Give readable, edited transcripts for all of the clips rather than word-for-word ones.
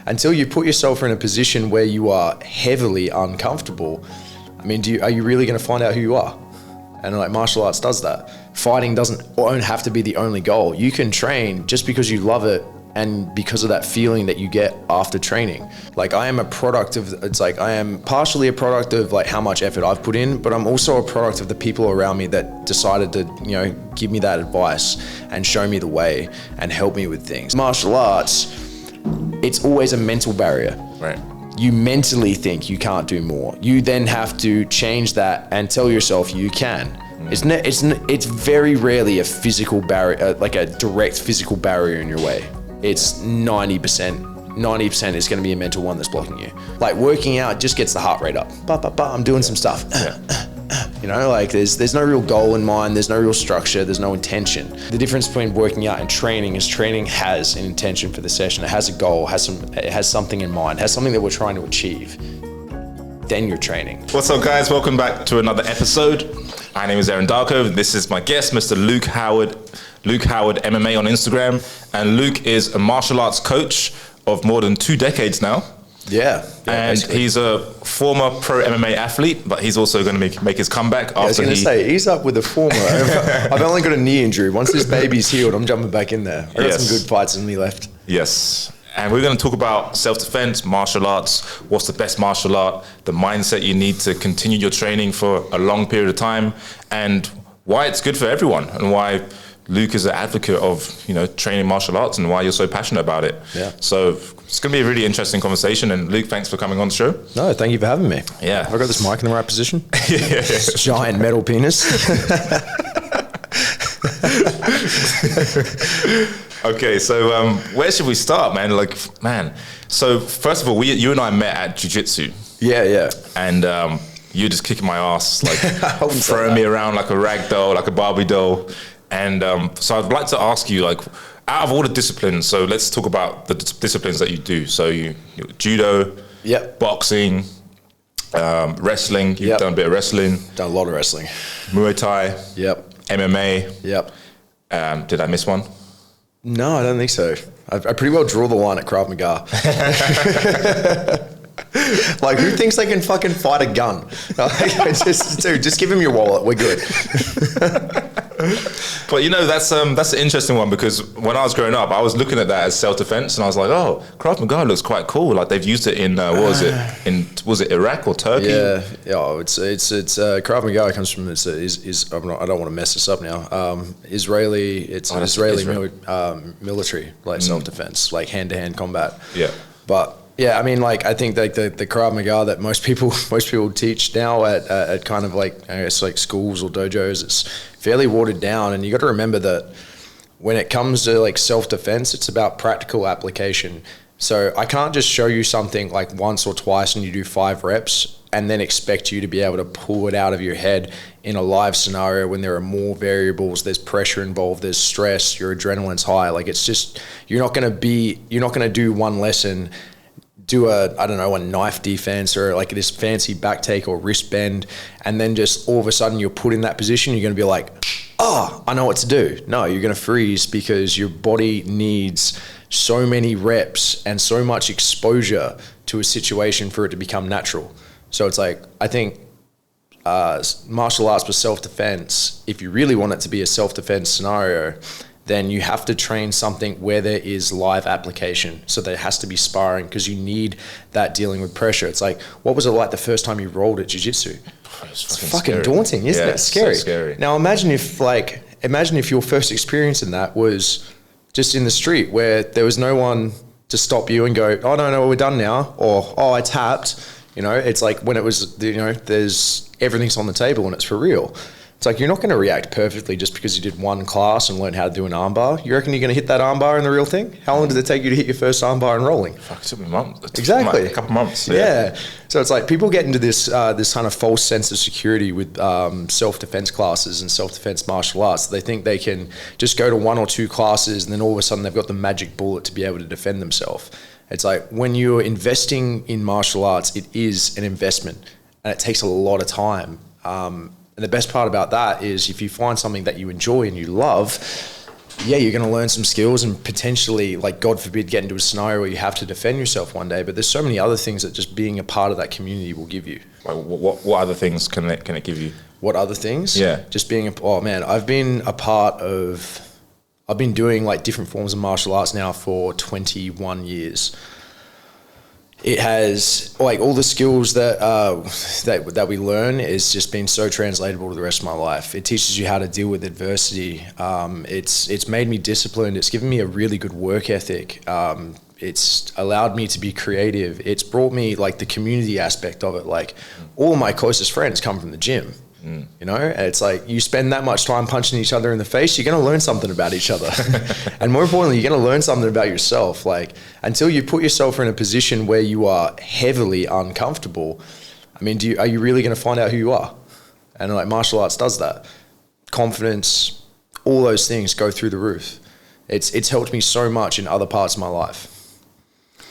until you put yourself in a position where you are heavily uncomfortable, I mean, are you really going to find out who you are? And like martial arts does that. Fighting won't have to be the only goal. You can train just because you love it and because of that feeling that you get after training. Like I am partially a product of like how much effort I've put in, but I'm also a product of the people around me that decided to, give me that advice and show me the way and help me with things. Martial arts, it's always a mental barrier. Right. You mentally think you can't do more. You then have to change that and tell yourself you can. It's very rarely a physical barrier, like a direct physical barrier in your way. It's 90%. 90% is going to be a mental one that's blocking you. Like working out just gets the heart rate up. I'm doing some stuff. There's no real goal in mind. There's no real structure. There's no intention. The difference between working out and training is training has an intention for the session. It has a goal, it has something in mind, has something that we're trying to achieve. Then you're training. What's up, guys? Welcome back to another episode. My name is Darko. This is my guest, Mr. Luke Howard. Luke Howard MMA on Instagram. And Luke is a martial arts coach of more than 2 decades now. Yeah, and basically. He's a former pro MMA athlete, but he's also going to make his comeback after I was going to say, he's up with a former. I've only got a knee injury. Once this baby's healed, I'm jumping back in there. I got some good fights in me left. Yes. And we're going to talk about self-defense, martial arts, what's the best martial art, the mindset you need to continue your training for a long period of time, and why it's good for everyone, and why Luke is an advocate of, training martial arts and why you're so passionate about it. Yeah. So it's going to be a really interesting conversation. And Luke, thanks for coming on the show. No, thank you for having me. Yeah. Have I got this mic in the right position? Giant metal penis. Okay, so where should we start, man? So first of all, you and I met at Jiu-Jitsu. Yeah. And you're just kicking my ass, throwing me around like a rag doll, like a Barbie doll. And so I'd like to ask you, out of all the disciplines, so let's talk about the disciplines that you do. So you Judo, boxing, wrestling. You've done a bit of wrestling. Done a lot of wrestling. Muay Thai. MMA. Did I miss one? No, I don't think so. I pretty well draw the line at Krav Maga. Like, who thinks they can fucking fight a gun? Just give him your wallet. We're good. But that's an interesting one, because when I was growing up, I was looking at that as self-defense, and I was like, oh, Krav Maga looks quite cool. Like they've used it in was it Iraq or Turkey? Yeah. It's Krav Maga comes from I don't want to mess this up now. Israeli. It's an Israeli military self-defense, like hand-to-hand combat. Yeah. But yeah, I mean, I think the Krav Maga that most people teach now at kind of schools or dojos, it's fairly watered down. And you got to remember that when it comes to self-defense, it's about practical application. So I can't just show you something once or twice and you do 5 reps and then expect you to be able to pull it out of your head in a live scenario when there are more variables, there's pressure involved, there's stress, your adrenaline's high. It's just, you're not going to do one lesson, do a knife defense or this fancy back take or wrist bend, and then just all of a sudden you're put in that position, you're going to be like, oh, I know what to do. No, you're going to freeze because your body needs so many reps and so much exposure to a situation for it to become natural. So it's I think martial arts for self-defense, if you really want it to be a self-defense scenario, then you have to train something where there is live application. So there has to be sparring, because you need that dealing with pressure. It's what was it like the first time you rolled at Jiu-Jitsu? It's fucking daunting, isn't it? Scary. So scary. Now imagine if your first experience in that was just in the street, where there was no one to stop you and go, oh no, we're done now, or oh, I tapped. It's when it was, there's everything's on the table and it's for real. It's you're not going to react perfectly just because you did one class and learned how to do an armbar. You reckon you're going to hit that armbar in the real thing? How long did it take you to hit your first armbar in rolling? Fuck, it took me months. Exactly. A couple months. Yeah. So it's people get into this kind of false sense of security with self-defense classes and self-defense martial arts. They think they can just go to 1 or 2 classes and then all of a sudden they've got the magic bullet to be able to defend themselves. It's when you're investing in martial arts, it is an investment and it takes a lot of time. And the best part about that is if you find something that you enjoy and you love, yeah, you're going to learn some skills and potentially, like, God forbid, get into a scenario where you have to defend yourself one day. But there's so many other things that just being a part of that community will give you. Like, what other things can it give you? What other things? Yeah. Just being oh man, I've been doing like different forms of martial arts now for 21 years. It has, like, all the skills that we learn is just been so translatable to the rest of my life. It teaches you how to deal with adversity. It's made me disciplined. It's given me a really good work ethic. It's allowed me to be creative. It's brought me, like, the community aspect of it. Like, all of my closest friends come from the gym. You know, and it's like, you spend that much time punching each other in the face, you're going to learn something about each other. And more importantly, you're going to learn something about yourself. Like, until you put yourself in a position where you are heavily uncomfortable, I mean, are you really going to find out who you are? And, like, martial arts does that. Confidence, all those things go through the roof. It's helped me so much in other parts of my life.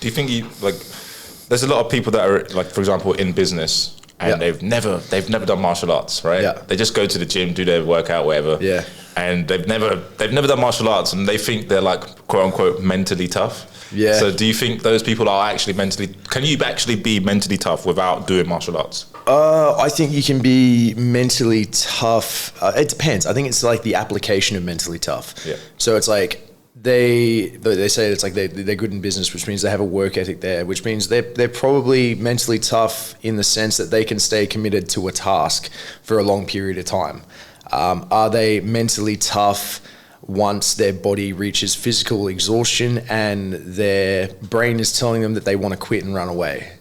Do you think there's a lot of people that are, like, for example, in business, and they've never done martial arts, right? Yeah. They just go to the gym, do their workout, whatever. Yeah. And they've never done martial arts, and they think they're, like, quote unquote mentally tough. Yeah. So do you think those people are actually can you actually be mentally tough without doing martial arts? I think you can be mentally tough. It depends. I think it's like the application of mentally tough. Yeah. So it's like, they say it's like they're good in business, which means they have a work ethic there, which means they're probably mentally tough in the sense that they can stay committed to a task for a long period of time. Are they mentally tough once their body reaches physical exhaustion and their brain is telling them that they want to quit and run away?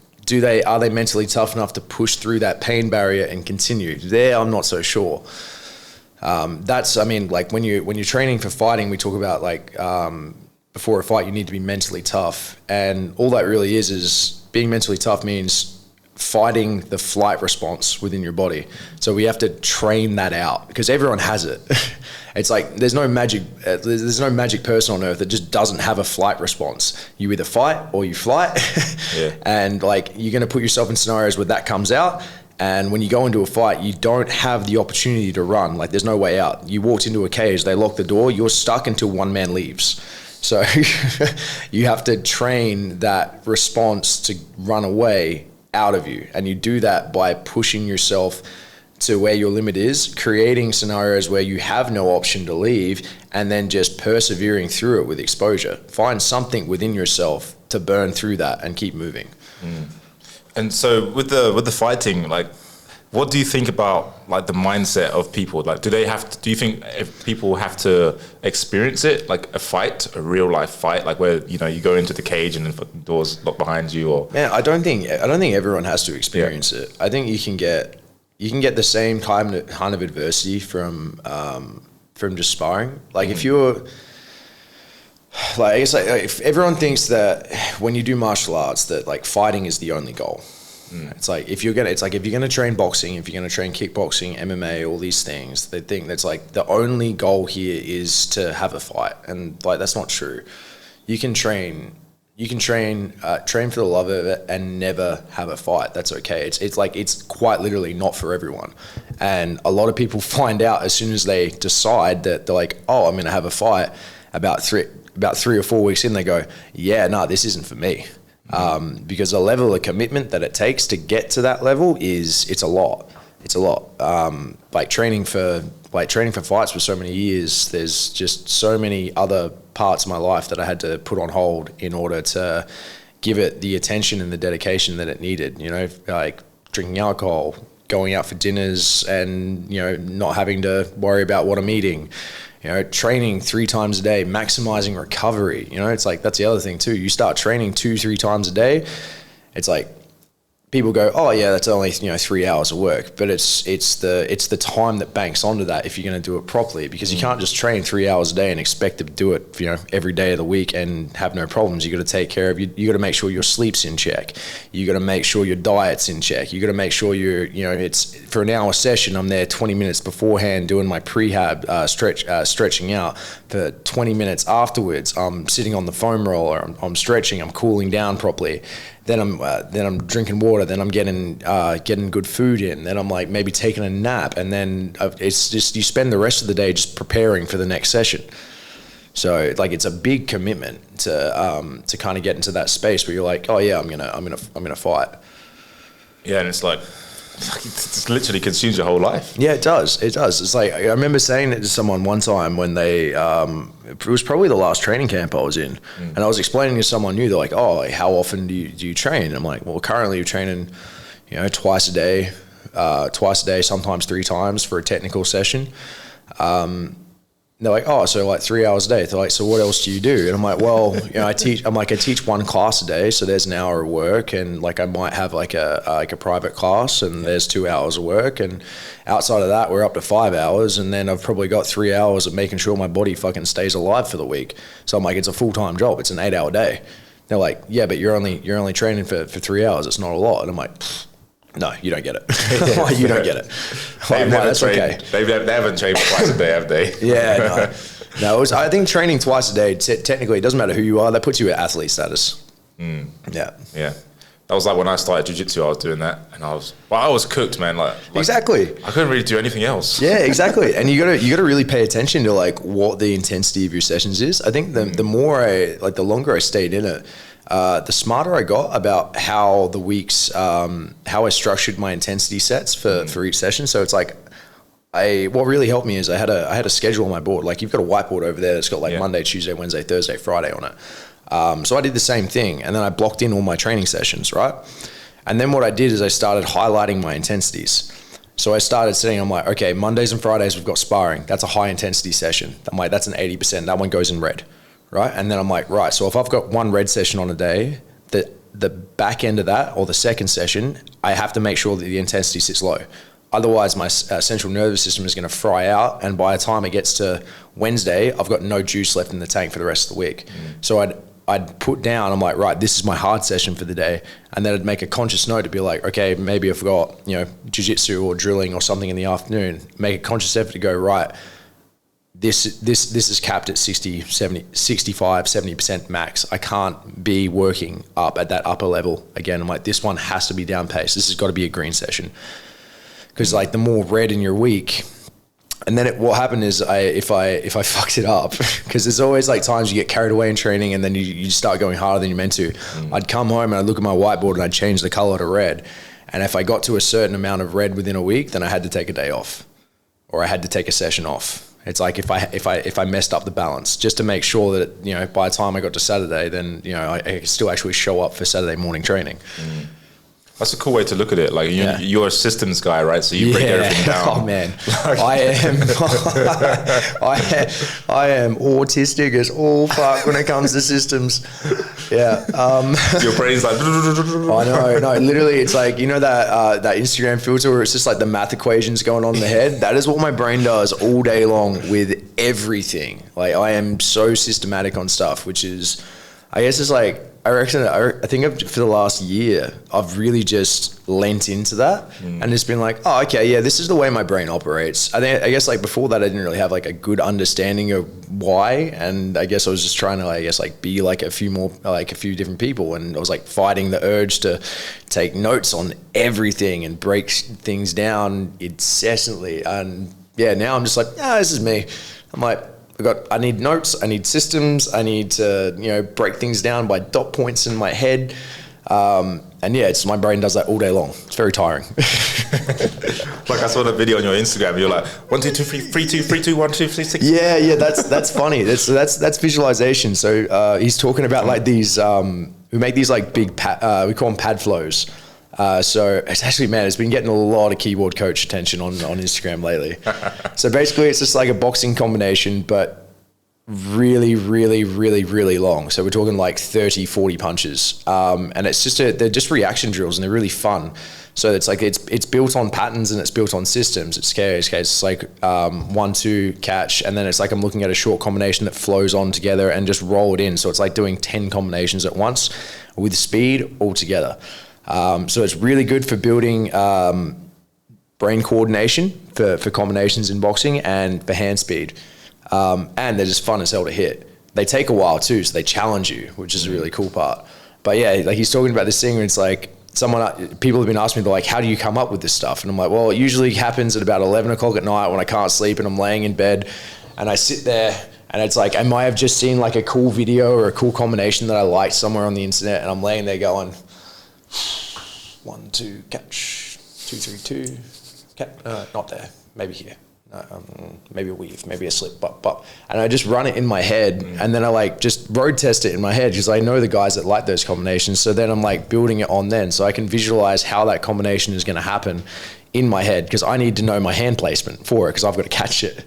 Are they mentally tough enough to push through that pain barrier and continue? There, I'm not so sure. I mean, like, when you're training for fighting, we talk about, like, before a fight, you need to be mentally tough. And all that really is being mentally tough means fighting the flight response within your body. So we have to train that out, because everyone has it. It's like, there's no magic person on earth that just doesn't have a flight response. You either fight or you flight. Yeah. And, like, you're going to put yourself in scenarios where that comes out. And when you go into a fight, you don't have the opportunity to run. Like, there's no way out. You walked into a cage, they lock the door, you're stuck until one man leaves. So you have to train that response to run away out of you. And you do that by pushing yourself to where your limit is, creating scenarios where you have no option to leave, and then just persevering through it with exposure. Find something within yourself to burn through that and keep moving. And so with the fighting, like, what do you think about, like, the mindset of people? Like, do you think if people have to experience it, like a real life fight, like where, you know, you go into the cage and then the doors lock behind you? Or man, I don't think everyone has to experience it. I think you can get the same kind of adversity from just sparring. Like, if you're, like, I guess, like, if everyone thinks that when you do martial arts that, like, fighting is the only goal. It's like, if you're gonna train boxing, if you're gonna train kickboxing, MMA, all these things, they think that's, like, the only goal here is to have a fight, and, like, that's not true. You can train for the love of it and never have a fight. That's okay. It's like, it's quite literally not for everyone. And a lot of people find out as soon as they decide that they're like, oh, I'm gonna have a fight. About 3 or 4 weeks in, they go, yeah, no, this isn't for me. Because the level of commitment that it takes to get to that level it's a lot. Like, training for fights for so many years, there's just so many other parts of my life that I had to put on hold in order to give it the attention and the dedication that it needed. You know, like drinking alcohol, going out for dinners, and, you know, not having to worry about what I'm eating. You know, training 3 times a day, maximizing recovery. You know, it's like, that's the other thing too. You start training 2-3 times a day, it's like, people go, oh yeah, that's only, you know, 3 hours of work, but it's the time that banks onto that if you're going to do it properly, because you can't just train 3 hours a day and expect to do it, you know, every day of the week and have no problems. You got to take care of you got to make sure your sleep's in check. You got to make sure your diet's in check. You got to make sure it's for an hour session, I'm there 20 minutes beforehand doing my prehab, stretching out. For 20 minutes afterwards, I'm sitting on the foam roller, I'm stretching, I'm cooling down properly. Then I'm drinking water. Then I'm getting good food in. Then I'm, like, maybe taking a nap. And then it's just, you spend the rest of the day just preparing for the next session. So like it's a big commitment to kind of get into that space where you're like, oh yeah, I'm gonna fight. Yeah, and it's like it literally consumes your whole life. Yeah, it does. It's like I remember saying it to someone one time when they it was probably the last training camp I was in, and I was explaining to someone new. They're like, oh, like, how often do you train? And I'm like, well, currently you're training, twice a day, sometimes 3 times for a technical session. They're like, oh, so like 3 hours a day. They're like, so what else do you do? And I'm like, well, I teach 1 class a day, so there's an hour of work, and like I might have like a private class, and there's 2 hours of work, and outside of that, we're up to 5 hours, and then I've probably got 3 hours of making sure my body fucking stays alive for the week. So I'm like, it's a full-time job. It's an 8-hour day. They're like, yeah, but you're only training for 3 hours. It's not a lot. And I'm like, no, you don't get it. Like, you don't get it. Like, no, that's okay. They haven't trained twice a day, have they? Yeah, no. I think training twice a day, technically, it doesn't matter who you are. That puts you at athlete status. Yeah. Yeah. That was like when I started jiu-jitsu, I was doing that, and I was cooked, man. Like exactly. I couldn't really do anything else. Yeah, exactly. And you gotta really pay attention to like what the intensity of your sessions is. I think the longer I stayed in it, the smarter I got about how the weeks, how I structured my intensity sets for each session. So it's like, what really helped me is I had a schedule on my board. Like you've got a whiteboard over there that's got like Monday, Tuesday, Wednesday, Thursday, Friday on it. So I did the same thing, and then I blocked in all my training sessions, right? And then what I did is I started highlighting my intensities. So I started saying, I'm like, okay, Mondays and Fridays we've got sparring. That's a high intensity session. I'm like, that's an 80%. That one goes in red. Right. And then I'm like, right, so if I've got one red session on a day, the back end of that or the second session, I have to make sure that the intensity sits low. Otherwise, my central nervous system is going to fry out. And by the time it gets to Wednesday, I've got no juice left in the tank for the rest of the week. So I'd put down, I'm like, right, this is my hard session for the day. And then I'd make a conscious note to be like, okay, maybe I've got, jiu-jitsu or drilling or something in the afternoon. Make a conscious effort to go, right, This is capped at 60, 70, 65, 70% max. I can't be working up at that upper level again. I'm like, this one has to be down pace. This has got to be a green session. Because like the more red in your week, and then what happened is if I fucked it up, because there's always like times you get carried away in training and then you start going harder than you're meant to. I'd come home and I'd look at my whiteboard and I'd change the color to red. And if I got to a certain amount of red within a week, then I had to take a day off, or I had to take a session off. It's like if I messed up the balance, just to make sure that by the time I got to Saturday, then I could still actually show up for Saturday morning training. That's a cool way to look at it. Like you're a systems guy, right? So you break everything down. Oh man, I am autistic as all fuck when it comes to systems. Yeah. Your brain's like. I know. No, literally, it's like that Instagram filter where it's just like the math equations going on in the head. That is what my brain does all day long with everything. Like I am so systematic on stuff, which is, I guess, it's like. I think for the last year, I've really just lent into that and it's been like, oh, okay, yeah, this is the way my brain operates. I guess like before that, I didn't really have like a good understanding of why. And I guess I was just trying to, be like a few different people. And I was like fighting the urge to take notes on everything and break things down incessantly. And yeah, now I'm just like, this is me. I'm like, I need notes, I need systems, I need to, break things down by dot points in my head. And yeah, my brain does that all day long. It's very tiring. Like I saw the video on your Instagram, you're like 1, 2, 3, 3, 2, 3, 2, 1, 2, 3, 6. Yeah, that's funny. That's visualization. So he's talking about like these, we make these like big, we call them pad flows. So it's actually, man, it's been getting a lot of keyboard coach attention on Instagram lately. So basically it's just like a boxing combination, but really, really, really, really long. So we're talking like 30, 40 punches. And it's just, they're just reaction drills and they're really fun. So it's like, it's built on patterns and it's built on systems. It's scary. It's like 1, 2 catch. And then it's like, I'm looking at a short combination that flows on together and just roll it in. So it's like doing 10 combinations at once with speed all together. So it's really good for building brain coordination for combinations in boxing and for hand speed. And they're just fun as hell to hit. They take a while too, so they challenge you, which is a really cool part. But yeah, like he's talking about this thing where it's like people have been asking me, they're like, how do you come up with this stuff? And I'm like, well, it usually happens at about 11 o'clock at night when I can't sleep and I'm laying in bed and I sit there And it's like, I might have just seen like a cool video or a cool combination that I liked somewhere on the internet, and I'm laying there going, 1, 2, catch, 2, 3, 2, catch, not there, maybe here. Maybe a weave, maybe a slip, but, and I just run it in my head, and then I like just road test it in my head because I know the guys that like those combinations. So then I'm like building it on then, so I can visualize how that combination is going to happen in my head, because I need to know my hand placement for it because I've got to catch it.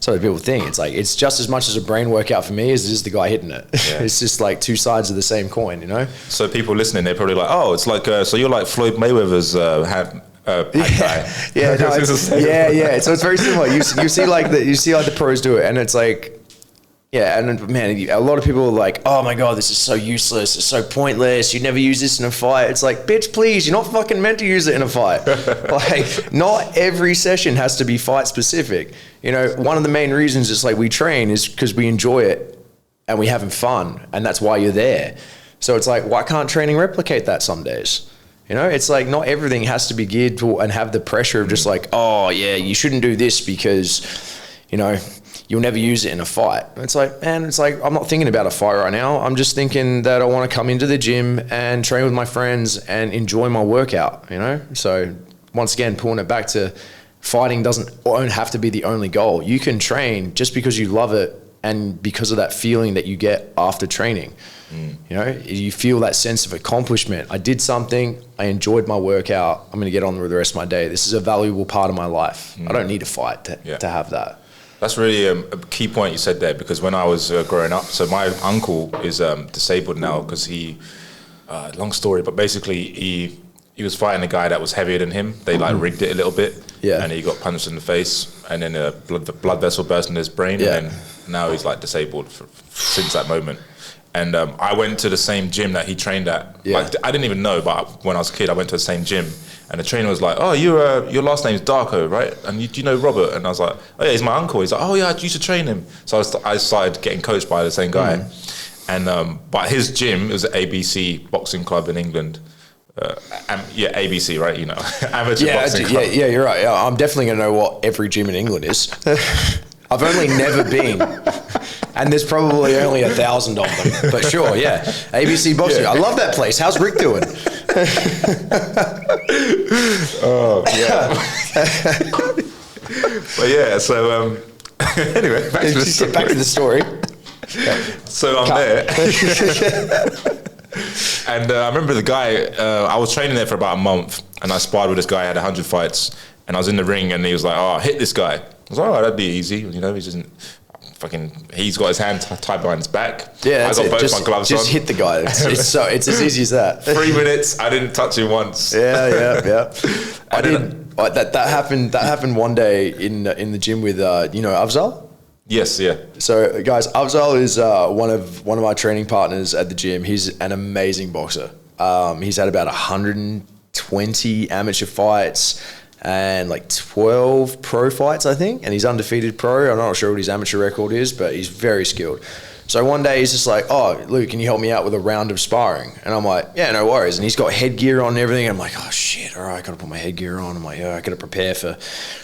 So people think it's like, it's just as much as a brain workout for me as it is the guy hitting it. Yeah. It's just like two sides of the same coin, you know? So people listening, they're probably like, oh, it's like, so you're like Floyd Mayweather's hand. Yeah, no, yeah. So it's very similar. You see like the pros do it, and it's like, yeah, and man, a lot of people are like, oh my god, this is so useless, it's so pointless, you never use this in a fight. It's like, bitch, please, you're not fucking meant to use it in a fight. Like, not every session has to be fight specific. You know, one of the main reasons it's like we train is because we enjoy it and we're having fun, and that's why you're there. So it's like, why can't training replicate that some days? You know, it's like not everything has to be geared to and have the pressure of just like, oh yeah, you shouldn't do this because, you know, you'll never use it in a fight. It's like, man, it's like, I'm not thinking about a fight right now. I'm just thinking that I want to come into the gym and train with my friends and enjoy my workout, you know? So once again, pulling it back to fighting won't have to be the only goal. You can train just because you love it and because of that feeling that you get after training. You know, you feel that sense of accomplishment. I did something, I enjoyed my workout, I'm going to get on with the rest of my day. This is a valuable part of my life. I don't need to fight to have that. That's really a key point you said there, because when I was growing up, so my uncle is disabled now because he, long story, but basically he was fighting a guy that was heavier than him. They like rigged it a little bit, and he got punched in the face, and then the blood vessel burst in his brain, and now he's like disabled since that moment. And I went to the same gym that he trained at. Like, I didn't even know, but when I was a kid, I went to the same gym. And the trainer was like, oh, your last name is Darko, right? And do you know Robert? And I was like, oh yeah, he's my uncle. He's like, oh yeah, I used to train him. So I started getting coached by the same guy. And but his gym was at ABC Boxing Club in England. ABC, right? You know, amateur boxing club. Yeah, you're right. Yeah, I'm definitely going to know what every gym in England is. I've only never been, and there's probably only 1,000 of them. But sure, yeah, ABC Boxing. I love that place. How's Rick doing? Oh yeah. But yeah, so anyway, back to the story. So I'm there, and I remember the guy. I was training there for about a month, and I sparred with this guy. I had 100 fights, and I was in the ring, and he was like, "Oh, hit this guy." I was like, "Oh, that'd be easy." You know, he's got his hand tied behind his back. Yeah, I got both my gloves on. Just hit the guy. It's as easy as that. 3 minutes. I didn't touch him once. Yeah. That happened one day in the gym with Afzal. Yes, yeah. So guys, Afzal is one of my training partners at the gym. He's an amazing boxer. He's had about 120 amateur fights and like 12 pro fights, I think, and he's undefeated pro. I'm not sure what his amateur record is, but he's very skilled. So one day he's just like, oh, Luke, can you help me out with a round of sparring? And I'm like, yeah, no worries. And he's got headgear on and everything. And I'm like, oh shit, all right, I gotta put my headgear on. I'm like, yeah, I gotta prepare for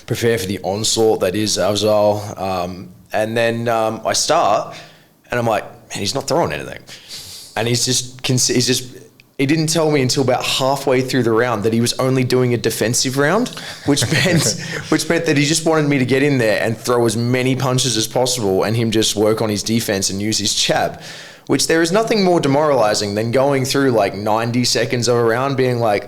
the onslaught that is Afzal. And then I start, and I'm like, man, he's not throwing anything. And he didn't tell me until about halfway through the round that he was only doing a defensive round, which meant that he just wanted me to get in there and throw as many punches as possible and him just work on his defense and use his jab, which there is nothing more demoralizing than going through like 90 seconds of a round being like,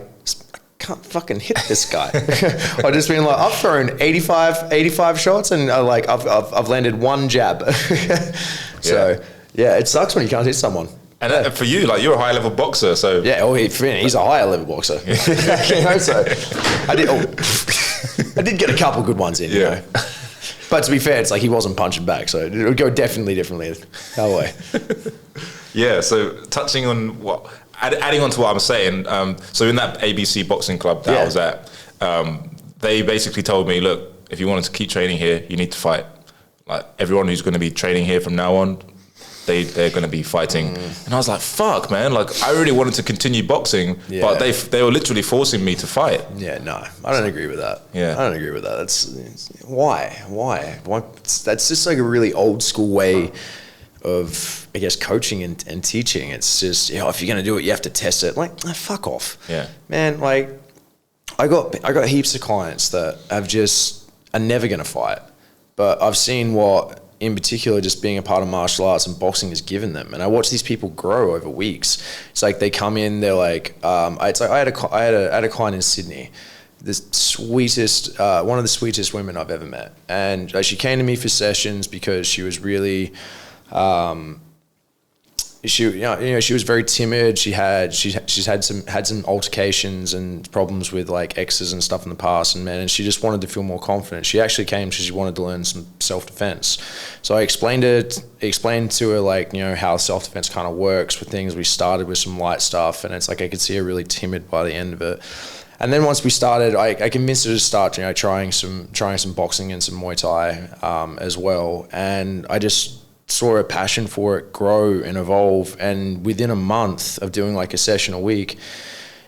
I can't fucking hit this guy. I've just been like, I've thrown 85 shots and I've landed one jab. So yeah, it sucks when you can't hit someone. And for you, like, you're a high-level boxer, so... Yeah, he's a higher-level boxer. So I did get a couple good ones in, you know. But to be fair, it's like he wasn't punching back, so it would go definitely differently that way. Yeah, so touching on adding on to what I'm saying, so in that ABC boxing club that I was at, they basically told me, look, if you wanted to keep training here, you need to fight. Like, everyone who's going to be training here from now on, they're going to be fighting. And I was like, fuck, man. Like, I really wanted to continue boxing, but they were literally forcing me to fight. Yeah, no, I don't agree with that. Yeah. I don't agree with that. Why? That's just like a really old school way of, I guess, coaching and teaching. It's just, you know, if you're going to do it, you have to test it. Like, fuck off. Yeah. Man, like, I got heaps of clients that are never going to fight. But I've seen what, in particular, just being a part of martial arts and boxing has given them. And I watch these people grow over weeks. It's like they come in, they're like, I had a client in Sydney, the sweetest, one of the sweetest women I've ever met. And she came to me for sessions because she was really, she was very timid. She's had some altercations and problems with like exes and stuff in the past, and she just wanted to feel more confident. She actually came because she wanted to learn some self-defense. So I explained to her, like, you know, how self-defense kind of works with things. We started with some light stuff, and it's like I could see her really timid by the end of it. And then once we started, I convinced her to start, you know, trying some boxing and some Muay Thai as well. And I just saw a passion for it grow and evolve. And within a month of doing like a session a week,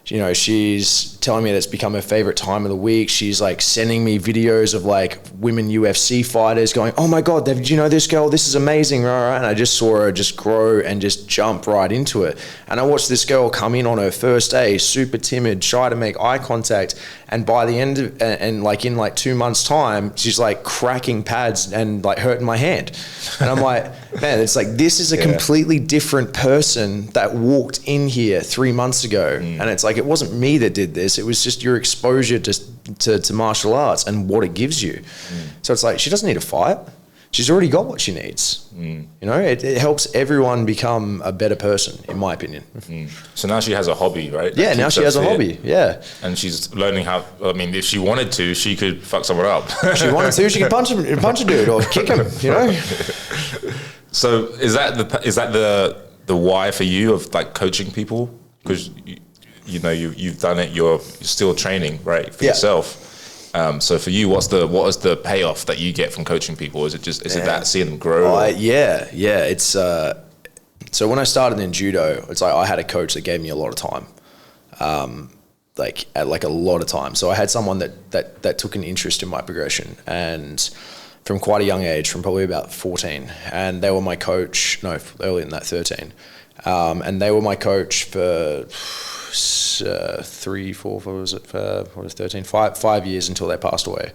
you know, she's telling me that's become her favorite time of the week. She's like sending me videos of like women UFC fighters going, oh my God, did you know this girl? This is amazing. Right? And I just saw her just grow and just jump right into it. And I watched this girl come in on her first day, super timid, shy to make eye contact. And by the end of, and like in like 2 months time, she's like cracking pads and like hurting my hand. And I'm like, man, it's like, this is a completely different person that walked in here 3 months ago. And it's like, it wasn't me that did this. It was just your exposure to martial arts and what it gives you. So it's like, she doesn't need to fight. She's already got what she needs. You know, it helps everyone become a better person, in my opinion. So now she has a hobby, right? Yeah, now she has a hobby. Yeah. And she's learning how, I mean, if she wanted to, she could fuck someone up. If she wanted to, she could punch a dude or kick him, you know? So is that the why for you of like coaching people? Because you know, you've done it, you're still training, right, for yourself. So for you, what is the payoff that you get from coaching people? Is it that seeing them grow? It's so when I started in judo, it's like I had a coach that gave me a lot of time, like a lot of time. So I had someone that took an interest in my progression, and from quite a young age, from probably about 14, and they were my coach. No, earlier than that, 13, and they were my coach for 5 years until they passed away.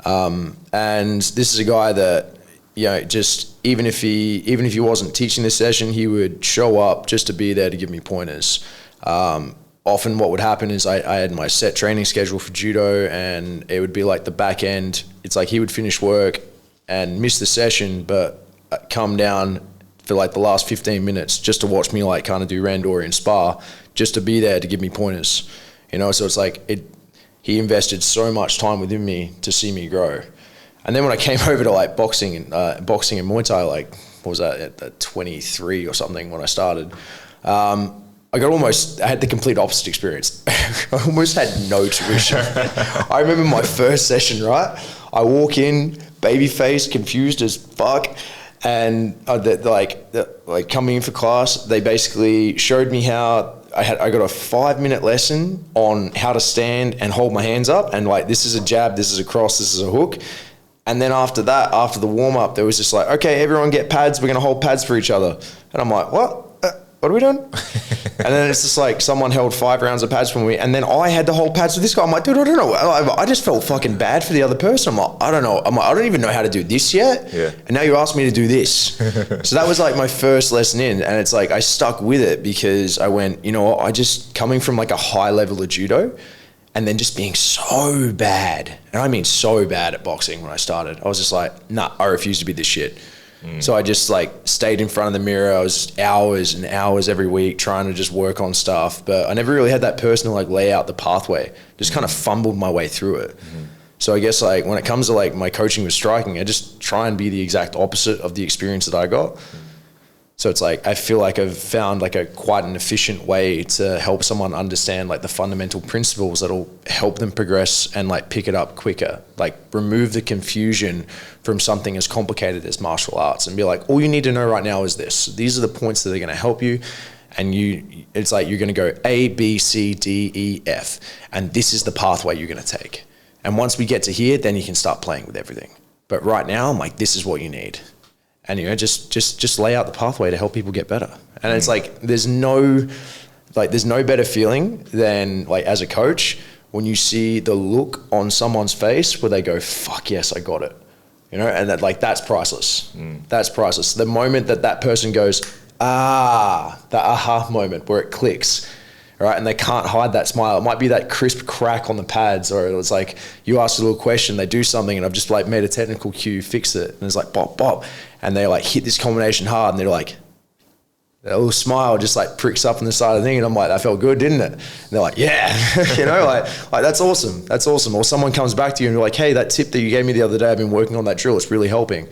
And this is a guy that, you know, just even if he wasn't teaching this session, he would show up just to be there to give me pointers. Often what would happen is I had my set training schedule for judo, and it would be like the back end. It's like he would finish work and miss the session, but come down for like the last 15 minutes just to watch me like kind of do randori and spar, just to be there to give me pointers, you know. So it's like he invested so much time within me to see me grow. And then when I came over to like boxing and Muay Thai, like what was that, at 23 or something when I started, I had the complete opposite experience. I almost had no tuition. I remember my first session, right? I walk in, baby face, confused as fuck. And like coming in for class, they basically showed me how I got a 5-minute lesson on how to stand and hold my hands up, and like, this is a jab, this is a cross, this is a hook. And then after that, after the warm up, there was just like, okay, everyone get pads, we're gonna hold pads for each other. And I'm like, what are we doing? And then it's just like someone held 5 rounds of pads for me, and then I had to hold pads with this guy. I'm like, dude, I don't know. I just felt fucking bad for the other person. I'm like, I don't know. I don't even know how to do this yet. Yeah. And now you asked me to do this. So that was like my first lesson in, and it's like I stuck with it because I went, you know what, I just, coming from like a high level of judo and then just being so bad, and I mean so bad at boxing when I started, I was just like, nah, I refuse to be this shit. So I just like stayed in front of the mirror. I was hours and hours every week trying to just work on stuff, but I never really had that person to like lay out the pathway. Just kind of fumbled my way through it. So I guess like when it comes to like my coaching with striking, I just try and be the exact opposite of the experience that I got. So it's like, I feel like I've found like quite an efficient way to help someone understand like the fundamental principles that'll help them progress and like pick it up quicker. Like remove the confusion from something as complicated as martial arts and be like, all you need to know right now is this. These are the points that are going to help you. And it's like, you're going to go A, B, C, D, E, F. And this is the pathway you're going to take. And once we get to here, then you can start playing with everything. But right now, I'm like, this is what you need. And, just lay out the pathway to help people get better. And it's like, there's no better feeling than like as a coach, when you see the look on someone's face where they go, fuck yes, I got it. And that's priceless. That's priceless. The moment that person goes, that aha moment where it clicks, right? And they can't hide that smile. It might be that crisp crack on the pads, or it was like you ask a little question, they do something, and I've just like made a technical cue, fix it, and it's like bop bop, and they like hit this combination hard, and they're like, that little smile just like pricks up on the side of the thing, and I'm like, that felt good, didn't it? And they're like, yeah, like that's awesome, that's awesome. Or someone comes back to you and you're like, hey, that tip that you gave me the other day, I've been working on that drill, it's really helping.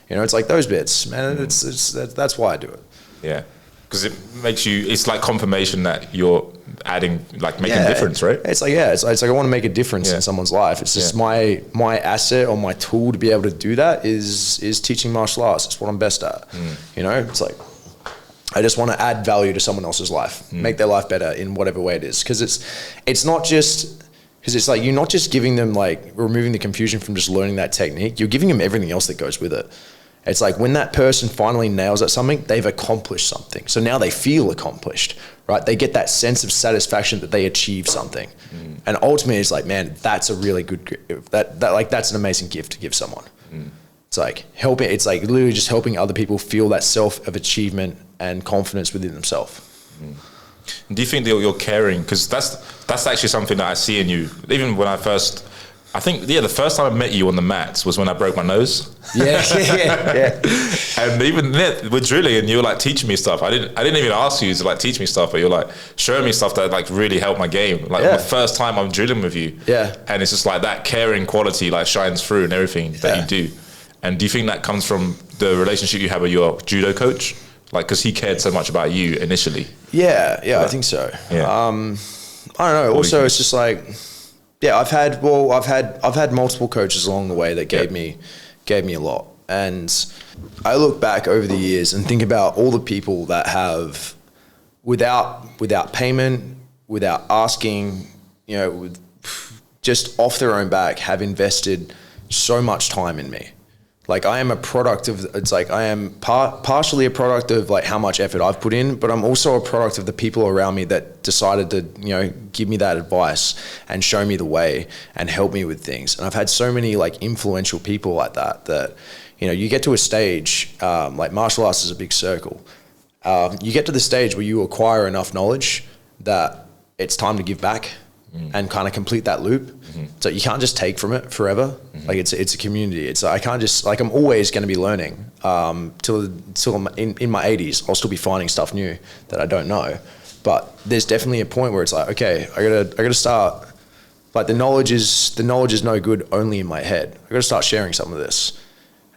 It's like those bits, man. That's why I do it. Yeah. Because it makes you, it's like confirmation that you're adding, like making a difference, right? It's like I want to make a difference in someone's life. It's just my asset or my tool to be able to do that is teaching martial arts. It's what I'm best at. It's like, I just want to add value to someone else's life, make their life better in whatever way it is. Because it's not just, because it's like, you're not just giving them like, removing the confusion from just learning that technique, you're giving them everything else that goes with it. It's like when that person finally nails at something, they've accomplished something. So now they feel accomplished, right? They get that sense of satisfaction that they achieved something. And ultimately it's like, man, that's a really good, that's an amazing gift to give someone. It's like helping, it's like literally just helping other people feel that self of achievement and confidence within themselves. Do you think that you're caring? Because that's actually something that I see in you. Even when I think the first time I met you on the mats was when I broke my nose. Yeah. And even then, we're drilling and you were like teaching me stuff. I didn't even ask you to like teach me stuff, but you're like showing me stuff that like really helped my game. Like the first time I'm drilling with you. Yeah. And it's just like that caring quality like shines through in everything that you do. And do you think that comes from the relationship you have with your judo coach? Like, because he cared so much about you initially. Yeah, I think so. Yeah. I don't know. Also, it's just like, I've had multiple coaches along the way that gave me a lot. And I look back over the years and think about all the people that have, without payment, without asking, just off their own back, have invested so much time in me. Like I am a product of, it's like I am partially a product of like how much effort I've put in, but I'm also a product of the people around me that decided to, give me that advice and show me the way and help me with things. And I've had so many like influential people like that, you get to a stage, like martial arts is a big circle. You get to the stage where you acquire enough knowledge that it's time to give back and kind of complete that loop. So you can't just take from it forever. Like it's a community. I can't just, like I'm always going to be learning till I'm in my 80s. I'll still be finding stuff new that I don't know. But there's definitely a point where it's like, okay, I gotta start. Like the knowledge is no good only in my head. I gotta start sharing some of this.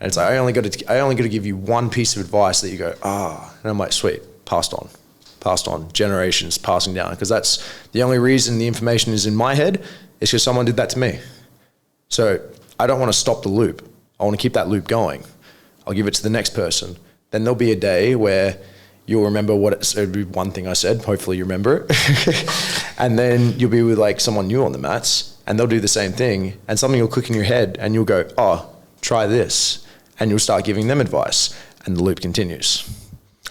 And it's like I only got to give you one piece of advice that you go, and I'm like, sweet, passed on, generations passing down, because that's the only reason the information is in my head is because someone did that to me. So I don't want to stop the loop. I want to keep that loop going. I'll give it to the next person. Then there'll be a day where you'll remember it'll be one thing I said, hopefully you remember it. And then you'll be with like someone new on the mats and they'll do the same thing and something will click in your head and you'll go, try this. And you'll start giving them advice and the loop continues.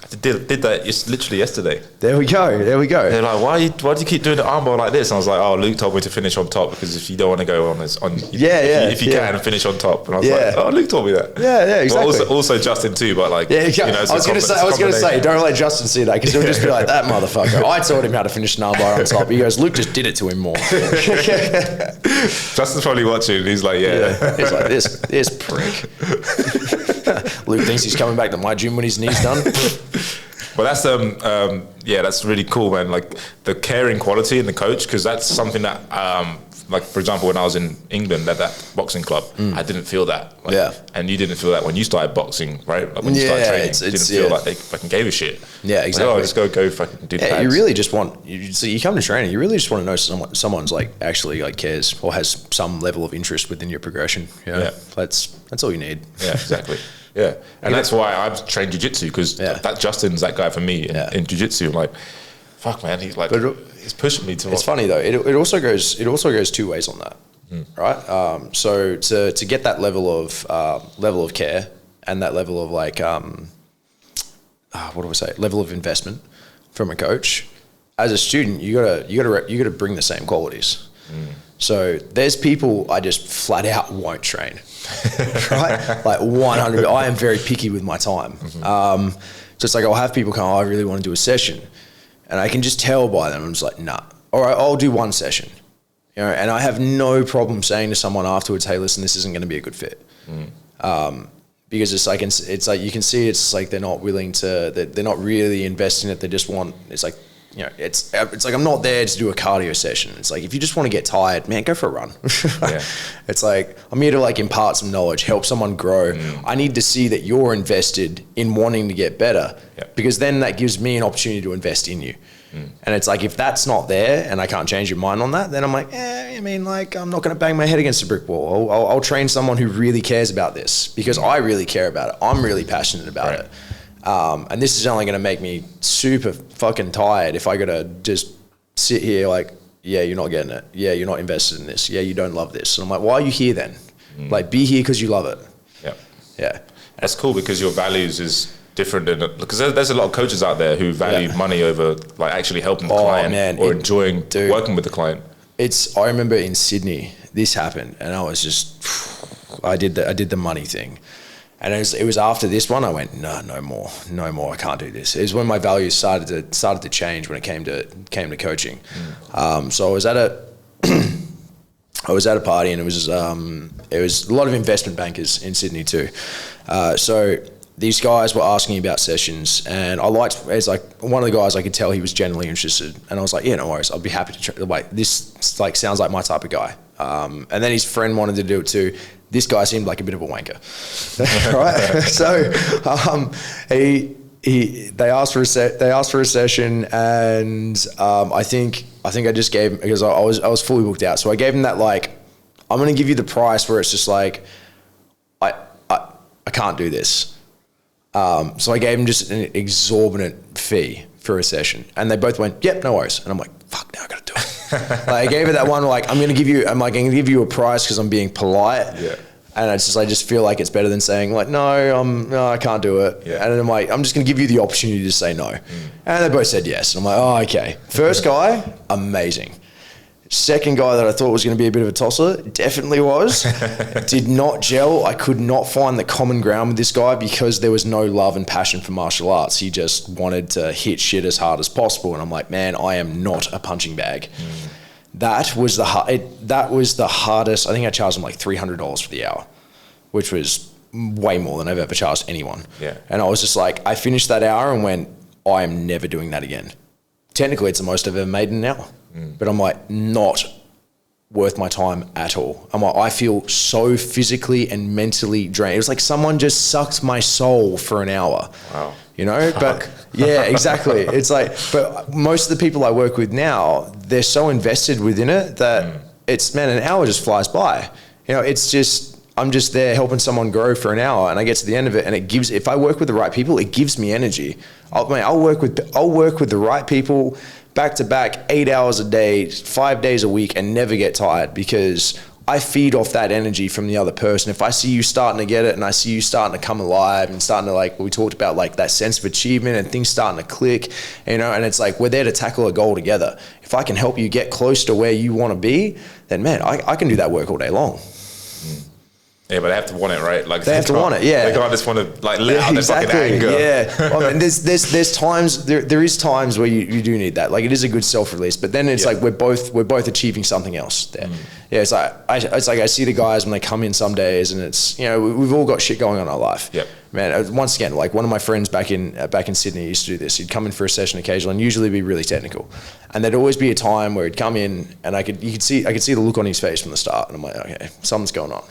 I did that literally yesterday. There we go. They're like, why do you keep doing the armbar like this? And I was like, Luke told me to finish on top because if you don't want to go if you can finish on top. And I was like, Luke told me that. Yeah, exactly. Well, also Justin too, but like, I was going to say, don't let Justin see that because he'll just be like, that motherfucker. I taught him how to finish an armbar on top. He goes, Luke just did it to him more. Justin's probably watching and he's like, He's like, this prick. Luke thinks he's coming back to my gym when his knee's done. But that's that's really cool, man. Like the caring quality in the coach, because that's something that like for example, when I was in England at that boxing club, I didn't feel that. Like, and you didn't feel that when you started boxing, right? Like when you started training, you didn't feel like they fucking gave a shit. Yeah, exactly. Like, oh, just go fucking do pads. You really just want, so you come to training, you really just want to know someone's like actually like cares or has some level of interest within your progression. You know? That's all you need. Yeah, exactly. Yeah, and that's why I've trained jiu-jitsu, because that Justin's that guy for me in jiu-jitsu. I'm like, fuck, man, he's like, he's pushing me to. It's funny though. It also goes two ways on that, right? So to get that level of care and that level of like level of investment from a coach, as a student, you gotta bring the same qualities. So there's people I just flat out won't train, right? Like 100. I am very picky with my time. Just like I'll have people come, I really want to do a session, and I can just tell by them. I'm just like, nah. All right, I'll do one session, you know. And I have no problem saying to someone afterwards, hey, listen, this isn't going to be a good fit, because it's like you can see it's like they're not willing to. They're not really investing it. They just want. It's like. You know, it's like I'm not there to do a cardio session. It's like if you just want to get tired, man, go for a run. It's like I'm here to like impart some knowledge, help someone grow. I need to see that you're invested in wanting to get better, because then that gives me an opportunity to invest in you. And it's like if that's not there and I can't change your mind on that, then I'm like, I mean, like I'm not going to bang my head against a brick wall. I'll train someone who really cares about this, because I really care about it. I'm really passionate about it. And this is only going to make me super fucking tired if I got to just sit here like, yeah, you're not getting it. Yeah, you're not invested in this. Yeah, you don't love this. And I'm like, why are you here then? Like, be here because you love it. Yeah. That's cool, because your values is different because there's a lot of coaches out there who value money over like actually helping the client or enjoying working with the client. I remember in Sydney, this happened, and I was just, I did the money thing. And it was after this one, I went, no more, I can't do this. It was when my values started to change when it came to coaching. So I was at a party, and it was a lot of investment bankers in Sydney too. So these guys were asking about sessions, and it's like one of the guys, I could tell he was genuinely interested, and I was like, yeah, no worries, I'll be happy to like this. Like sounds like my type of guy. And then his friend wanted to do it too. This guy seemed like a bit of a wanker, right? So they asked for a session, and I think I just gave him, because I was fully booked out. So I gave him that, like, I'm going to give you the price where it's just like I can't do this. So I gave him just an exorbitant fee for a session, and they both went, yep, no worries. And I'm like, fuck, now I got to do it. Like, I gave it that one, like, I'm going to give you a price because I'm being polite. And it's just, I just feel like it's better than saying like, no, I can't do it. And then I'm like, I'm just going to give you the opportunity to say no. And they both said yes. And I'm like, oh, okay. First guy, amazing. Second guy that I thought was going to be a bit of a tosser, definitely was. Did not gel. I could not find the common ground with this guy because there was no love and passion for martial arts. He just wanted to hit shit as hard as possible. And I'm like, man, I am not a punching bag. That was the hardest. I think I charged him like $300 for the hour, which was way more than I've ever charged anyone. And I was just like, I finished that hour and went, I am never doing that again. Technically, it's the most I've ever made in an hour. But I'm like, not worth my time at all. I'm like, I feel so physically and mentally drained. It was like someone just sucked my soul for an hour. Wow. You know, but yeah, exactly. It's like, but most of the people I work with now, they're so invested within it that it's, man, an hour just flies by. You know, it's just, I'm just there helping someone grow for an hour, and I get to the end of it, and it gives, if I work with the right people, it gives me energy. I'll work with the right people back to back, 8 hours a day, 5 days a week, and never get tired, because I feed off that energy from the other person. If I see you starting to get it, and I see you starting to come alive and starting to, like, we talked about, like that sense of achievement and things starting to click, you know, and it's like, we're there to tackle a goal together. If I can help you get close to where you want to be, then man, I can do that work all day long. Yeah, but they have to want it, right? Like they have to want it. Yeah, they can't just want to like let out their fucking anger. Yeah, well, I mean, there's times there is times where you do need that. Like, it is a good self-release, but then it's like we're both achieving something else there. Yeah, it's like I see the guys when they come in some days, and it's, you know, we've all got shit going on in our life. man, once again, like one of my friends back in Sydney used to do this. He'd come in for a session occasionally and usually be really technical. And there'd always be a time where he'd come in and I could see the look on his face from the start. And I'm like, okay, something's going on.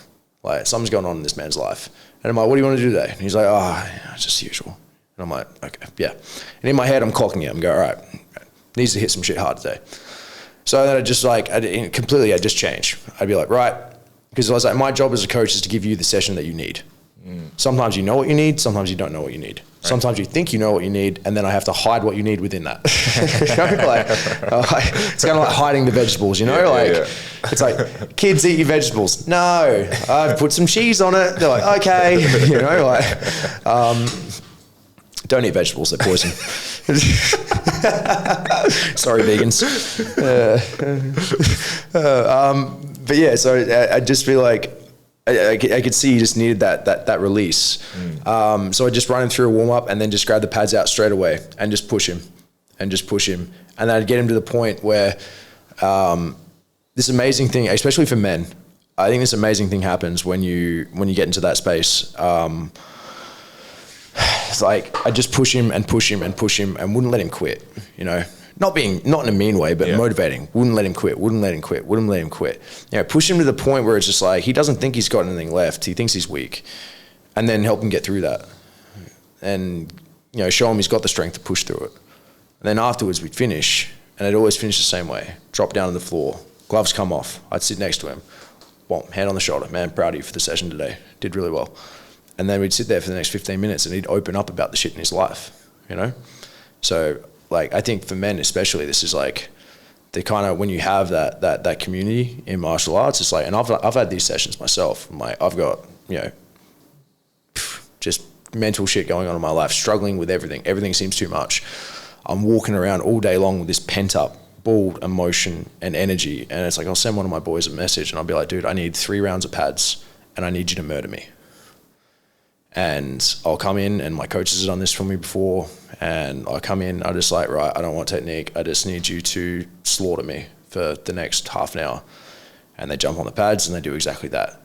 Like something's going on in this man's life. And I'm like, what do you want to do today? And he's like, it's just the usual. And I'm like, okay, yeah. And in my head, I'm clocking it. I'm going, all right, needs to hit some shit hard today. So then I just change. I'd be like, right, because I was like, my job as a coach is to give you the session that you need. Sometimes you know what you need, sometimes you don't know what you need. Right. Sometimes you think you know what you need, and then I have to hide what you need within that. It's kind of like hiding the vegetables, It's like, kids eat your vegetables. No, I've put some cheese on it. They're like, okay, don't eat vegetables, they're poison. Sorry, vegans. But yeah, so I'd just be like, I could see he just needed that release. So I just run him through a warm up and then just grab the pads out straight away and just push him. And then I'd get him to the point where this amazing thing, especially for men, I think this amazing thing happens when you get into that space. It's like I just push him and wouldn't let him quit, Not in a mean way, but motivating. Wouldn't let him quit. Push him to the point where it's just like, he doesn't think he's got anything left. He thinks he's weak. And then help him get through that. And, show him he's got the strength to push through it. And then afterwards we'd finish, and I'd always finish the same way. Drop down on the floor. Gloves come off. I'd sit next to him. Boom, hand on the shoulder. Man, proud of you for the session today. Did really well. And then we'd sit there for the next 15 minutes and he'd open up about the shit in his life, So, like, I think for men especially, this is like the kind of, when you have that community in martial arts, it's like, and I've had these sessions myself. I'm like, I've got, just mental shit going on in my life, struggling with everything. Everything seems too much. I'm walking around all day long with this pent up, balled emotion and energy. And it's like, I'll send one of my boys a message and I'll be like, dude, I need 3 rounds of pads and I need you to murder me. And I'll come in, and my coaches have done this for me before, and I come in, I just like, right, I don't want technique, I just need you to slaughter me for the next half an hour. And they jump on the pads and they do exactly that.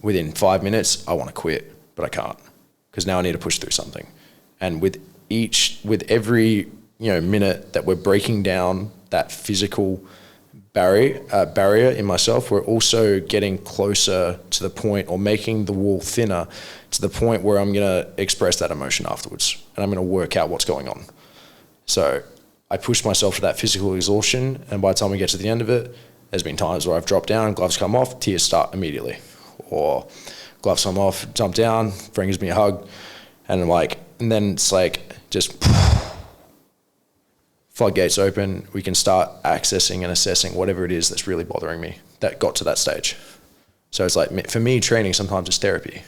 Within 5 minutes, I want to quit, but I can't, because now I need to push through something. And with every minute that we're breaking down that physical barrier in myself, we're also getting closer to the point, or making the wall thinner to the point where I'm going to express that emotion afterwards, and I'm going to work out what's going on. So I push myself to that physical exhaustion, and by the time we get to the end of it, there's been times where I've dropped down, gloves come off, tears start immediately, or gloves come off, jump down, friend gives me a hug, and then it's like just floodgates open. We can start accessing and assessing whatever it is that's really bothering me that got to that stage. So it's like, for me, training sometimes is therapy.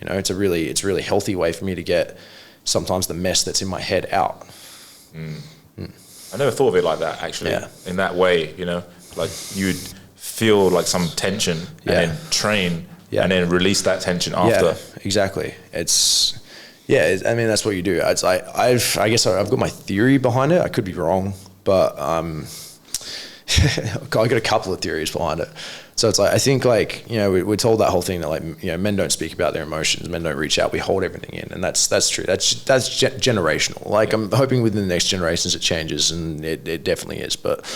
It's a really healthy way for me to get sometimes the mess that's in my head out. I never thought of it like that, actually. In that way, like you'd feel like some tension and then train and then release that tension after. Yeah, exactly. That's what you do. It's like, I guess I've got my theory behind it. I could be wrong, but I got a couple of theories behind it. So it's like, I think we're told that whole thing that men don't speak about their emotions, men don't reach out, we hold everything in, and that's true. That's generational. I'm hoping within the next generations it changes, and it definitely is. But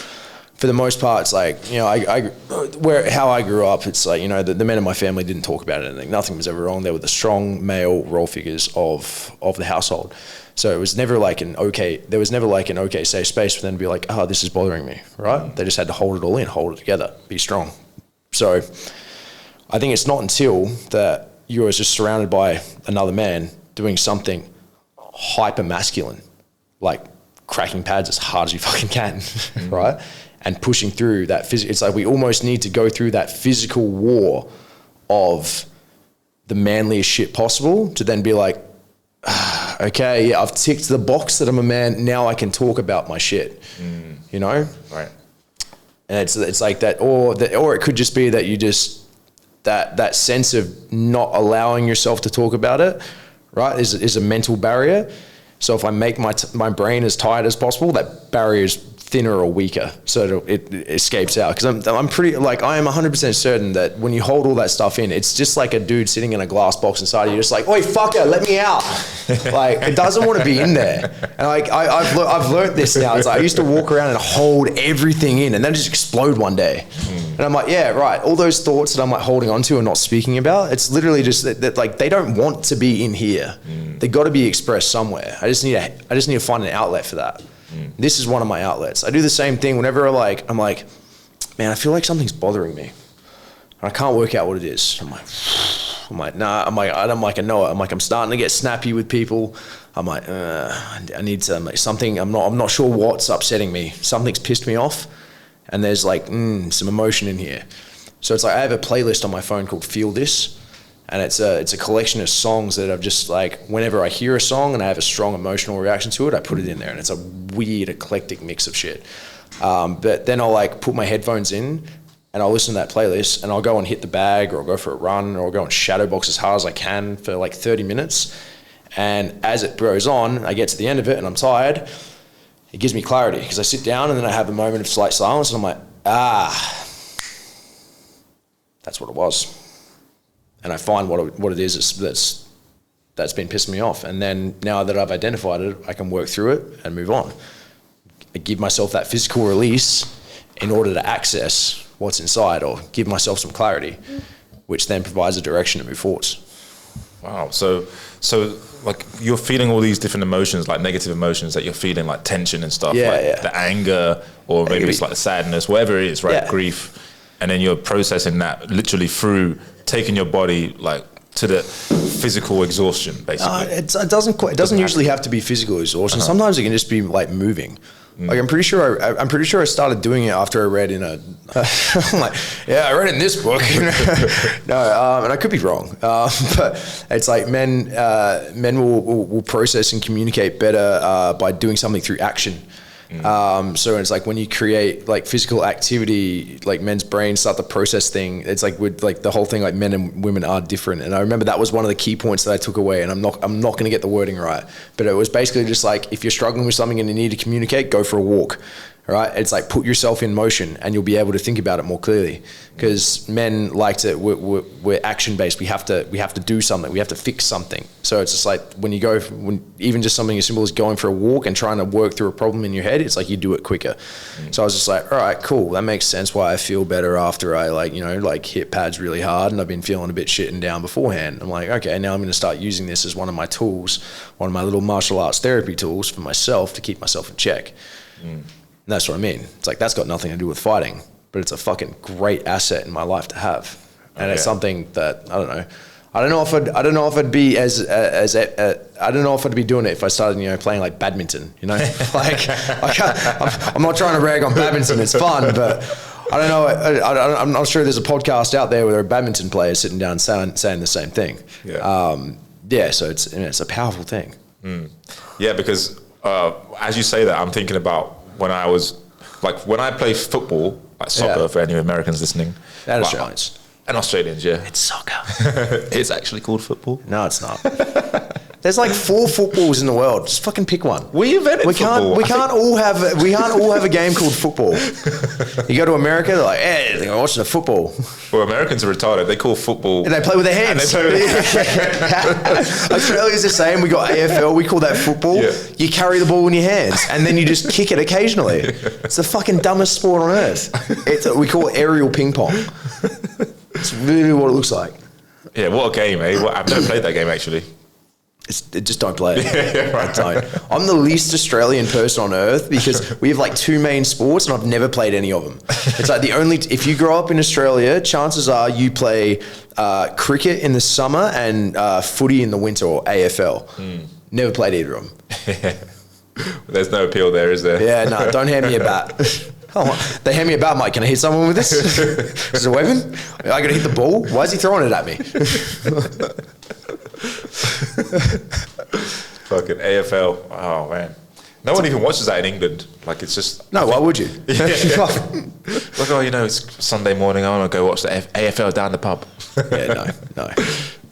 for the most part, it's like, how I grew up, it's like, the men in my family didn't talk about anything. Nothing was ever wrong. They were the strong male role figures of the household. So it was never there was never an okay, safe space for them to be like, this is bothering me, right? They just had to hold it all in, hold it together, be strong. So I think it's not until that you are just surrounded by another man doing something hyper masculine, like cracking pads as hard as you fucking can, right? And pushing through that it's like we almost need to go through that physical war of the manliest shit possible to then be like, okay, yeah, I've ticked the box that I'm a man, now I can talk about my shit, Right. And it's like that, or it could just be that you just, that sense of not allowing yourself to talk about it, right, is a mental barrier. So if I make my brain as tight as possible, that barrier is thinner or weaker, so it escapes out. Because I'm pretty, like, I am 100% certain that when you hold all that stuff in, it's just like a dude sitting in a glass box inside of you, just like, oi, fucker, let me out. Like, it doesn't want to be in there. And like, I've learned this now. It's like, I used to walk around and hold everything in and then just explode one day. And I'm like, yeah, right. All those thoughts that I'm like holding onto and not speaking about, it's literally just that like, they don't want to be in here. They got to be expressed somewhere. I just need to find an outlet for that. This is one of my outlets. I do the same thing whenever I'm like, man, I feel like something's bothering me. And I can't work out what it is. I'm like, nah. I know it. I'm starting to get snappy with people. I'm like, I need to make something. I'm not sure what's upsetting me. Something's pissed me off. And there's like some emotion in here. So it's like I have a playlist on my phone called Feel This. And it's a collection of songs that I've just like, whenever I hear a song and I have a strong emotional reaction to it, I put it in there, and it's a weird eclectic mix of shit. But then I'll like put my headphones in and I'll listen to that playlist, and I'll go and hit the bag, or I'll go for a run, or I'll go and shadow box as hard as I can for like 30 minutes. And as it goes on, I get to the end of it and I'm tired. It gives me clarity because I sit down and then I have a moment of slight silence and I'm like, that's what it was. And I find what it is that's been pissing me off. And then now that I've identified it, I can work through it and move on. I give myself that physical release in order to access what's inside, or give myself some clarity, which then provides a direction to move forwards. Wow. So like you're feeling all these different emotions, like negative emotions that you're feeling, like tension and stuff, the anger, or maybe it's like the sadness, whatever it is, right? Yeah. Grief. And then you're processing that literally through taking your body like to the physical exhaustion, basically. It doesn't usually have to be physical exhaustion. Sometimes it can just be like moving. Like I'm pretty sure I started doing it after I read in I'm like, yeah, I read in this book. No, and I could be wrong, but it's like men will process and communicate better by doing something through action. So it's like when you create like physical activity, like men's brains start to process things. It's like with like the whole thing, like men and women are different. And I remember that was one of the key points that I took away, and I'm not going to get the wording right, but it was basically just like, if you're struggling with something and you need to communicate, go for a walk. Right? It's like, put yourself in motion and you'll be able to think about it more clearly. Because men like to, we're action based. We have to do something. We have to fix something. So it's just like when even just something as simple as going for a walk and trying to work through a problem in your head, it's like you do it quicker. So I was just like, all right, cool. That makes sense why I feel better after I hit pads really hard and I've been feeling a bit shit and down beforehand. I'm like, okay, now I'm going to start using this as one of my tools, one of my little martial arts therapy tools for myself to keep myself in check. And that's what I mean. It's like, that's got nothing to do with fighting, but it's a fucking great asset in my life to have. And it's something that, I don't know if I'd be I don't know if I'd be doing it if I started, playing like badminton, like I'm not trying to rag on badminton. It's fun, but I don't know. I'm not sure there's a podcast out there where there are badminton players sitting down saying the same thing. So it's a powerful thing. Yeah, because as you say that, I'm thinking about when I play football, like soccer, for any Americans listening. And Australians. And Australians, yeah. It's soccer. It's actually called football. No, it's not. There's like 4 footballs in the world. Just fucking pick one. We invented football. We can't all have a game called football. You go to America, they're like, hey, they're watching a football. Well, Americans are retarded. They call football. And they play with their hands. Australia's the same. We got AFL. We call that football. Yeah. You carry the ball in your hands and then you just kick it occasionally. It's the fucking dumbest sport on earth. We call it aerial ping pong. It's really what it looks like. Yeah, what a game, eh? I've never played that game, actually. Just don't play it. Right. Don't. I'm the least Australian person on earth because we have like 2 main sports and I've never played any of them. It's like if you grow up in Australia, chances are you play cricket in the summer and footy in the winter, or AFL. Never played either of them. There's no appeal there, is there? Yeah, no, don't hand me a bat. Oh, they hand me a bat, Mike. Can I hit someone with this? Is it a weapon? I got to hit the ball? Why is he throwing it at me? Fucking AFL. Oh, man. No one even watches that in England. Like, it's just... No, why would you? Like, it's Sunday morning. I want to go watch the AFL down the pub. Yeah, no.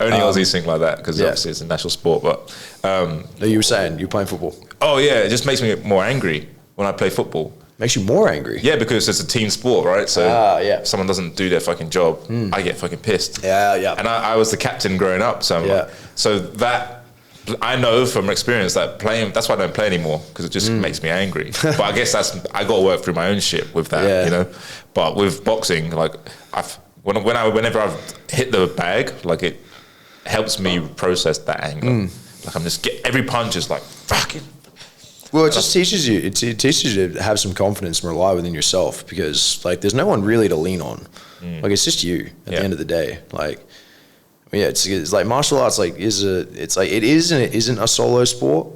Only Aussies think like that because obviously it's a national sport. But no, you were saying you're playing football. Oh yeah, it just makes me more angry when I play football. Makes you more angry? Yeah, because it's a team sport, right? So if someone doesn't do their fucking job, I get fucking pissed. Yeah. And I was the captain growing up, so so that I know from experience that playing. That's why I don't play anymore because it just makes me angry. But I guess I got to work through my own shit with that, you know. But with boxing, like whenever I've hit the bag, like it helps me process that anger. Like I'm just every punch is like fucking. Well, it just teaches you. It teaches you to have some confidence and rely within yourself because, like, there's no one really to lean on. Like, it's just you at the end of the day. Like, it's like martial arts. Like, it is and it isn't a solo sport.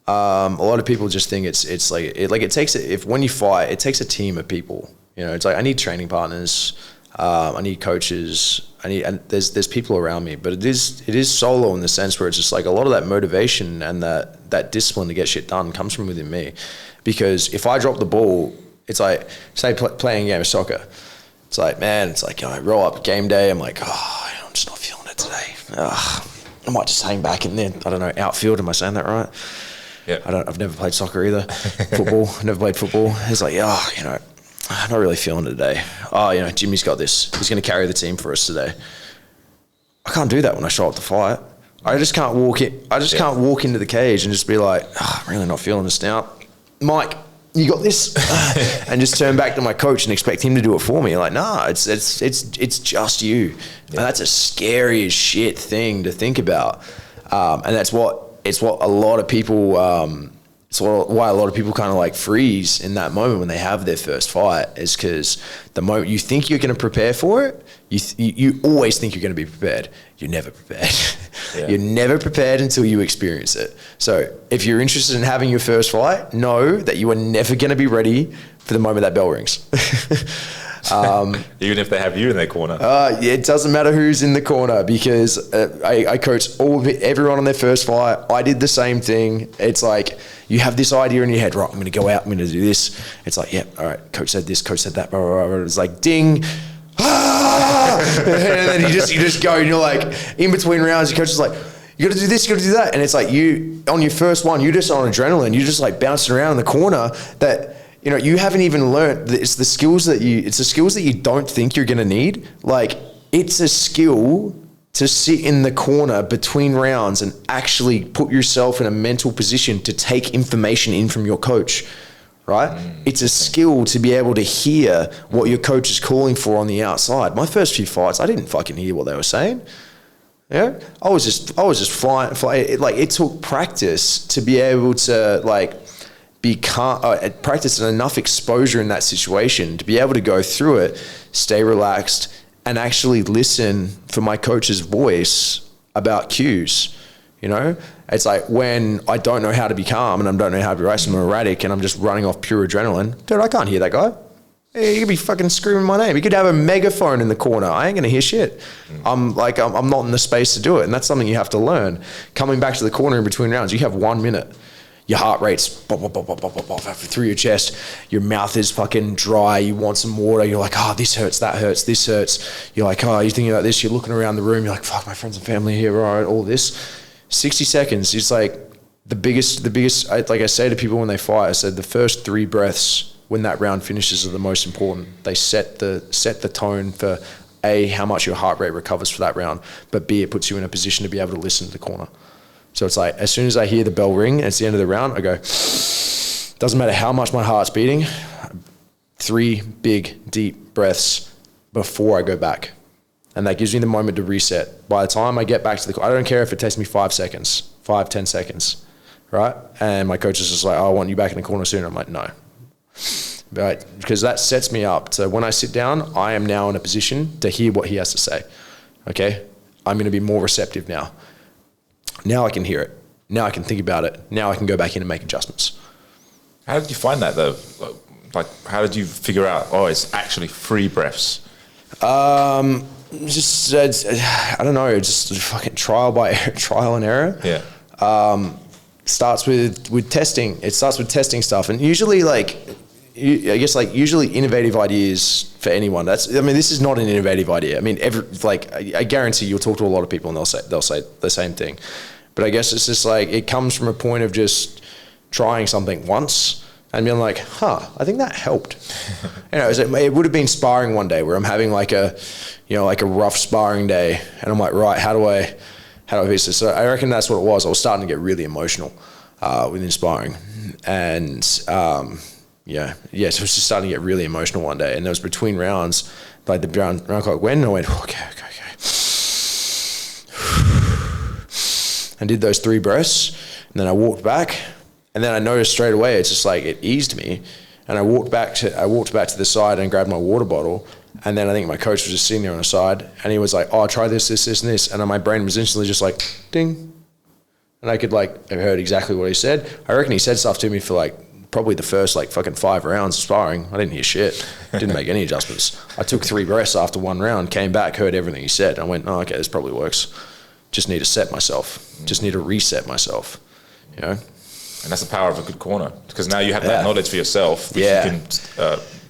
A lot of people just think it's like it takes when you fight, it takes a team of people. You know, it's like I need training partners. I need coaches. And there's people around me, but it is solo in the sense where it's just like a lot of that motivation and that discipline to get shit done comes from within me. Because if I drop the ball, it's like, say playing a game of soccer. It's like, man, it's like, I roll up game day. I'm like, I'm just not feeling it today. I might just hang back in there. I don't know, outfield. Am I saying that right? Yeah. I've never played soccer either. Football. Never played football. It's like, I'm not really feeling it today. Jimmy's got this. He's going to carry the team for us today. I can't do that when I show up to fight. I just can't walk in. I just can't walk into the cage and just be like, I'm really not feeling this now. Mike, you got this? And just turn back to my coach and expect him to do it for me. Like, nah, it's just you. Yeah. And that's a scary as shit thing to think about. And it's what a lot of people. It's why a lot of people kind of like freeze in that moment when they have their first fight is because the moment you think you're going to prepare for it, you always think you're going to be prepared. You're never prepared. You're never prepared until you experience it. So if you're interested in having your first fight, know that you are never going to be ready for the moment that bell rings. Even if they have you in their corner. It doesn't matter who's in the corner because I coach everyone on their first fight. I did the same thing. It's like you have this idea in your head, right? I'm going to go out. I'm going to do this. It's like, all right. Coach said this. Coach said that. Blah, blah, blah. It's like ding. And then you just go and you're like in between rounds. Your coach is like, you got to do this. You got to do that. And it's like you on your first one, you're just on adrenaline. You're just like bouncing around in the corner that. You know, you haven't even learned. It's the skills that you don't think you're going to need. Like, it's a skill to sit in the corner between rounds and actually put yourself in a mental position to take information in from your coach, right? It's a skill to be able to hear what your coach is calling for on the outside. My first few fights, I didn't fucking hear what they were saying. Yeah, I was just flying. Like, it took practice to be able to practice enough exposure in that situation to be able to go through it, stay relaxed, and actually listen for my coach's voice about cues. You know, it's like when I don't know how to be calm and I don't know how to be racing, I'm erratic and I'm just running off pure adrenaline. Dude, I can't hear that guy. He could be fucking screaming my name. He could have a megaphone in the corner. I ain't gonna hear shit. I'm not in the space to do it, and that's something you have to learn. Coming back to the corner in between rounds, you have 1 minute. Your heart rate's bop, bop, bop, bop, bop, bop, through your chest. Your mouth is fucking dry. You want some water. You're like, this hurts, that hurts, this hurts. You're like, you're thinking about this. You're looking around the room. You're like, fuck, my friends and family here, right? All this. 60 seconds. It's like the biggest. Like I say to people when they fight, I said the first 3 breaths when that round finishes are the most important. They set the tone for A, how much your heart rate recovers for that round, but B, it puts you in a position to be able to listen to the corner. So it's like, as soon as I hear the bell ring, and it's the end of the round, I go, doesn't matter how much my heart's beating, 3 big, deep breaths before I go back. And that gives me the moment to reset. By the time I get back to I don't care if it takes me 5 seconds, 5-10 seconds, right? And my coach is just like, I want you back in the corner soon. I'm like, no. Right? Because that sets me up. So when I sit down, I am now in a position to hear what he has to say. Okay? I'm going to be more receptive now. Now I can hear it. Now I can think about it. Now I can go back in and make adjustments. How did you find that though? Like, how did you figure out, it's actually 3 breaths? I don't know, just fucking trial and error. Yeah. Starts with testing. It starts with testing stuff. And usually I guess like usually innovative ideas for anyone. This is not an innovative idea. I mean, I guarantee you'll talk to a lot of people and they'll say the same thing. But I guess it's just like, it comes from a point of just trying something once and being like, I think that helped. It would have been sparring one day where I'm having like a rough sparring day, and I'm like, right, how do I fix this? So I reckon that's what it was. I was starting to get really emotional within sparring, and so it was just starting to get really emotional one day, and there was between rounds, like the round clock went, and I went, okay. And did those 3 breaths, and then I walked back, and then I noticed straight away, it's just like, it eased me, and I walked back to the side and grabbed my water bottle, and then I think my coach was just sitting there on the side, and he was like, try this, and this, and my brain was instantly just like, ding, and I heard exactly what he said. I reckon he said stuff to me for like, probably the first like fucking 5 rounds of sparring. I didn't hear shit, didn't make any adjustments. I took 3 breaths after 1 round, came back, heard everything he said, and I went, okay, this probably works. Just need to set myself. Just need to reset myself, And that's the power of a good corner, because now you have that knowledge for yourself. Which you can,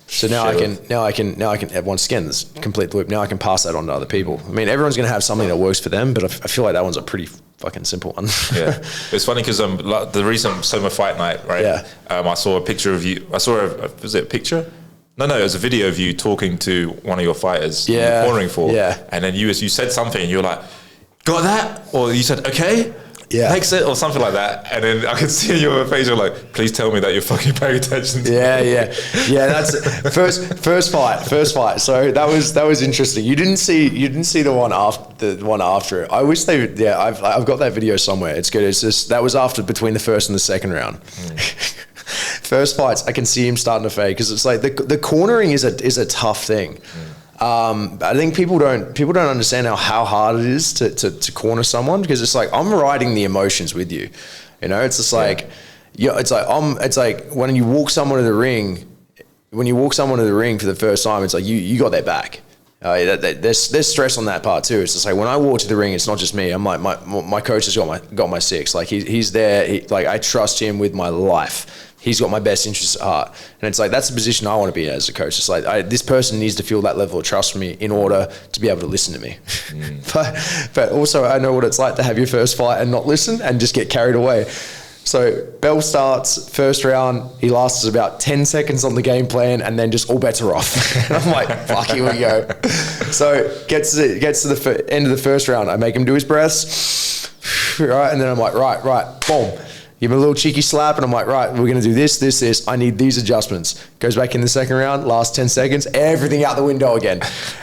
so now I can once again, this complete loop. Now I can pass that on to other people. I mean, everyone's going to have something that works for them, but I feel like that one's a pretty fucking simple one. Yeah, it's funny because the recent Soma fight night, right? Yeah. I saw a picture of you. Was it a picture? No, it was a video of you talking to one of your fighters. Yeah. Cornering for. Yeah. And then you said something, and you were like, got that? Or you said, okay, makes it, or something like that. And then I could see in your face, you're like, please tell me that you're fucking paying attention to me. That's first fight. So that was interesting. You didn't see the one after it. I wish I've got that video somewhere. It's good. It's just, that was between the first and the second round. First fights, I can see him starting to fade, because it's like the cornering is a tough thing. I think people don't understand how hard it is to corner someone, because it's like, I'm riding the emotions with you, it's just like, it's like when you walk someone to the ring for the first time, it's like you got their back. There's stress on that part too. It's just like, when I walk to the ring, it's not just me. I'm like, my coach has got my 6. Like he's there. I trust him with my life. He's got my best interests at heart. And it's like, that's the position I want to be in as a coach. It's like, this person needs to feel that level of trust from me in order to be able to listen to me. But also, I know what it's like to have your first fight and not listen and just get carried away. So bell starts, first round, he lasts about 10 seconds on the game plan, and then just all bets are off. And I'm like, fuck, here we go. So gets to the end of the first round, I make him do his breaths, right? And then I'm like, right, boom. Give him a little cheeky slap, and I'm like, right, we're going to do this. I need these adjustments. Goes back in the second round, last 10 seconds, everything out the window again.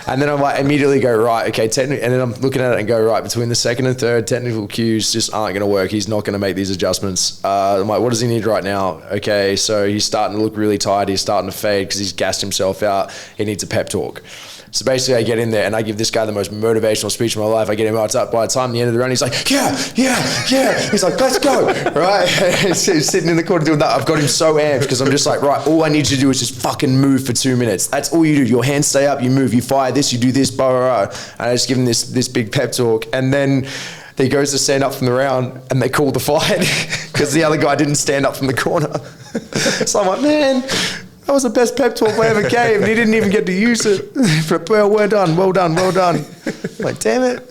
And then I'm like, immediately go, right, okay, and then I'm looking at it and go, right, between the second and third, technical cues just aren't going to work. He's not going to make these adjustments. I'm like, what does he need right now? Okay, so he's starting to look really tired. He's starting to fade because he's gassed himself out. He needs a pep talk. So basically, I get in there and I give this guy the most motivational speech of my life. I get him out up. By the time the end of the round, he's like, yeah. He's like, let's go, right? He's sitting in the corner doing that. I've got him so amped because I'm just like, right, all I need you to do is just fucking move for 2 minutes. That's all you do. Your hands stay up, you move, you fire this, you do this, blah, blah, blah. And I just give him this big pep talk. And then he goes to stand up from the round and they call the fight because the other guy didn't stand up from the corner. So I'm like, man, that was the best pep talk I ever gave, and he didn't even get to use it. But well done. Like, damn it.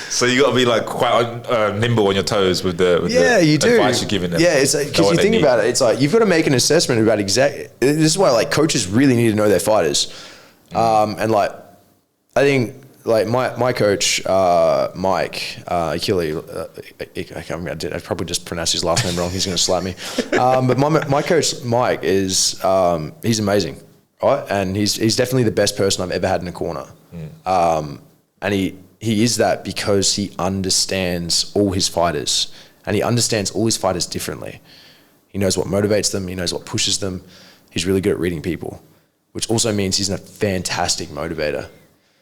So you got to be like quite nimble on your toes with the advice you're giving them. Yeah, it's because you think about it, it's like you've got to make an assessment about this is why like coaches really need to know their fighters, and like I think like my coach Mike Achille, I probably just pronounced his last name wrong. He's going to slap me. But my coach Mike is he's amazing, right? And he's definitely the best person I've ever had in a corner. And he is that because he understands all his fighters, and he understands all his fighters differently. He knows what motivates them. He knows what pushes them. He's really good at reading people, which also means he's a fantastic motivator.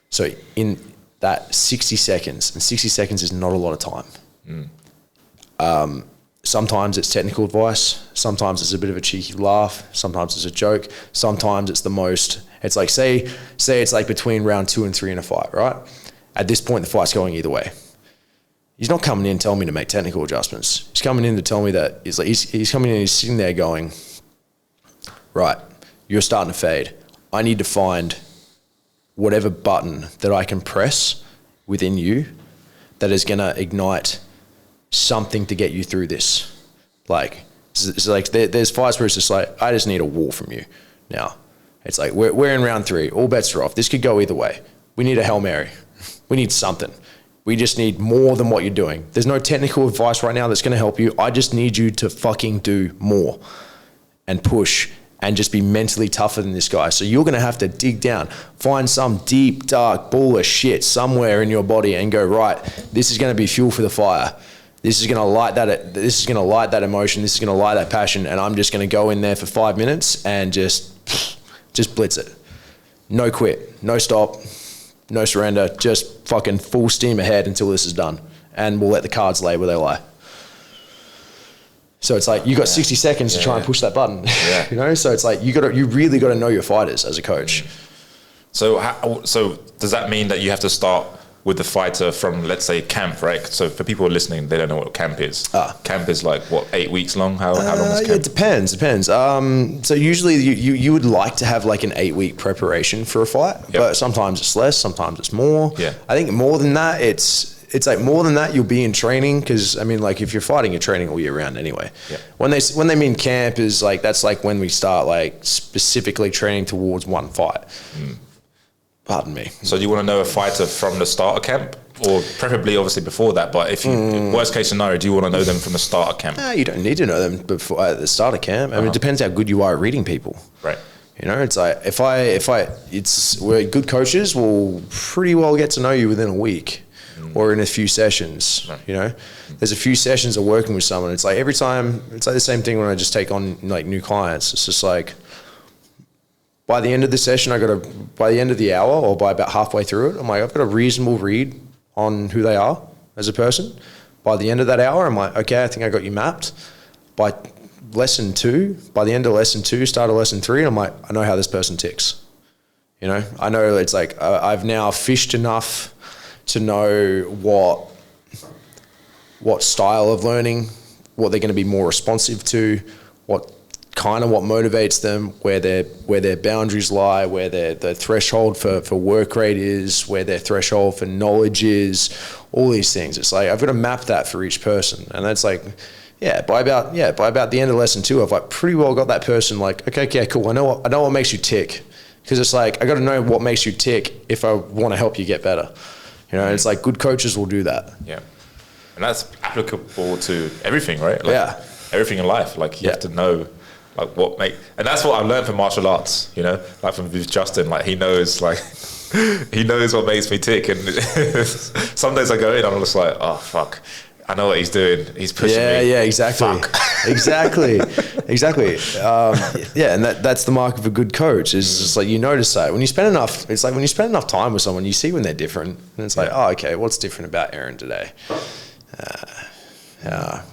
So in that 60 seconds, and 60 seconds is not a lot of time. Sometimes it's technical advice. Sometimes it's a bit of a cheeky laugh. Sometimes it's a joke. Sometimes it's it's like, say it's like between round 2 and 3 in a fight, right? At this point, the fight's going either way. He's not coming in telling me to make technical adjustments. He's coming in to tell me that he's coming in and he's sitting there going, right, you're starting to fade. I need to find whatever button that I can press within you that is going to ignite something to get you through this. Like, it's like there's fights where it's just like, I just need a wall from you now. It's like, we're in round 3. All bets are off. This could go either way. We need a Hail Mary. We need something. We just need more than what you're doing. There's no technical advice right now that's going to help you. I just need you to fucking do more and push and just be mentally tougher than this guy. So you're going to have to dig down, find some deep, dark ball of shit somewhere in your body and go, right, this is going to be fuel for the fire. This is going to light that. This is going to light that emotion. This is going to light that passion. And I'm just going to go in there for 5 minutes and just blitz it. No quit, no stop, no surrender. Just fucking full steam ahead until this is done. And we'll let the cards lay where they lie. So it's like you got 60 seconds to try and push that button. Yeah. You know, so it's like you really got to know your fighters as a coach. So does that mean that you have to start with the fighter from, let's say, camp, right? So for people listening, they don't know what camp is. Camp is like, what, 8 weeks long? How long is camp? It depends. So usually you would like to have like an 8-week preparation for a fight, but sometimes it's less, sometimes it's more. Yeah. I think more than that, it's like more than that, you'll be in training, because I mean, like if you're fighting, you're training all year round anyway. Yeah. When they mean camp is like, that's like when we start like specifically training towards one fight. Pardon me. So you want to know a fighter from the start of camp, or preferably obviously before that, but if you, worst case scenario, do you want to know them from the start of camp? No, you don't need to know them before at the start of camp. I mean, it depends how good you are at reading people. Right. You know, it's like we're good coaches will pretty well get to know you within a week or in a few sessions. Right. You know, there's a few sessions of working with someone. It's like every time, it's like the same thing when I just take on like new clients. It's just like, by the end of the session, by the end of the hour or by about halfway through it, I'm like, I've got a reasonable read on who they are as a person. By the end of that hour, I'm like, okay, I think I got you mapped. By the end of lesson 2, start of lesson 3, I'm like, I know how this person ticks. You know, I know it's like, I've now fished enough to know what style of learning, what they're going to be more responsive to, what motivates them, where their boundaries lie, where the threshold for work rate is, where their threshold for knowledge is, all these things. It's like I've got to map that for each person, and that's like, by about the end of lesson 2, I've like pretty well got that person like, okay, cool. I know what makes you tick, because it's like I got to know what makes you tick if I want to help you get better. You know, it's like good coaches will do that. Yeah, and that's applicable to everything, right? Like, everything in life. Like you have to know. Like and that's what I learned from martial arts, you know, like from Justin, like he knows what makes me tick. And some days I go in, I'm just like, oh, fuck, I know what he's doing. He's pushing me. Yeah, exactly. Exactly. And that's the mark of a good coach is just like, you notice that when you spend enough time with someone, you see when they're different. And it's like, oh, okay, what's different about Aaron today?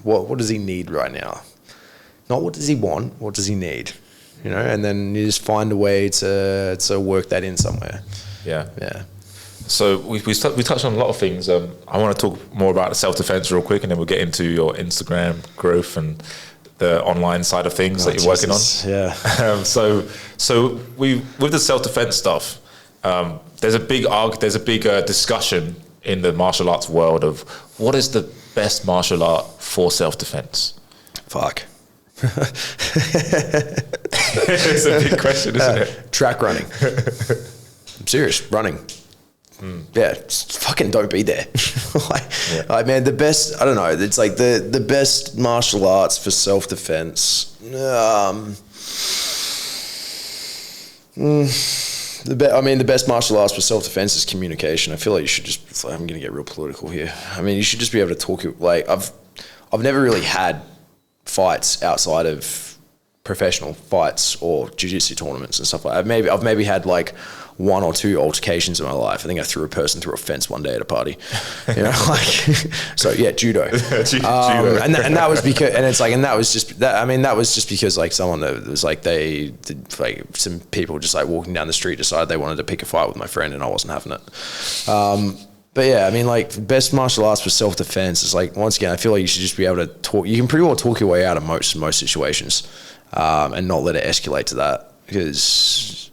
What does he need right now? Not what does he want, what does he need, you know? And then you just find a way to work that in somewhere. Yeah. So we touched on a lot of things. I want to talk more about the self-defense real quick, and then we'll get into your Instagram growth and the online side of things that you're working on. Yeah. So with the self-defense stuff, there's a big discussion in the martial arts world of what is the best martial art for self-defense. Fuck. It's a big question, isn't it? Track running. I'm serious, running. Yeah, just fucking don't be there. Like, man, the best, I don't know, it's like the best martial arts for self-defense. The best martial arts for self-defense is communication. I feel like you should just, I'm going to get real political here. I mean, you should just be able to talk, like, I've never really had fights outside of professional fights or jiu-jitsu tournaments and stuff like that. I've maybe had like 1 or 2 altercations in my life. I think I threw a person through a fence one day at a party, you know, like, so yeah, judo. Judo. And that was because, that was just because like someone that was like, some people just like walking down the street decided they wanted to pick a fight with my friend and I wasn't having it. But yeah, I mean, like, best martial arts for self-defense is like, once again, I feel like you should just be able to talk. You can pretty well talk your way out of most situations. and not let it escalate to that. Because,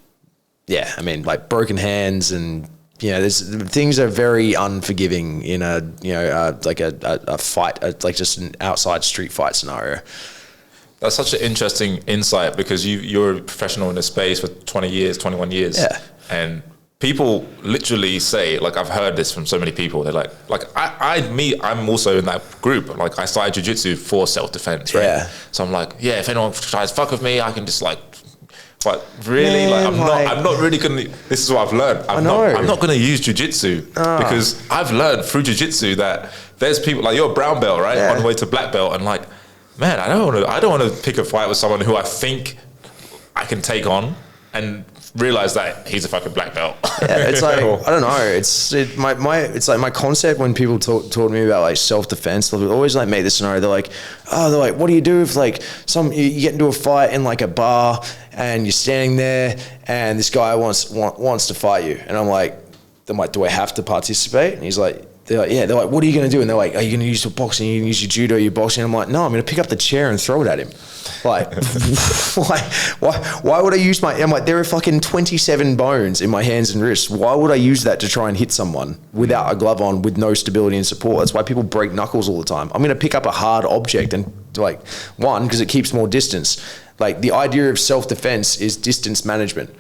yeah, I mean, like broken hands and, things are very unforgiving in like a fight, like just an outside street fight scenario. That's such an interesting insight, because you're a professional in this space for 20 years, 21 years. Yeah. And people literally say, like, I've heard this from so many people. They're like I'm also in that group. Like, I started jiu-jitsu for self-defense, right? Yeah. So I'm like, yeah, if anyone tries to fuck with me, I can just like, but really, I'm not really gonna. This is what I've learned. I'm not gonna use jiu-jitsu because I've learned through jiu-jitsu that there's people like, you're a brown belt, right? On the way to black belt, and like, man, I don't want to pick a fight with someone who I think I can take on and realize that he's a fucking black belt. Yeah, it's like, I don't know. It's like my concept when people talk to me about like self-defense, they'll always like make this scenario. They're like, what do you do if like you get into a fight in like a bar and you're standing there and this guy wants to fight you? And I'm like, do I have to participate? And he's like, they're like, what are you going to do? And they're like, are you going to use your boxing? Are you going to use your judo, your boxing? And I'm like, no, I'm going to pick up the chair and throw it at him. Like, why would I use I'm like, there are fucking 27 bones in my hands and wrists. Why would I use that to try and hit someone without a glove on, with no stability and support? That's why people break knuckles all the time. I'm going to pick up a hard object and like, one, because it keeps more distance. Like, the idea of self-defense is distance management.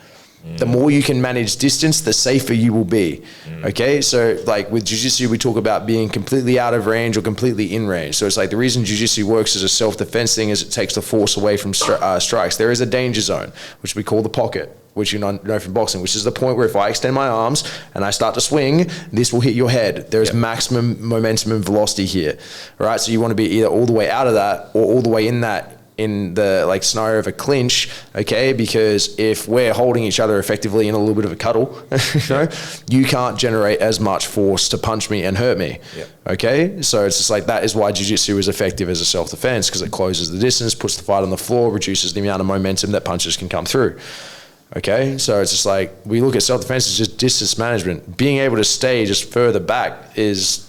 The more you can manage distance, the safer you will be. Okay, so like with jiu-jitsu, we talk about being completely out of range or completely in range. So it's like the reason jiu-jitsu works as a self-defense thing is it takes the force away from strikes. There is a danger zone, which we call the pocket, which you know from boxing, which is the point where if I extend my arms and I start to swing, this will hit your head. There's maximum momentum and velocity here. All right, so you want to be either all the way out of that or all the way in that, in the like scenario of a clinch, okay? Because if we're holding each other effectively in a little bit of a cuddle, you can't generate as much force to punch me and hurt me, okay? So it's just like, that is why jiu-jitsu is effective as a self-defense, because it closes the distance, puts the fight on the floor, reduces the amount of momentum that punches can come through. Okay, so it's just like, we look at self-defense as just distance management. Being able to stay just further back is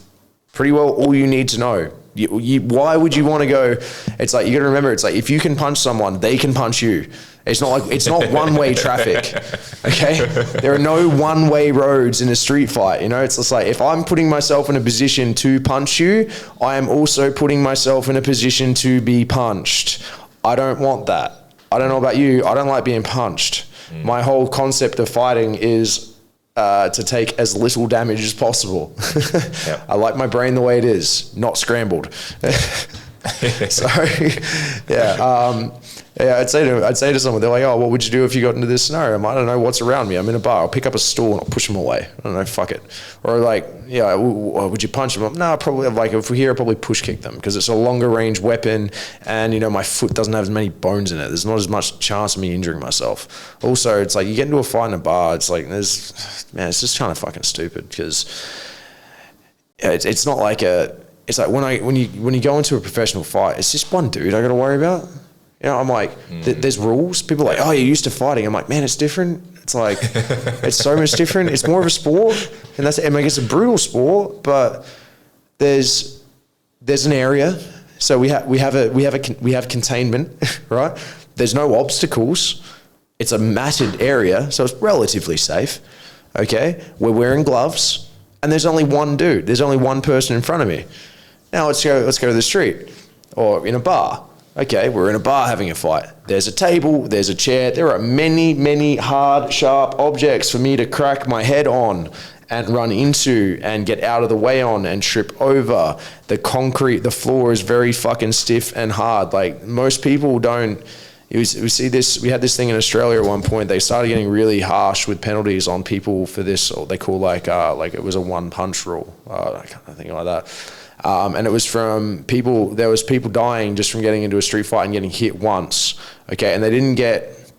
pretty well all you need to know. Why would you want to go? It's like, you got to remember, it's like, if you can punch someone, they can punch you. It's not one-way traffic, okay? There are no one-way roads in a street fight, It's just like, if I'm putting myself in a position to punch you, I am also putting myself in a position to be punched. I don't want that. I don't know about you. I don't like being punched. My whole concept of fighting is to take as little damage as possible. I like my brain the way it is, not scrambled. So, I'd say to someone, they're like, oh, what would you do if you got into this scenario? I don't know, what's around me? I'm in a bar. I'll pick up a stool and I'll push them away. I don't know, fuck it. Or like, would you punch them? No, probably, like, if we're here, I'll probably push kick them, because it's a longer range weapon and, my foot doesn't have as many bones in it. There's not as much chance of me injuring myself. Also, it's like, you get into a fight in a bar, it's like, it's just kind of fucking stupid, because it's not like it's like when you go into a professional fight, it's just one dude I got to worry about. I'm like, there's rules. People are like, oh, you're used to fighting. I'm like, man, it's different. It's like, it's so much different. It's more of a sport, and it's a brutal sport, but there's an area. So we have containment, right? There's no obstacles. It's a matted area, so it's relatively safe. Okay, we're wearing gloves, and there's only one dude. There's only one person in front of me. Now let's go to the street or in a bar. Okay, we're in a bar having a fight. There's a table, there's a chair. There are many, many hard, sharp objects for me to crack my head on and run into and get out of the way on and trip over. The floor is very fucking stiff and hard. Like, most people don't. We see this. We had this thing in Australia at one point. They started getting really harsh with penalties on people for this, or they call like it was a one punch rule. I can't think like that. And it was from people, there was people dying just from getting into a street fight and getting hit once, okay? And they didn't get,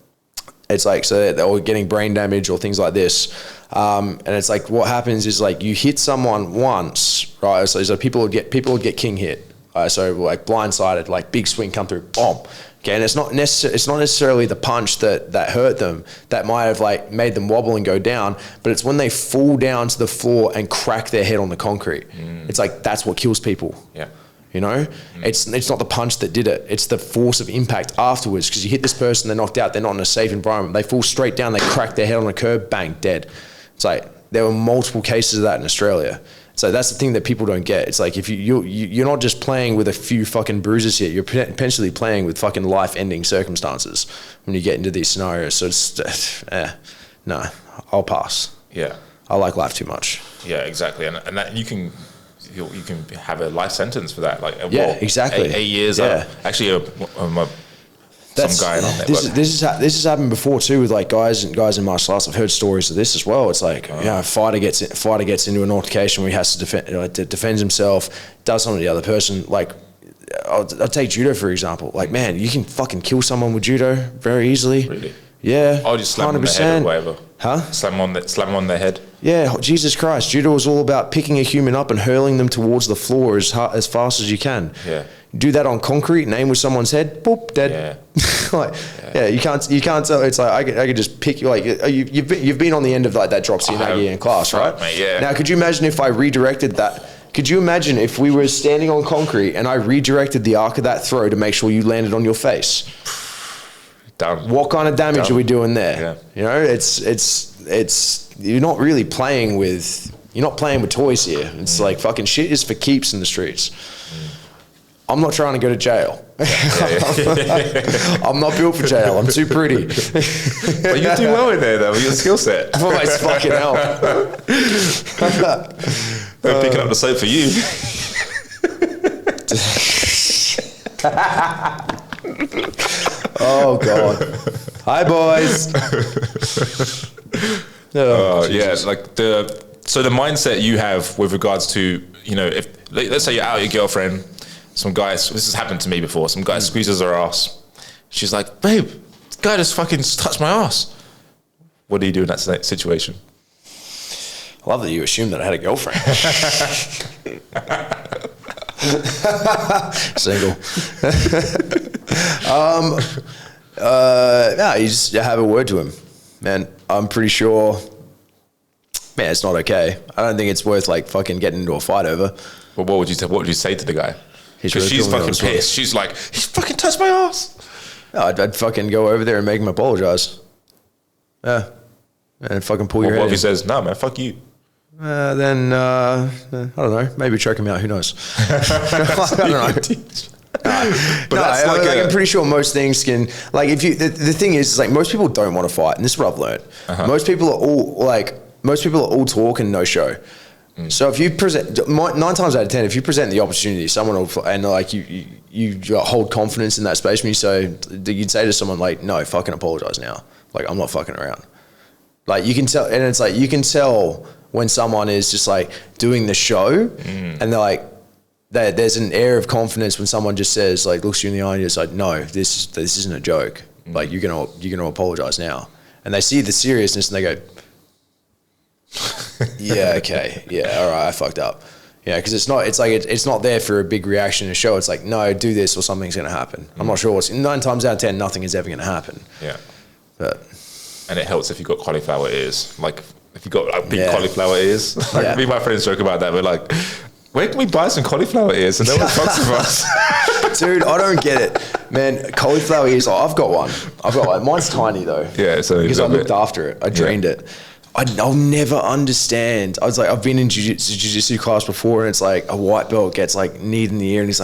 it's like, so they were getting brain damage or things like this. And it's like, what happens is, like, you hit someone once, right? So people would get king hit. So like blindsided, like big swing come through, boom. Okay, and it's not necessarily the punch that hurt them, that might have like made them wobble and go down, but it's when they fall down to the floor and crack their head on the concrete. It's like, that's what kills people. Yeah. You know, it's not the punch that did it. It's the force of impact afterwards. Because you hit this person, they're knocked out. They're not in a safe environment. They fall straight down. They crack their head on a curb. Bang, dead. It's like there were multiple cases of that in Australia. So that's the thing that people don't get. It's like if you're not just playing with a few fucking bruises here. You're potentially playing with fucking life-ending circumstances when you get into these scenarios. So it's no, I'll pass. Yeah, I like life too much. Yeah, exactly, and that you can have a life sentence for that. Like exactly. 8 years. Yeah. Actually, some guy on there. This has happened before too with like guys in martial arts. I've heard stories of this as well. It's like a fighter gets into an altercation where he has to defend himself, does something to the other person. Like I'll take judo for example. Like man, you can fucking kill someone with judo very easily. Really? Yeah. I'll just slam 100%. On the head or whatever. Huh? Slam on their head. Yeah, Jesus Christ. Judo is all about picking a human up and hurling them towards the floor as fast as you can. Yeah. Do that on concrete, aim with someone's head, boop, dead. Yeah. You can't tell. It's like I could just pick you. Like you've been on the end of like that drop Seoinage in class, right? Mate, yeah. Now, could you imagine if I redirected that? Could you imagine if we were standing on concrete and I redirected the arc of that throw to make sure you landed on your face? Done. What kind of damage are we doing there? Yeah. You know, it's you're not really playing with toys here. It's like fucking shit is for keeps in the streets. I'm not trying to go to jail. I'm not built for jail. I'm too pretty. But you do well in there though with your skill set. Oh my fucking hell. They're picking up the soap for you. Oh God. Hi boys. Yeah, like the mindset you have with regards to, you know, if let's say you're out with your girlfriend, some guys, this has happened to me before, some guy squeezes her ass. She's like, babe, this guy just fucking touched my ass. What do you do in that situation? I love that you assumed that I had a girlfriend. Single. You just have a word to him, man. I'm pretty sure, man, it's not okay. I don't think it's worth like fucking getting into a fight over. Well, what would you say to the guy? Because she's fucking pissed. She's like, he fucking touched my ass. No, I'd fucking go over there and make him apologize. Yeah. And fucking pull your head. What if he says, no, man, fuck you? Then I don't know. Maybe choke him out. Who knows? I don't know. But I'm pretty sure most things can, like, if you, the thing is like most people don't want to fight, and this is what I've learned. Most people are all talk and no show. So if you present 9 times out of 10, if you present the opportunity, someone will, and like you hold confidence in that space when you say, you'd say to someone like, no, fucking apologize now. Like, I'm not fucking around. Like you can tell, and it's like, you can tell when someone is just like doing the show and they're like, there's an air of confidence when someone just says, like, looks you in the eye and it's like, no, this isn't a joke. Like you're gonna apologize now. And they see the seriousness and they go, yeah, okay, yeah, all right, I fucked up. Yeah, because it's not there for a big reaction to show. It's like, no, do this or something's gonna happen. I'm not sure what's 9 times out of 10, nothing is ever gonna happen. Yeah, and it helps if you've got cauliflower ears. Like if you've got like big cauliflower ears. Like me and my friends joke about that. We're like, where can we buy some cauliflower ears? And no one fucks with us. Dude, I don't get it, man. Cauliflower ears. I've got one. Mine's tiny though. Yeah, so because I looked after it. I drained it. I'll never understand. I was like, I've been in jiu-jitsu class before, and it's like a white belt gets like kneed in the ear, and he's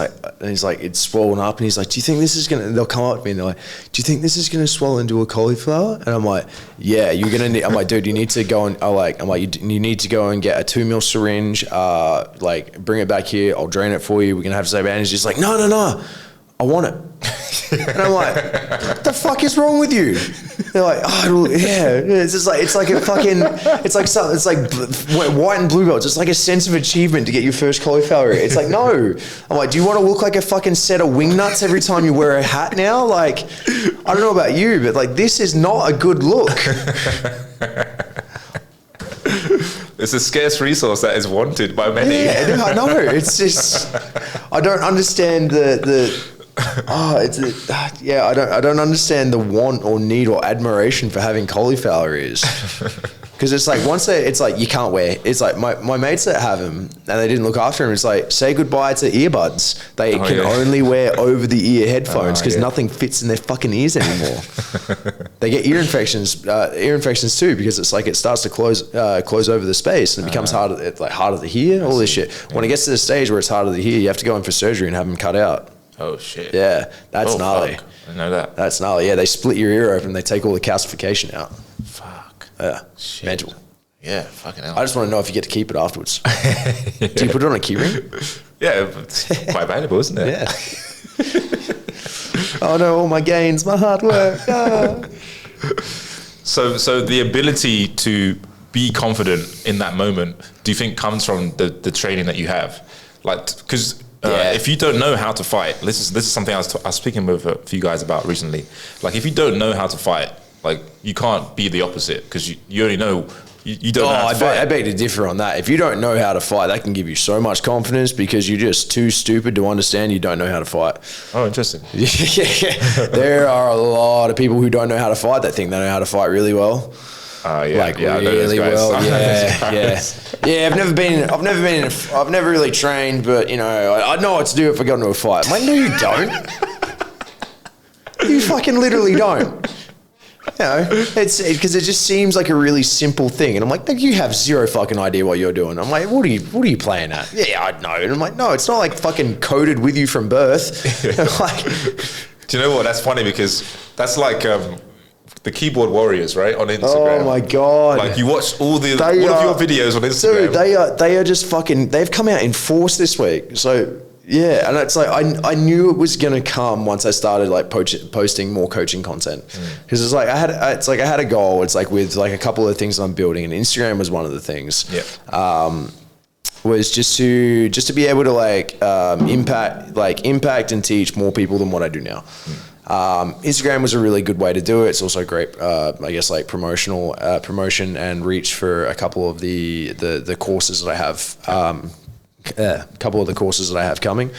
like, it's swollen up, and he's like, do you think this is gonna? They'll come up to me and they're like, do you think this is gonna swell into a cauliflower? And I'm like, yeah, you're gonna need. I'm like, dude, you need to go and you need to go and get a 2 ml syringe. Like, bring it back here. I'll drain it for you. We're gonna have to say bandage. He's like, no, I want it. And I'm like, what the fuck is wrong with you? They're like, oh yeah, it's like white and blue belt. It's like a sense of achievement to get your first cauliflower ear. It's like, no. I'm like, do you want to look like a fucking set of wing nuts every time you wear a hat now? Like, I don't know about you, but like, this is not a good look. It's a scarce resource that is wanted by many. Yeah, I know. It's just, I don't understand I don't understand the want or need or admiration for having cauliflower ears. Because it's like it's like you can't wear. It's like my mates that have them and they didn't look after them. It's like say goodbye to earbuds. They can only wear over the ear headphones because nothing fits in their fucking ears anymore. They get ear infections too because it's like it starts to close over the space and it becomes harder to hear. All this shit. When it gets to the stage where it's harder to hear, you have to go in for surgery and have them cut out. Oh shit. Yeah, that's gnarly. Fuck. I know that. That's gnarly. Yeah, they split your ear open. They take all the calcification out. Fuck. Yeah. Shit. Mental. Yeah, fucking hell. I just want to know if you get to keep it afterwards. Do you put it on a key ring? Yeah, it's quite valuable, isn't it? Yeah. Oh no, all my gains, my hard work. Ah. So the ability to be confident in that moment, do you think comes from the training that you have? Like, because if you don't know how to fight, this is something I was speaking with a few guys about recently. Like, if you don't know how to fight, like, you can't be the opposite because you only know you don't know how to fight. I beg to differ on that. If you don't know how to fight, that can give you so much confidence because you're just too stupid to understand you don't know how to fight. Oh, interesting. Yeah. There are a lot of people who don't know how to fight that think they know how to fight really well. Really well. Yeah. I've never really trained, but you know, I know what to do if I got into a fight. I'm like, no, you don't. You fucking literally don't. You know, it's because it just seems like a really simple thing, and I'm like, you have zero fucking idea what you're doing. I'm like, what are you playing at? Yeah, I know. And I'm like, no, it's not like fucking coded with you from birth. Like, do you know what? That's funny because that's like the keyboard warriors, right, on Instagram. Oh my god! Like you watch all of your videos on Instagram. Dude, they are just fucking. They've come out in force this week. So. Yeah, and it's like I knew it was gonna come once I started like posting more coaching content because it's like I had a goal. It's like with like a couple of things I'm building, and Instagram was one of the things. Yeah. Was just to be able to like impact and teach more people than what I do now. Instagram was a really good way to do it. It's also great, I guess, like promotion and reach for a couple of the courses that I have. A couple of the courses that I have coming.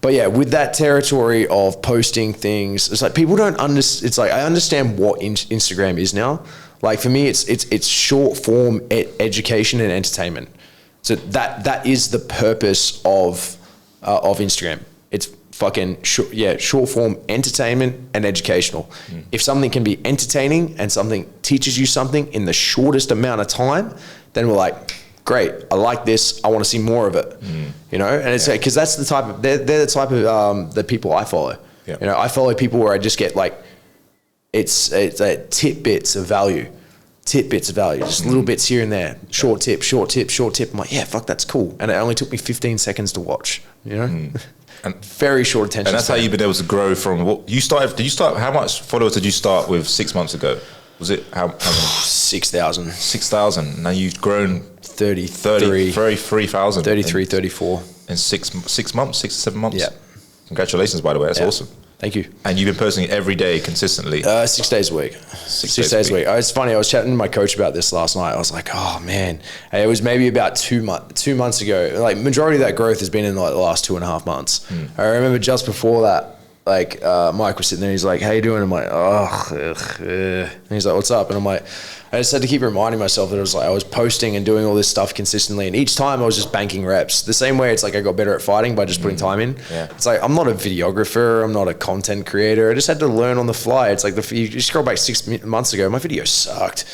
But yeah, with that territory of posting things, it's like people don't understand. It's like I understand what Instagram is now. Like for me, it's short form education and entertainment. So that is the purpose of Instagram. It's fucking short form entertainment and educational. If something can be entertaining and something teaches you something in the shortest amount of time, then we're like, great, I like this. I want to see more of it. You know, and it's because that's the type of they're the type of the people I follow. Yeah. You know, I follow people where I just get like it's tidbits of value, just little bits here and there, short tip. I'm like, yeah, fuck, that's cool, and it only took me 15 seconds to watch. You know, and very short attention. And that's span. how you've been able to grow from what you started. Did you start? How much followers did you start with 6 months ago? Was it how many? 6,000. 6,000. Now you've grown 33,000. 34 in 6 months, 6 to 7 months. Yeah. Congratulations, by the way. That's awesome. Thank you. And you've been posting every day consistently. 6 days a week. 6 days a week. It's funny. I was chatting to my coach about this last night. I was like, oh man, it was maybe about 2 months ago. Like majority of that growth has been in like the last 2.5 months. I remember just before that. Like Mike was sitting there, he's like, how you doing? I'm like, and he's like, what's up? And I'm like, I just had to keep reminding myself that it was like I was posting and doing all this stuff consistently, and each time I was just banking reps. The same way it's like I got better at fighting by just putting time in. Yeah. It's like I'm not a videographer, I'm not a content creator. I just had to learn on the fly. It's like you scroll back 6 months ago, my video sucked.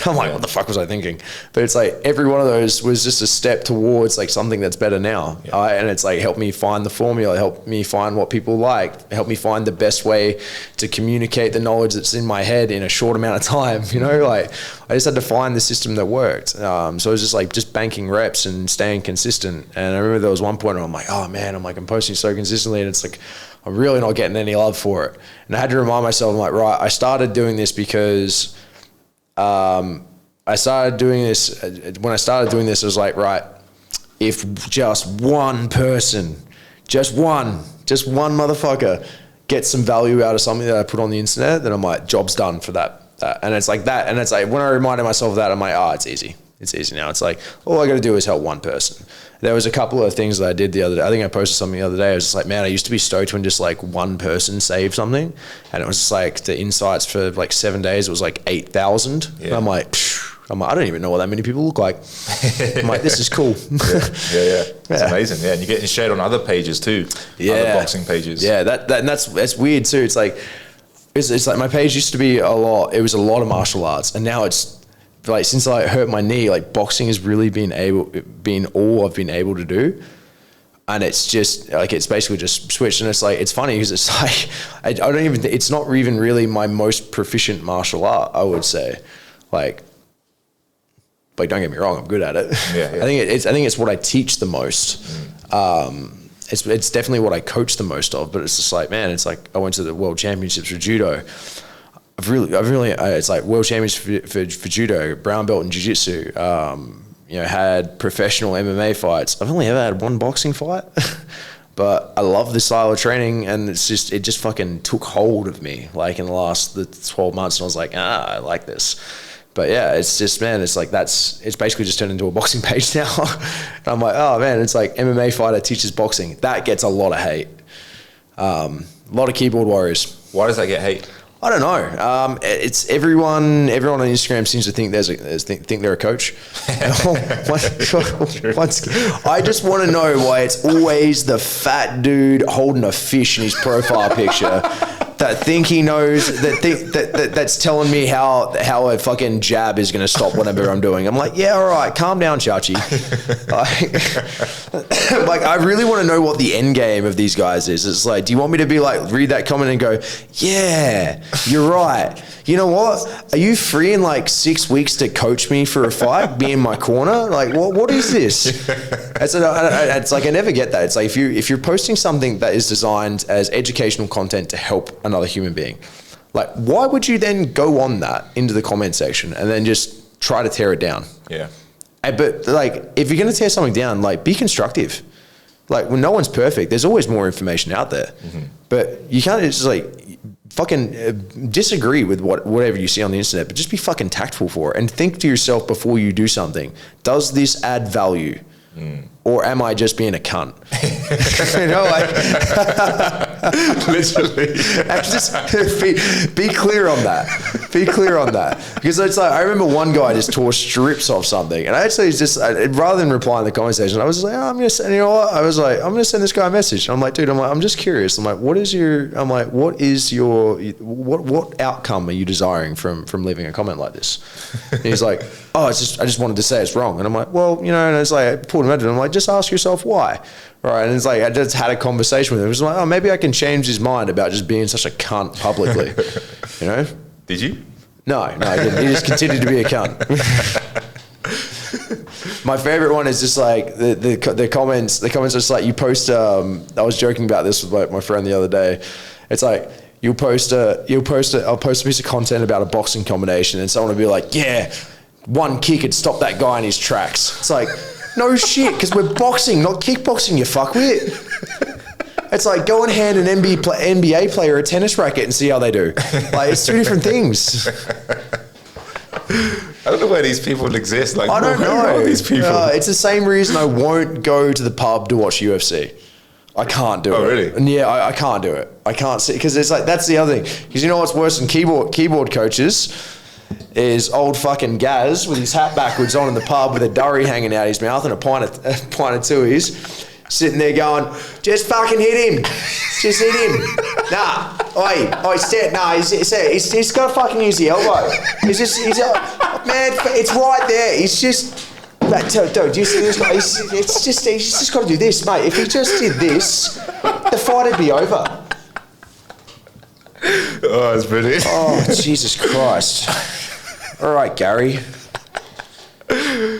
I'm like, what the fuck was I thinking? But it's like every one of those was just a step towards like something that's better now. Yeah. And it's like helped me find the formula, helped me find what people like, helped me find the best way to communicate the knowledge that's in my head in a short amount of time. You know, like I just had to find the system that worked. So I was just like banking reps and staying consistent. And I remember there was one point where I'm like, oh man, I'm posting so consistently, and it's like I'm really not getting any love for it. And I had to remind myself, I'm like, right, I started doing this because when I started doing this, it was like, right, if just one person, just one motherfucker gets some value out of something that I put on the internet, then I'm like, job's done for that. And it's like that. And it's like, when I reminded myself of that, I'm like, it's easy. It's easy now. It's like, all I got to do is help one person. There was a couple of things that I did the other day. I think I posted something the other day. I was just like, man, I used to be stoked when just like one person saved something. And it was just like the insights for like 7 days, it was like 8,000. Yeah. And I'm like, I don't even know what that many people look like. I'm like, this is cool. Yeah. It's amazing. Yeah. And you're getting shared on other pages too. Yeah. Other boxing pages. Yeah. That's weird too. It's like my page used to be it was a lot of martial arts. And now it's, like, since I hurt my knee, like boxing has really been all I've been able to do. And it's just like, it's basically just switched. And it's like, it's funny because it's like, it's not even really my most proficient martial art, I would say. Like don't get me wrong, I'm good at it. Yeah. I think it's what I teach the most. It's definitely what I coach the most of, but it's just like, man, it's like I went to the World Championships for Judo. I've really, it's like World Championships for Judo, brown belt in Jiu Jitsu, had professional MMA fights. I've only ever had one boxing fight, but I love the style of training, and it just fucking took hold of me, like in the 12 months, and I was like, I like this. But yeah, it's just, man, it's like it's basically just turned into a boxing page now. And I'm like, oh man, it's like MMA fighter teaches boxing. That gets a lot of hate. A lot of keyboard warriors. Why does that get hate? I don't know. It's everyone on Instagram seems to think think they're a coach. I just want to know why it's always the fat dude holding a fish in his profile picture that think he knows, that's telling me how a fucking jab is going to stop whatever I'm doing. I'm like, yeah, all right, calm down, Chachi. Like, I really want to know what the end game of these guys is. It's like, do you want me to be like, read that comment and go, yeah, you're right. You know what? Are you free in like 6 weeks to coach me for a fight? Be in my corner? Like, what is this? It's like, I never get that. It's like, if you're posting something that is designed as educational content to help another human being, like, why would you then go on that into the comment section and then just try to tear it down? Yeah. But like, if you're going to tear something down, like, be constructive. Like, when no one's perfect, there's always more information out there. Mm-hmm. But you can't just like fucking disagree with whatever you see on the internet, but just be fucking tactful for it and think to yourself before you do something. Does this add value? Or am I just being a cunt? You know, like, literally. Just be clear on that. Be clear on that. Because it's like, I remember one guy just tore strips off something, and I actually rather than reply in the comment section, I was like, I'm gonna send, you know what? I was like, I'm gonna send this guy a message. I'm like, dude, I'm just curious. What outcome are you desiring from leaving a comment like this? And he's like, I just wanted to say it's wrong. And I'm like, well, you know, and it's like, I pulled him out, and I'm like, just ask yourself why. Right. And it's like, I just had a conversation with him. It was like, oh, maybe I can change his mind about just being such a cunt publicly. You know? Did you? No, I didn't. He just continued to be a cunt. My favorite one is just like the comments. The comments are just like, you post. I was joking about this with like my friend the other day. It's like, I'll post a piece of content about a boxing combination, and someone will be like, yeah, one kick could stop that guy in his tracks. It's like, no shit, because we're boxing, not kickboxing, you fuckwit. It's like, go and hand an NBA player a tennis racket and see how they do. Like, it's two different things. I don't know where these people exist. Like, I don't know these people. It's the same reason I won't go to the pub to watch UFC. I can't do it. Oh, really? And yeah, I can't do it. I can't see, because it's like, that's the other thing. Because you know what's worse than keyboard coaches is old fucking Gaz with his hat backwards on in the pub with a durry hanging out his mouth and a pint of Tuies, sitting there going, just fucking hit him. Just hit him. Nah. He's got to fucking use the elbow. Man, it's right there. He's just, dude, do you see this guy? He's just got to do this, mate. If he just did this, the fight would be over. Oh, it's brilliant. Oh, Jesus Christ. All right, Gary.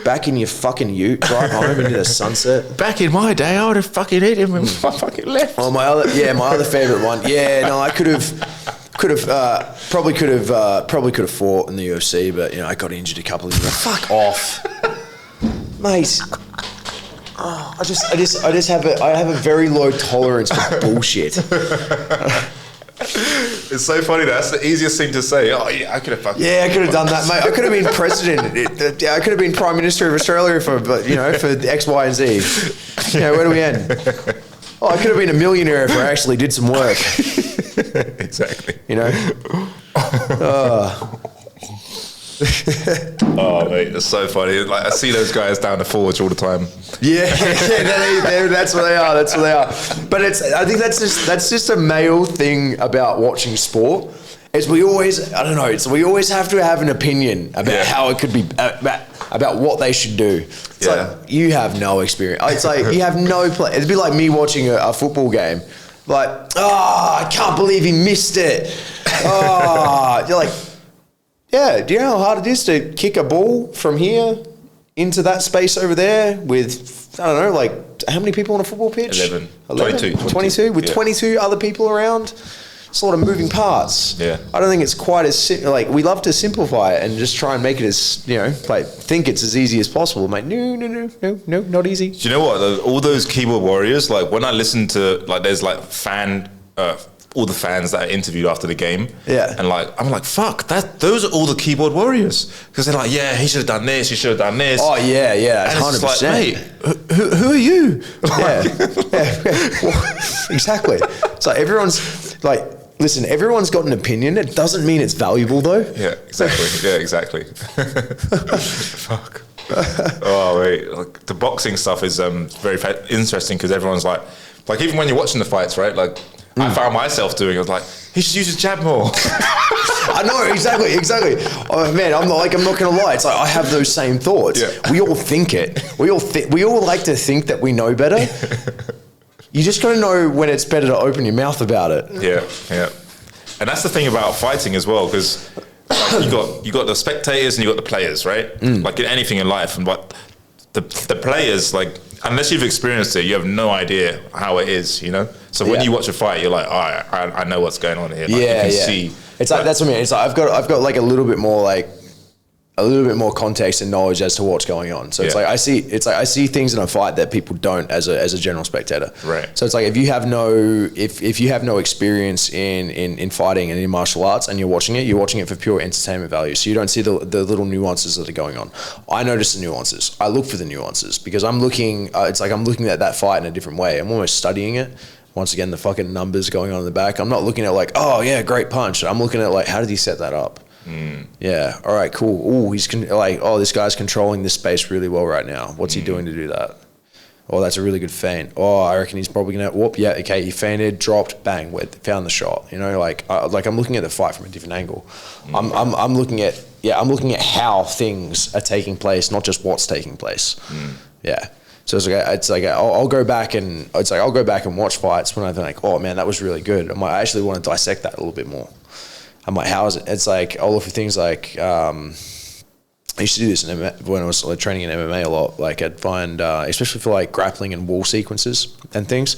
Back in your fucking ute, drive home into the sunset. Back in my day, I would have fucking hit him with my fucking left. Oh, my other favourite one. Yeah, no, I probably could have fought in the UFC, but, you know, I got injured a couple of years. Fuck off, mate. Oh, I have a very low tolerance for bullshit. It's so funny. That's the easiest thing to say. Oh, yeah, I could have fucking... Yeah, I could have done that, mate. I could have been president. I could have been Prime Minister of Australia for X, Y, and Z. Where do we end? Oh, I could have been a millionaire if I actually did some work. Exactly. Oh, mate, it's so funny. Like, I see those guys down the forge all the time. Yeah, that's what they are. That's what they are. But I think that's just a male thing about watching sport. Is we always have to have an opinion about how it could be about what they should do. It's like you have no experience. It's like you have no play. It'd be like me watching a football game. Like, I can't believe he missed it. You're like, yeah, do you know how hard it is to kick a ball from here into that space over there with, I don't know, like, how many people on a football pitch? 11? 22 with 22 other people around? It's a lot of moving parts. Yeah. I don't think it's quite as, we love to simplify it and just try and make it as, think it's as easy as possible. I'm like, no, not easy. Do you know what? All those keyboard warriors, like, when I listen to, like, there's, like, all the fans that I interviewed after the game. Yeah. And I'm like, fuck, those are all the keyboard warriors. Because they're like, yeah, he should have done this, he should have done this. Oh, yeah, and 100%. It's like, mate, who are you? Well, exactly. So everyone's like, listen, everyone's got an opinion. It doesn't mean it's valuable, though. Yeah, exactly. Fuck. Oh, wait. Like, the boxing stuff is very interesting because everyone's like, even when you're watching the fights, right? Like, I found myself doing it. I was like, he should use his jab more. I know, exactly. Oh man, I'm not gonna lie. It's like I have those same thoughts. Yeah. We all think it. We all like to think that we know better. You just gotta know when it's better to open your mouth about it. Yeah. And that's the thing about fighting as well, because you got the spectators and you got the players, right? Like in anything in life, and what the players, like, unless you've experienced it, you have no idea how it is, So when you watch a fight, you're like, I know what's going on here. Like, you can see. It's like, that's what I mean. It's like I've got like a little bit more context and knowledge as to what's going on. So it's like I see things in a fight that people don't as a general spectator. Right. So it's like if you have no experience in fighting and in martial arts and you're watching it for pure entertainment value. So you don't see the little nuances that are going on. I notice the nuances. I look for the nuances because I'm looking. It's like I'm looking at that fight in a different way. I'm almost studying it. Once again, the fucking numbers going on in the back. I'm not looking at like, oh yeah, great punch. I'm looking at like, how did he set that up? Yeah. All right. Cool. Oh, this guy's controlling this space really well right now. What's he doing to do that? Oh, that's a really good feint. Oh, I reckon he's probably gonna whoop. Yeah. Okay. He feinted, dropped, bang, found the shot. I'm looking at the fight from a different angle. I'm looking at how things are taking place, not just what's taking place. Yeah. So I'll go back and watch fights when I think, oh man, that was really good. I actually want to dissect that a little bit more. I'm like, how is it? It's like, I'll look for things like, I used to do this when I was training in MMA a lot. Like I'd find, especially for like grappling and wall sequences and things,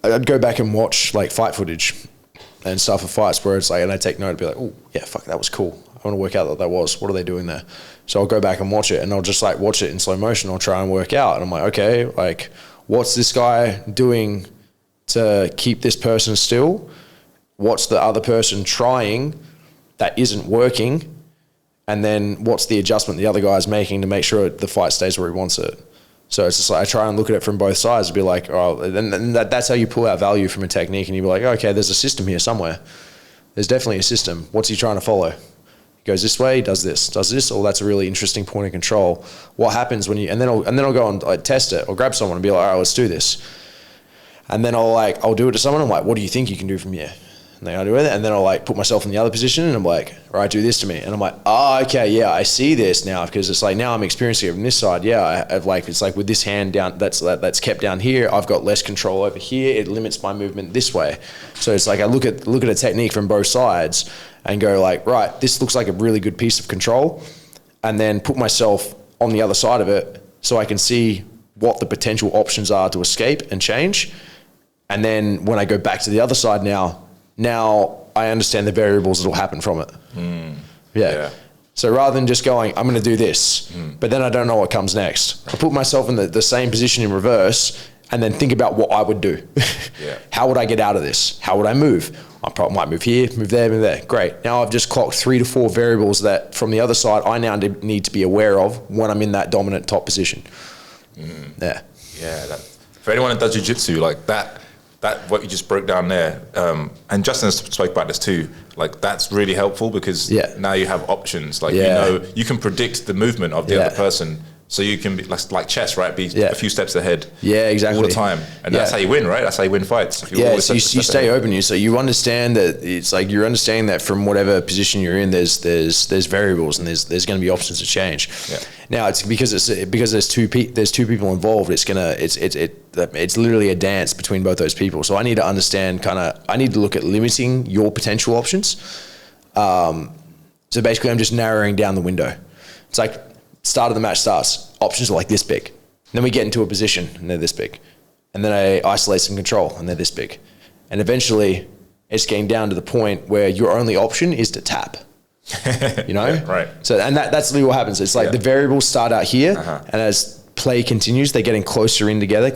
I'd go back and watch like fight footage and stuff of fights where it's like, and I take note and be like, oh yeah, fuck, that was cool. I want to work out what that was. What are they doing there? So I'll go back and watch it and I'll just like watch it in slow motion. I'll try and work out. And I'm like, okay, like what's this guy doing to keep this person still? What's the other person trying that isn't working? And then what's the adjustment the other guy's making to make sure the fight stays where he wants it? So it's just like, I try and look at it from both sides and be like, oh, then that's how you pull out value from a technique. And you be like, okay, there's a system here somewhere. There's definitely a system. What's he trying to follow? He goes this way, does this. Oh, that's a really interesting point of control. What happens when and then I'll go and like, test it or grab someone and be like, all right, let's do this. And then I'll do it to someone. I'm like, what do you think you can do from here? And then I do it, and then I'll like put myself in the other position, and I'm like, all right, do this to me, and I'm like, okay, yeah, I see this now because it's like now I'm experiencing it from this side. Yeah, I've like it's like with this hand down, that's kept down here. I've got less control over here. It limits my movement this way. So it's like I look at a technique from both sides and go like, right, this looks like a really good piece of control, and then put myself on the other side of it so I can see what the potential options are to escape and change. And then when I go back to the other side now I understand the variables that will happen from it. Yeah. So rather than just going, I'm going to do this, but then I don't know what comes next. I put myself in the same position in reverse and then think about what I would do. How would I get out of this? How would I move? I probably might move here, move there. Great. Now I've just clocked 3 to 4 variables that from the other side I now need to be aware of when I'm in that dominant top position. Yeah. Yeah. For anyone that does jiu-jitsu, like that what you just broke down there, and Justin spoke about this too. Like that's really helpful because now you have options. Like you know you can predict the movement of the other person. So you can be like chess, right? Be a few steps ahead. Yeah, exactly. All the time, and that's how you win, right? That's how you win fights. So you stay open. So you understand that it's like you're understanding that from whatever position you're in, there's variables and there's going to be options to change. Yeah. Now it's because there's two people involved. It's literally a dance between both those people. So I need to understand I need to look at limiting your potential options. So basically, I'm just narrowing down the window. It's like. Start of the match starts, options are like this big. And then we get into a position and they're this big. And then I isolate some control and they're this big. And eventually it's getting down to the point where your only option is to tap. You know? Yeah, right. So, and that's literally what happens. It's like the variables start out here and as play continues, they're getting closer in together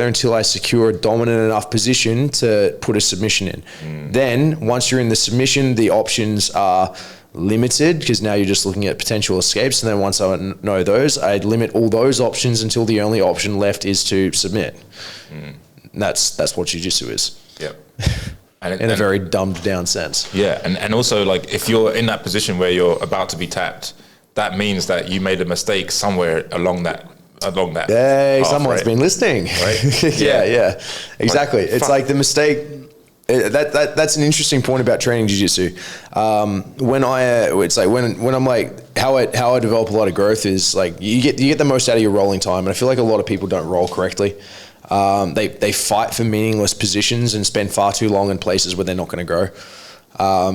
until I secure a dominant enough position to put a submission in. Then once you're in the submission, the options are limited because now you're just looking at potential escapes, and then once I know those, I'd limit all those options until the only option left is to submit. That's what jiu-jitsu is. Yep. In a very dumbed down sense. Yeah, and also like if you're in that position where you're about to be tapped, that means that you made a mistake somewhere along that. Hey, someone's been listening. Right? yeah, exactly. Like, it's like the mistake. That's an interesting point about training jiu-jitsu. When I'm like how I develop a lot of growth is like you get the most out of your rolling time, and I feel like a lot of people don't roll correctly. They fight for meaningless positions and spend far too long in places where they're not going to grow.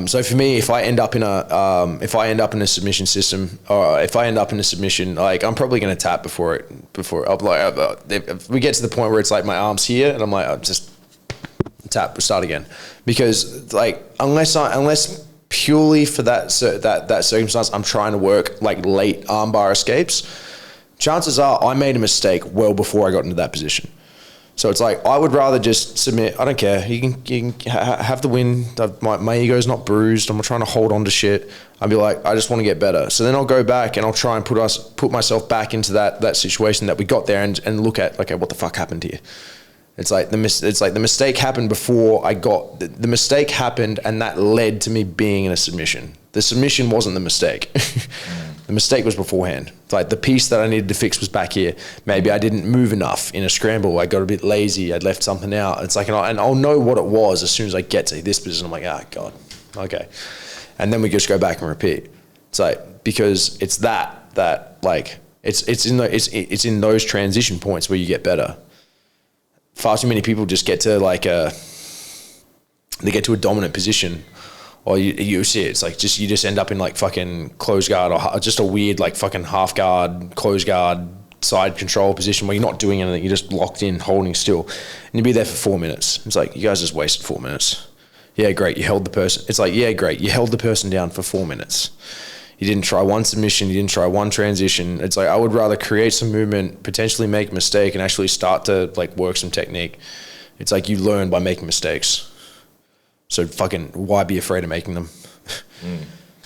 So for me, if I end up in a submission system, or if I end up in a submission, like I'm probably going to tap before if we get to the point where it's like my arm's here and I'm like I'll just tap, start again, because like unless purely for that circumstance I'm trying to work like late armbar escapes, chances are I made a mistake well before I got into that position. So it's like I would rather just submit. I don't care. You can have the win. My ego's not bruised. I'm not trying to hold on to shit. I'd be like, I just want to get better. So then I'll go back and I'll try and put myself back into that situation that we got there and look at, okay, what the fuck happened here? It's like the mistake happened before I got the mistake happened, and that led to me being in a submission. The submission wasn't the mistake. The mistake was beforehand. It's like the piece that I needed to fix was back here. Maybe I didn't move enough in a scramble. I got a bit lazy. I'd left something out. It's like, and I'll know what it was as soon as I get to this position. I'm like, God, okay. And then we just go back and repeat. It's like, because it's that like it's in those transition points where you get better. Far too many people just get to they get to a dominant position, or you see it. It's like you just end up in like fucking close guard or just a weird like fucking half guard, close guard, side control position where you're not doing anything. You're just locked in, holding still, and you'll be there for 4 minutes. It's like, you guys just wasted 4 minutes. Yeah, great. You held the person. It's like, yeah, great. You held the person down for 4 minutes. You didn't try one submission. You didn't try one transition. It's like, I would rather create some movement, potentially make a mistake, and actually start to like work some technique. It's like you learn by making mistakes. So fucking why be afraid of making them?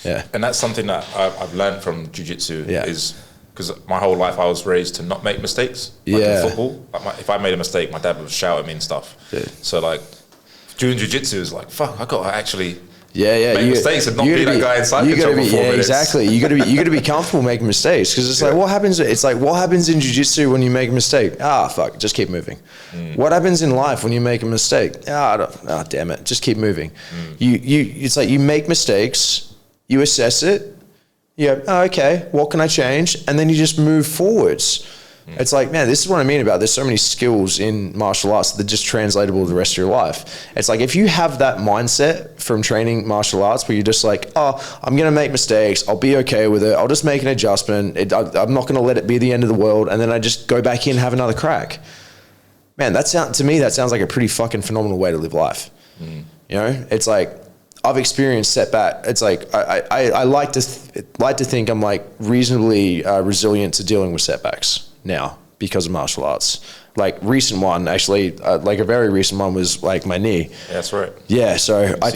Yeah. And that's something that I've learned from jiu-jitsu is because my whole life I was raised to not make mistakes. Like in football, if I made a mistake, my dad would shout at me and stuff. Yeah. So like during jiu-jitsu, it's like, fuck, I got to actually make mistakes and not be that guy inside control for 4 minutes. Exactly. You got to be comfortable making mistakes, because it's like what happens. It's like, what happens in jiu-jitsu when you make a mistake? Fuck, just keep moving. What happens in life when you make a mistake? Damn it, just keep moving. It's like you make mistakes, you assess it, you go, okay, what can I change? And then you just move forwards. It's like, man, this is what I mean about there's so many skills in martial arts that are just translatable to the rest of your life. It's like, if you have that mindset from training martial arts where you're just like, I'm going to make mistakes, I'll be okay with it, I'll just make an adjustment, I'm not going to let it be the end of the world, and then I just go back in and have another crack. Man, to me, that sounds like a pretty fucking phenomenal way to live life. You know, it's like, I've experienced setback. It's like, I like to think I'm like reasonably resilient to dealing with setbacks now, because of martial arts. Like recent one, actually, like a very recent one was like my knee. Yeah, that's right. Yeah, so I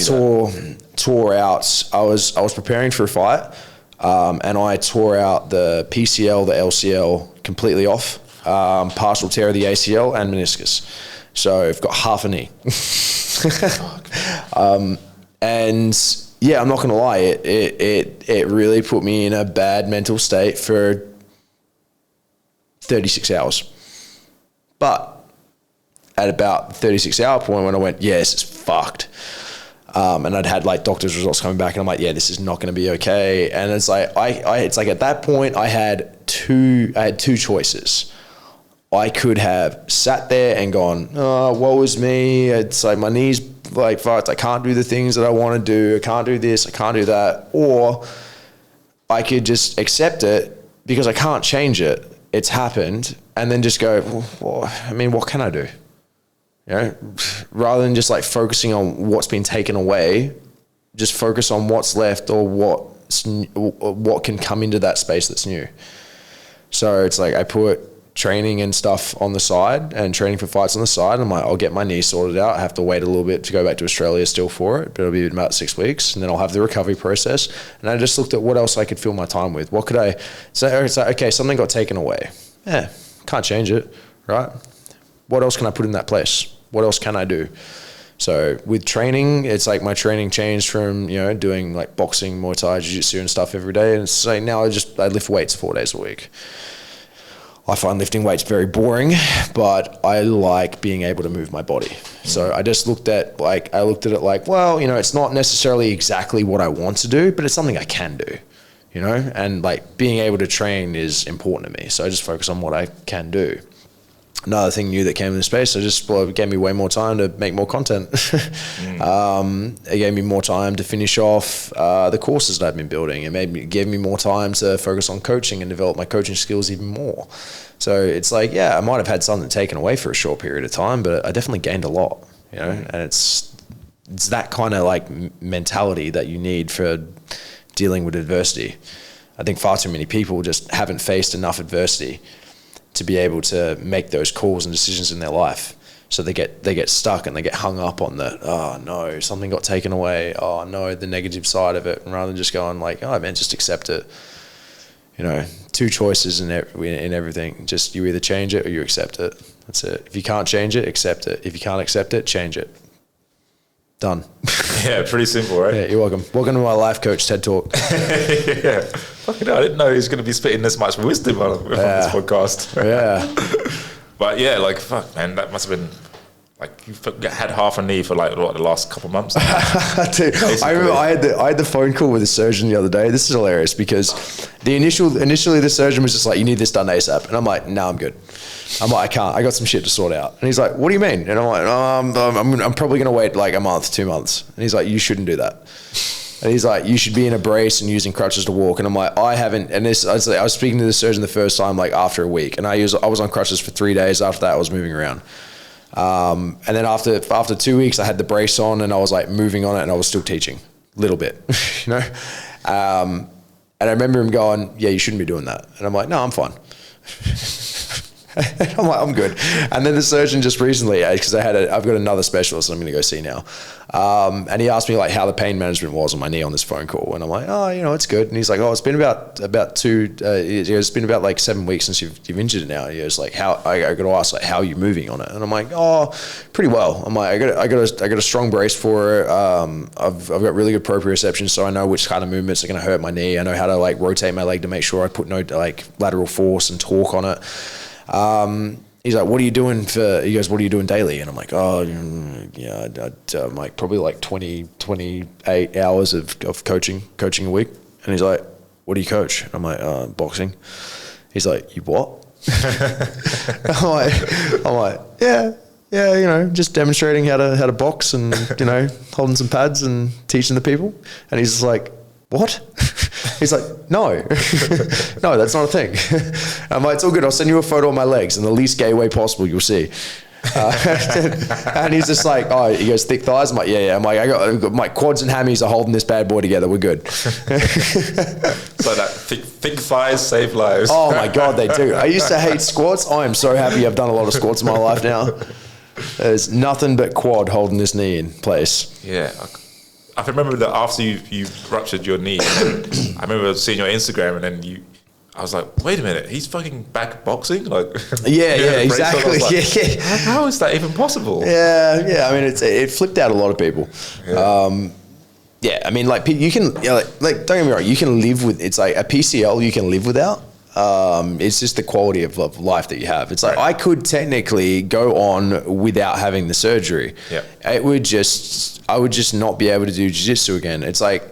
tore out. I was preparing for a fight, and I tore out the PCL, the LCL completely off, partial tear of the ACL and meniscus. So I've got half a knee. And yeah, I'm not gonna lie, it really put me in a bad mental state for 36 hours. But at about the 36-hour point when I went, yeah, this is fucked. And I'd had like doctor's results coming back, and I'm like, yeah, this is not going to be okay. And it's like, it's like at that point I had two choices. I could have sat there and gone, oh, woe is me. It's like my knee's like fucked. I can't do the things that I want to do. I can't do this. I can't do that. Or I could just accept it because I can't change it. It's happened, and then just go, well, I mean, what can I do? You know, rather than just like focusing on what's been taken away, just focus on what's left or what can come into that space that's new. So it's like I put training and stuff on the side and training for fights on the side. I'm like, I'll get my knee sorted out. I have to wait a little bit to go back to Australia still for it, but it'll be about 6 weeks, and then I'll have the recovery process. And I just looked at what else I could fill my time with. What could I say? It's like, okay, something got taken away. Yeah, can't change it, right? What else can I put in that place? What else can I do? So with training, it's like my training changed from, you know, doing like boxing, Muay Thai, Jiu-Jitsu and stuff every day. And it's like now I lift weights 4 days a week. I find lifting weights very boring, but I like being able to move my body. So I just looked at it like, well, you know, it's not necessarily exactly what I want to do, but it's something I can do, you know, and like being able to train is important to me. So I just focus on what I can do. Another thing new that came into space, it gave me way more time to make more content. It gave me more time to finish off the courses that I've been building. It gave me more time to focus on coaching and develop my coaching skills even more. So it's like, yeah, I might have had something taken away for a short period of time, but I definitely gained a lot, you know, and it's that kind of like mentality that you need for dealing with adversity. I think far too many people just haven't faced enough adversity to be able to make those calls and decisions in their life. So they get stuck and they get hung up on the, oh no, something got taken away. Oh no, the negative side of it. And rather than just going like, oh man, just accept it. You know, two choices in everything. Just you either change it or you accept it. That's it. If you can't change it, accept it. If you can't accept it, change it. Done. Yeah, pretty simple, right? Yeah, you're welcome. Welcome to my life coach TED Talk. Yeah. Fucking hell, I didn't know he was going to be spitting this much wisdom on this podcast. Yeah. But yeah, like, fuck, man, that must have been, like, you had half a knee for like what, the last couple of months. Dude, I remember I had the phone call with the surgeon the other day. This is hilarious because initially the surgeon was just like, you need this done ASAP. And I'm like, no, I'm good. I'm like, I can't. I got some shit to sort out. And he's like, what do you mean? And I'm like, I'm probably going to wait like a month, 2 months. And he's like, you shouldn't do that. And he's like, you should be in a brace and using crutches to walk. And I'm like, I haven't. And I was speaking to the surgeon the first time, like after a week. And I was on crutches for 3 days. After that, I was moving around. And then after 2 weeks, I had the brace on and I was like moving on it and I was still teaching a little bit, you know? And I remember him going, yeah, you shouldn't be doing that. And I'm like, no, I'm fine. I'm like, I'm good. And then the surgeon just recently, because I've got another specialist I'm going to go see now. And he asked me like how the pain management was on my knee on this phone call. And I'm like, oh, you know, it's good. And he's like, oh, it's been it's been about like 7 weeks since you've injured it now. He goes like, how, I got to ask like, how are you moving on it? And I'm like, oh, pretty well. I'm like, I got a strong brace for it. I've got really good proprioception. So I know which kind of movements are going to hurt my knee. I know how to like rotate my leg to make sure I put no like lateral force and torque on it. He's like, what are you doing daily? And I'm like, oh, yeah, I'm like probably like 28 hours of coaching a week. And he's like, what do you coach? And I'm like, boxing. He's like, you what? I'm like, yeah, you know, just demonstrating how to box and, you know, holding some pads and teaching the people. And he's just like, what? He's like, no, that's not a thing. I'm like, it's all good. I'll send you a photo of my legs in the least gay way possible. You'll see. And he's just like, oh, he goes, thick thighs? I'm like, yeah. I'm like, I got my quads and hammies are holding this bad boy together. We're good. So that thick thighs save lives. Oh my God, they do. I used to hate squats. I am so happy I've done a lot of squats in my life now. There's nothing but quad holding this knee in place. Yeah. I remember that after you ruptured your knee, I remember seeing your Instagram, and then I was like, wait a minute, he's fucking back boxing? Like, yeah, exactly. Like, yeah. How is that even possible? Yeah. I mean, it flipped out a lot of people. Yeah. I mean, like you can, like don't get me wrong, you can live with. It's like a PCL you can live without. It's just the quality of life that you have. It's like I could technically go on without having the surgery. Yeah. I would just not be able to do jiu-jitsu again. It's like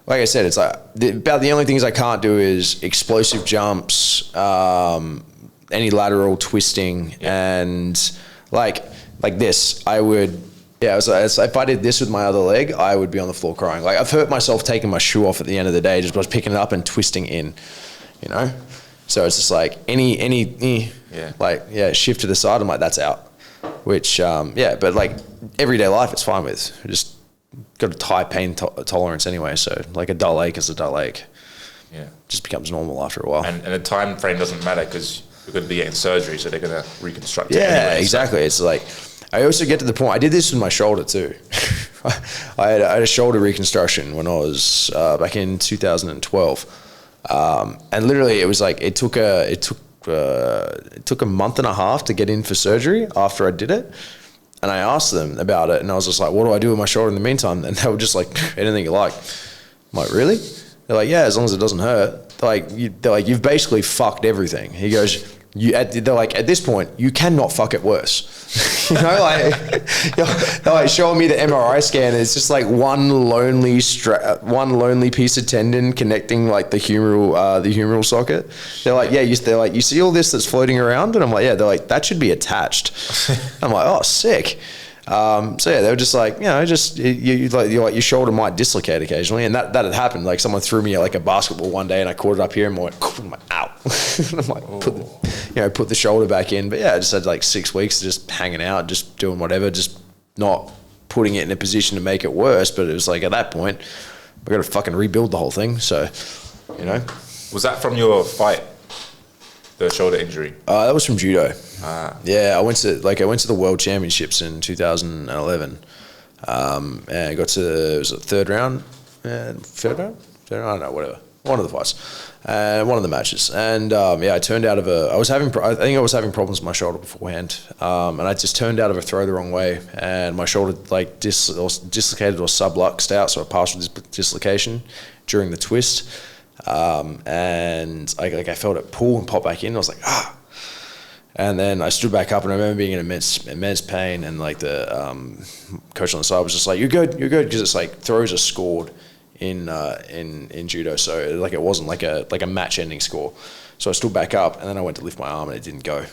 I said, it's like about the only things I can't do is explosive jumps, any lateral twisting, and like this. I would, if I did this with my other leg, I would be on the floor crying. Like I've hurt myself taking my shoe off at the end of the day just by picking it up and twisting in, So it's just like shift to the side. I'm like, that's out. Which, but like everyday life, it's fine with. Just got a high pain tolerance anyway. So like a dull ache is a dull ache. Yeah. Just becomes normal after a while. And the time frame doesn't matter because you're going to be getting surgery, so they're going to reconstruct it. Yeah, anyway, exactly. So. It's like, I also get to the point, I did this with my shoulder too. I had a shoulder reconstruction when I was back in 2012. And literally it was like, it took a month and a half to get in for surgery after I did it. And I asked them about it and I was just like, what do I do with my shoulder in the meantime? And they were just like, anything you like. I'm like, really? They're like, yeah, as long as it doesn't hurt. They're like, you've basically fucked everything. He goes, they're like, at this point, you cannot fuck it worse. They're like showing me the MRI scan. It's just like one lonely piece of tendon connecting like the humeral socket. They're like, you see all this that's floating around? And I'm like, yeah. They're like, that should be attached. I'm like, oh, sick. They were just like, your shoulder might dislocate occasionally, and that had happened. Like someone threw me like a basketball one day, and I caught it up here, and went, ow. And I'm like, put the shoulder back in. But yeah, I just had like 6 weeks of just hanging out, just doing whatever, just not putting it in a position to make it worse. But it was like at that point, I got to fucking rebuild the whole thing. So, Was that from your fight? The shoulder injury? That was from judo. Yeah, I went to the World Championships in 2011. And I got to, was it third round? Third round? I don't know, whatever. One of the fights. One of the matches. And I turned out of I think I was having problems with my shoulder beforehand. And I just turned out of a throw the wrong way. And my shoulder like dislocated or subluxed out, so a partial dislocation during the twist. And I felt it pull and pop back in. I was like, ah. And then I stood back up, and I remember being in immense pain. And like the coach on the side was just like, "You're good," because it's like throws are scored in judo, so like it wasn't like a match-ending score. So I stood back up, and then I went to lift my arm, and it didn't go.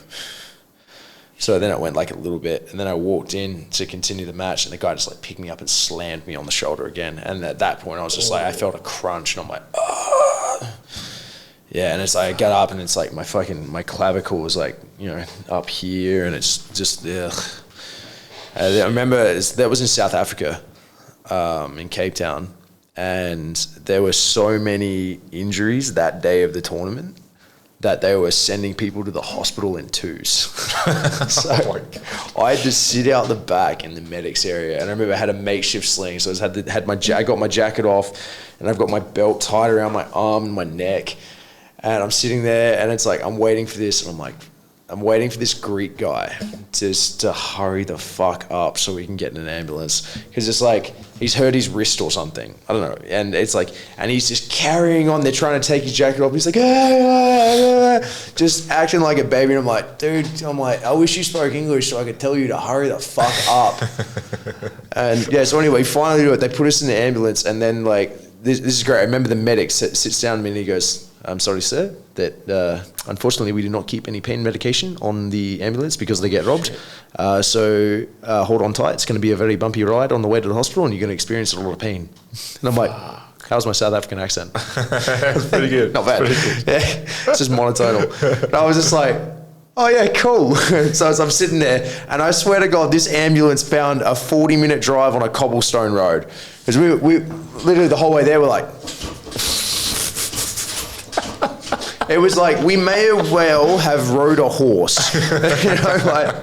So then it went like a little bit, and then I walked in to continue the match, and the guy just like picked me up and slammed me on the shoulder again. And at that point, I was just like, I felt a crunch, and I'm like, oh. Yeah, and it's like I got up, and it's like my clavicle was like, up here, and it's just ugh. I remember that was in South Africa, in Cape Town, and there were so many injuries that day of the tournament that they were sending people to the hospital in twos. So I had to sit out the back in the medics area, and I remember I had a makeshift sling, so I got my jacket off, and I've got my belt tied around my arm and my neck, and I'm sitting there, and it's like I'm waiting for this, and I'm waiting for this Greek guy just to hurry the fuck up so we can get in an ambulance. Because it's like, he's hurt his wrist or something. I don't know. And it's like, and he's just carrying on. They're trying to take his jacket off. He's like, just acting like a baby. And I'm like, dude, I wish you spoke English so I could tell you to hurry the fuck up. And yeah, so anyway, finally do it. They put us in the ambulance, and then like, this is great. I remember the medic sits down to me and he goes, "I'm sorry, sir, that unfortunately we do not keep any pain medication on the ambulance because they get robbed. So hold on tight. It's going to be a very bumpy ride on the way to the hospital, and you're going to experience a lot of pain." And I'm like, how's my South African accent? That's pretty good. Not bad. Pretty good. Yeah, it's just monotonal. And I was just like, oh yeah, cool. So as I'm sitting there, and I swear to God, this ambulance found a 40-minute drive on a cobblestone road. Because we literally the whole way there, we're like, it was like we may well have rode a horse. You know, like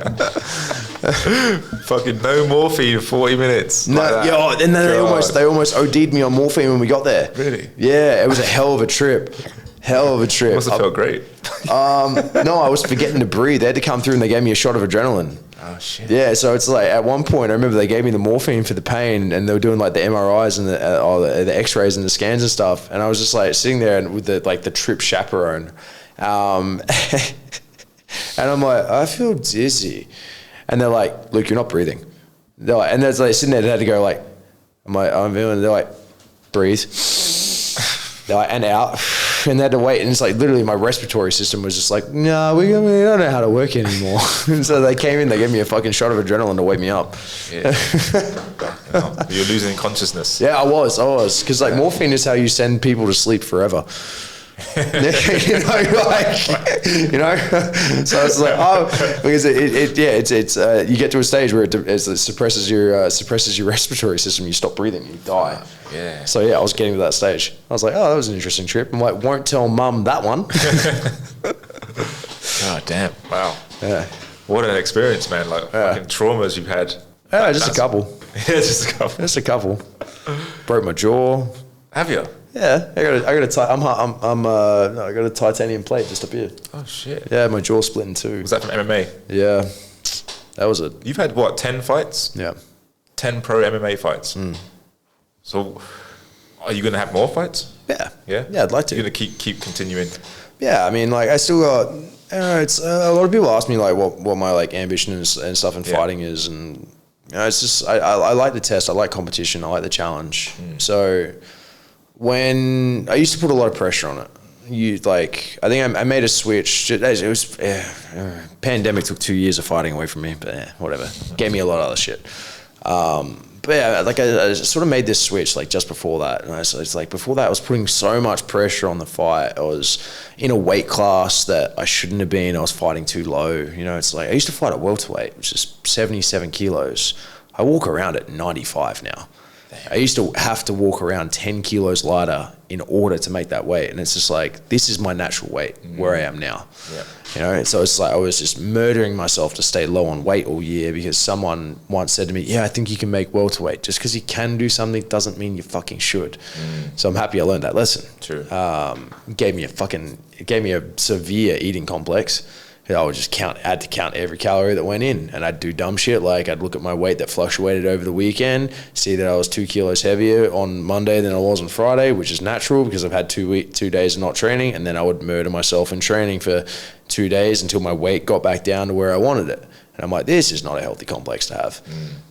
fucking no morphine in 40 minutes. No, like yeah, and then they almost OD'd me on morphine when we got there. Really? Yeah, it was a hell of a trip. Hell of a trip. Must have felt great. No, I was forgetting to breathe. They had to come through and they gave me a shot of adrenaline. Oh shit. Yeah, so it's like at one point I remember they gave me the morphine for the pain, and they were doing like the MRIs and the X-rays and the scans and stuff, and I was just like sitting there and with the trip chaperone, and I'm like, I feel dizzy, and they're like, Luke, you're not breathing. They're like, and there's like sitting there, they had to go like, I'm like, I'm feeling. They're like, breathe. They're like, and out. And they had to wait, and it's like literally my respiratory system was just like, no, we don't know how to work anymore. And so they came in, they gave me a fucking shot of adrenaline to wake me up. Yeah. You're losing consciousness. Yeah, I was, because like morphine is how you send people to sleep forever. So it's like, because you get to a stage where it suppresses your respiratory system. You stop breathing, you die. Yeah. So yeah, I was getting to that stage. I was like, oh, that was an interesting trip. I'm like, won't tell mum that one. God damn! Wow. Yeah. What an experience, man! Like fucking traumas you've had. Yeah, just a couple. Yeah, just a couple. Just a couple. Broke my jaw. Have you? Yeah, I got a titanium plate just up here. Oh shit! Yeah, my jaw split in two. Was that from MMA? Yeah, that was it. You've had what, 10 fights? Yeah, 10 pro MMA fights. So, are you going to have more fights? Yeah, yeah. I'd like to. You're going to keep continuing. Yeah, I mean, like I still got. It's a lot of people ask me like what my like ambition and stuff in fighting is, and it's just I like the test. I like competition. I like the challenge. So. When I used to put a lot of pressure on it, I think I made a switch. It was pandemic took 2 years of fighting away from me, but whatever. Gave me a lot of other shit. But yeah, like I sort of made this switch like just before that, and it's like before that I was putting so much pressure on the fight. I was in a weight class that I shouldn't have been. I was fighting too low. You know, it's like I used to fight at welterweight, which is 77 kilos. I walk around at 95 now. I used to have to walk around 10 kilos lighter in order to make that weight. And it's just like, this is my natural weight where I am now. Yeah. You know, so it's like I was just murdering myself to stay low on weight all year because someone once said to me, yeah, I think you can make welterweight. Just because you can do something doesn't mean you fucking should. So I'm happy I learned that lesson. True. It gave me a severe eating complex. I would just had to count every calorie that went in, and I'd do dumb shit like I'd look at my weight that fluctuated over the weekend, see that I was 2 kilos heavier on Monday than I was on Friday, which is natural because I've had 2 days of not training, and then I would murder myself in training for 2 days until my weight got back down to where I wanted it. And I'm like, this is not a healthy complex to have.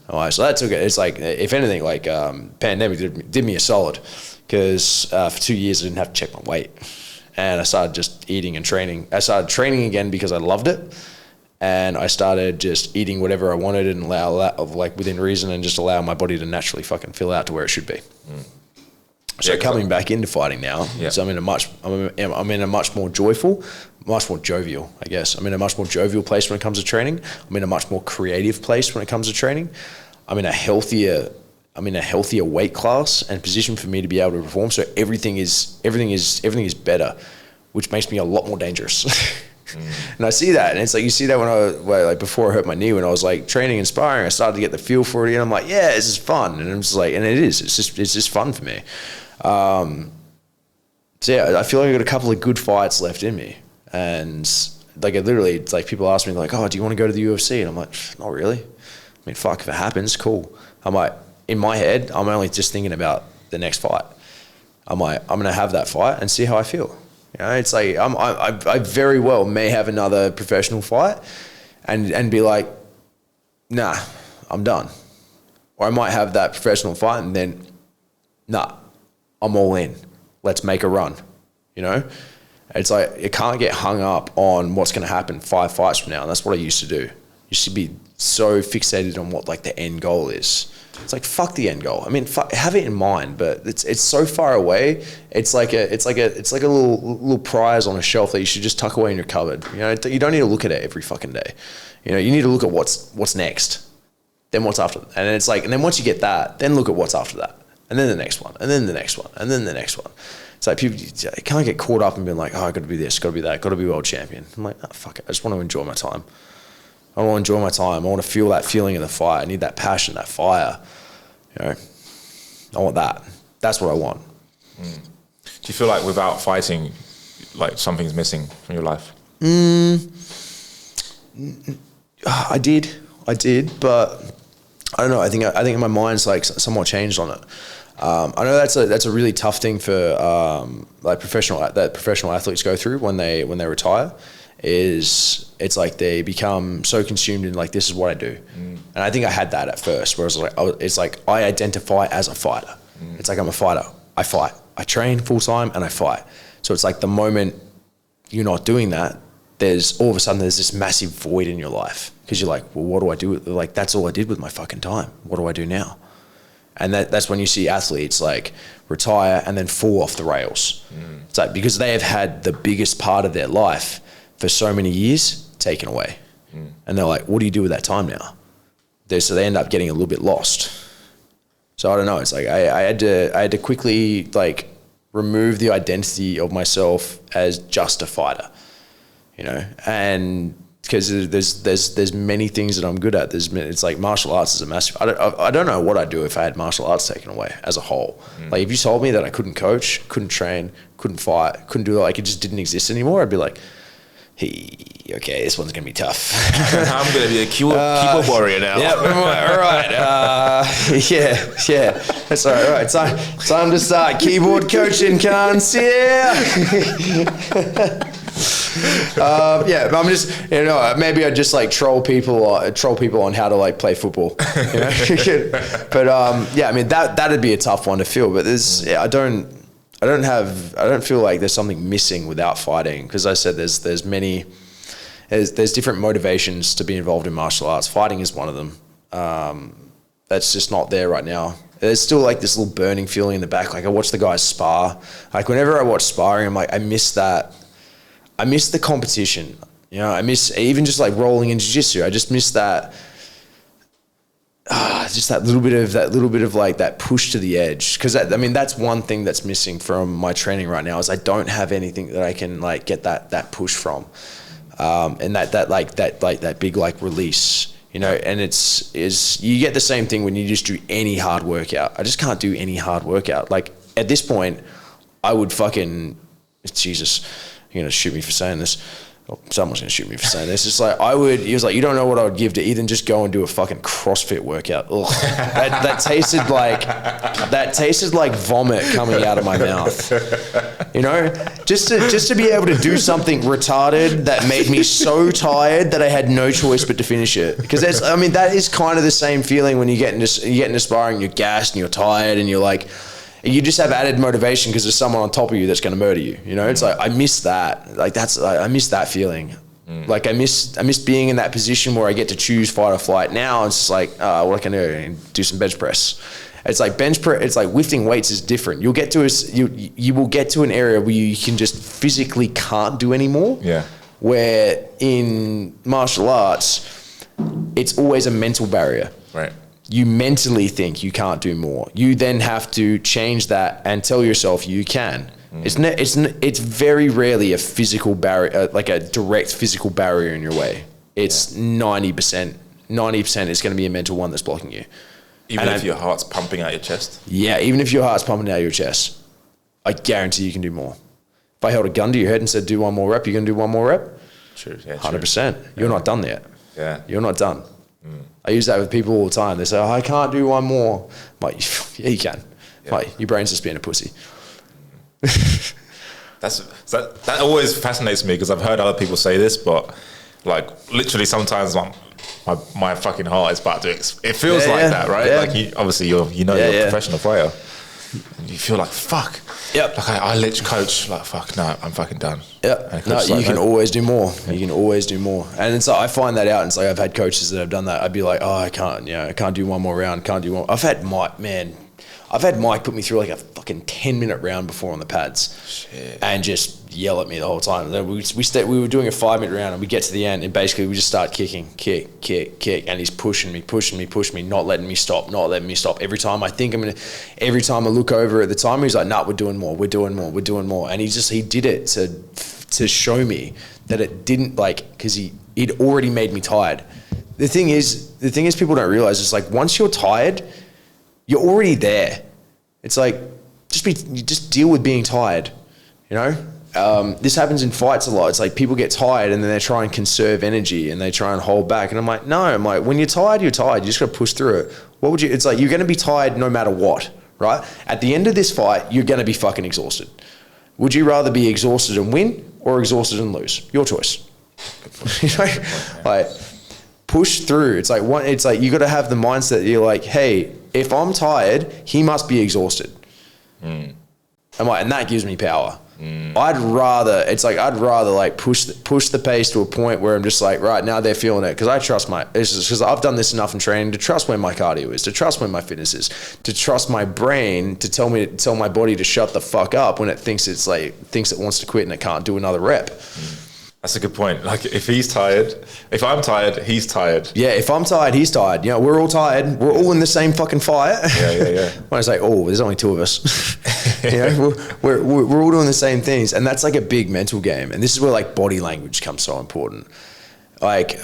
All right, so that took it. It's like, if anything, like pandemic did me a solid because for 2 years I didn't have to check my weight. And I started just eating and training. I started training again because I loved it. And I started just eating whatever I wanted and allow that within reason and just allow my body to naturally fucking fill out to where it should be. So coming back into fighting now, so I'm in a much more jovial, I guess. I'm in a much more jovial place when it comes to training. I'm in a much more creative place when it comes to training. I'm in a healthier weight class and position for me to be able to perform. So everything is better, which makes me a lot more dangerous. And I see that, and it's like you see that when before I hurt my knee, when I was like training and sparring, I started to get the feel for it, and I'm like, yeah, this is fun, and I'm just like, and it is. It's just fun for me. So yeah, I feel like I got a couple of good fights left in me, and like it's like people ask me like, oh, do you want to go to the UFC? And I'm like, not really. I mean, fuck, if it happens, cool. I'm like, in my head, I'm only just thinking about the next fight. I'm like, I'm gonna have that fight and see how I feel. You know, it's like I very well may have another professional fight, and be like, nah, I'm done. Or I might have that professional fight and then, nah, I'm all in. Let's make a run. You know, it's like you can't get hung up on what's gonna happen 5 fights from now. And that's what I used to do. Used to be so fixated on what like the end goal is. It's like, fuck the end goal. I mean, have it in mind, but it's so far away. It's like a little prize on a shelf that you should just tuck away in your cupboard. You know, you don't need to look at it every fucking day. You know, you need to look at what's next, then what's after, and it's like, and then once you get that, then look at what's after that, and then the next one, and then the next one, and then the next one. It's like people can't get caught up and being like, oh, I got to be this, got to be that, got to be world champion. I'm like, oh, fuck it. I just want to enjoy my time. I want to enjoy my time. I want to feel that feeling in the fight. I need that passion, that fire. You know, I want that. That's what I want. Do you feel like without fighting, like something's missing from your life? I did, but I don't know. I think my mind's like somewhat changed on it. I know that's a really tough thing for like professional athletes go through when they retire. It's like they become so consumed in like, this is what I do. And I think I had that at first, where it's like I identify as a fighter. It's like I'm a fighter. I fight. I train full time and I fight. So it's like the moment you're not doing that, there's all of a sudden there's this massive void in your life, because you're like, well, what do I do? Like, that's all I did with my fucking time. What do I do now? And that's when you see athletes like retire and then fall off the rails. It's like, because they have had the biggest part of their life for so many years taken away. And they're like, what do you do with that time now? So they end up getting a little bit lost. So I don't know. It's like I had to quickly like remove the identity of myself as just a fighter, you know, and because there's many things that I'm good at. It's like martial arts is a massive. I don't know what I'd do if I had martial arts taken away as a whole. Like if you told me that I couldn't coach, couldn't train, couldn't fight, couldn't do it, like it just didn't exist anymore, I'd be like, hey, okay, this one's gonna be tough. I'm gonna be a keyboard warrior now. Yeah, all right. Yeah. That's all right. Time to start keyboard coaching, cunts. Yeah. But I'm just, you know, maybe I just like troll people on how to like play football. You know? But yeah, I mean that'd be a tough one to feel. But I don't feel like there's something missing without fighting, because I said there's different motivations to be involved in martial arts. Fighting is one of them. That's just not there right now. There's still like this little burning feeling in the back. Like I watch the guys spar. Like whenever I watch sparring, I'm like, I miss that. I miss the competition. You know, I miss even just like rolling in jiu-jitsu. I just miss that. Just that little bit of like that push to the edge. Because I mean, that's one thing that's missing from my training right now, is I don't have anything that I can like get that push from, and that big like release, you know. And you get the same thing when you just do any hard workout. I just can't do any hard workout. Like at this point, I would fucking, Jesus, you're gonna shoot me for saying this. Oh, someone's gonna shoot me for saying this. It's like he was like, you don't know what I would give to even just go and do a fucking CrossFit workout. Ugh. That tasted like vomit coming out of my mouth. You know, just to be able to do something retarded that made me so tired that I had no choice but to finish it. Because that is kind of the same feeling when you get into sparring, you're gassed and you're tired and you're like, you just have added motivation because there's someone on top of you that's going to murder you. You know, it's like, I miss that. Like I miss that feeling. Like I miss being in that position where I get to choose fight or flight. Now it's just like, what I can do some bench press. It's like it's like lifting weights is different. You'll get to you will get to an area where you can just physically can't do anymore. Yeah. Where in martial arts, it's always a mental barrier. Right. You mentally think you can't do more. You then have to change that and tell yourself you can. It's very rarely a physical barrier, like a direct physical barrier in your way. It's 90%. 90% is going to be a mental one that's blocking you. Even if your heart's pumping out your chest? Yeah, even if your heart's pumping out your chest, I guarantee you can do more. If I held a gun to your head and said, do one more rep, you're going to do one more rep? True, yeah, 100%. You're not done yet. Yeah. You're not done. I use that with people all the time. They say, I can't do one more. I'm like, yeah, you can. Yeah. Like, your brain's just being a pussy. That always fascinates me, because I've heard other people say this, but like literally sometimes my fucking heart is about to. It feels like that, right? Yeah. Like you're a professional fighter. and you feel like, fuck. Yep. Like I let you coach, like, fuck, no, I'm fucking done. Yeah. No, you can always do more. You can always do more. And it's like, I find that out. And it's like, I've had coaches that have done that. I'd be like, oh, I can't do one more round. Can't do one. I've had Mike put me through like a fucking 10-minute round before on the pads. Shit. And just yell at me the whole time. We were doing a 5-minute round and we get to the end and basically we just start kicking, kick. And he's pushing me, not letting me stop. Every time I look over at the timer, he's like, nah, we're doing more. And he did it to show me that it didn't, like, because he'd already made me tired. The thing is people don't realize it's like, once you're tired, you're already there. It's like, just deal with being tired, you know? This happens in fights a lot. It's like people get tired and then they try and conserve energy and they try and hold back. And I'm like, no, when you're tired, you're tired. You just got to push through it. It's like, you're going to be tired no matter what, right? At the end of this fight, you're going to be fucking exhausted. Would you rather be exhausted and win or exhausted and lose? Your choice. You know? Like, push through. It's like you got to have the mindset that you're like, hey, if I'm tired, he must be exhausted. And that gives me power. I'd rather like push the pace to a point where I'm just like, right now they're feeling it. Cause I trust because I've done this enough in training to trust where my cardio is, to trust where my fitness is, to trust my brain to tell my body to shut the fuck up when it thinks it wants to quit and it can't do another rep. That's a good point. Like if I'm tired, he's tired. Yeah, if I'm tired, he's tired. You know, we're all tired. We're all in the same fucking fight. Yeah. When I say, there's only two of us. You know, we're all doing the same things, and that's like a big mental game. And this is where like body language comes so important. Like,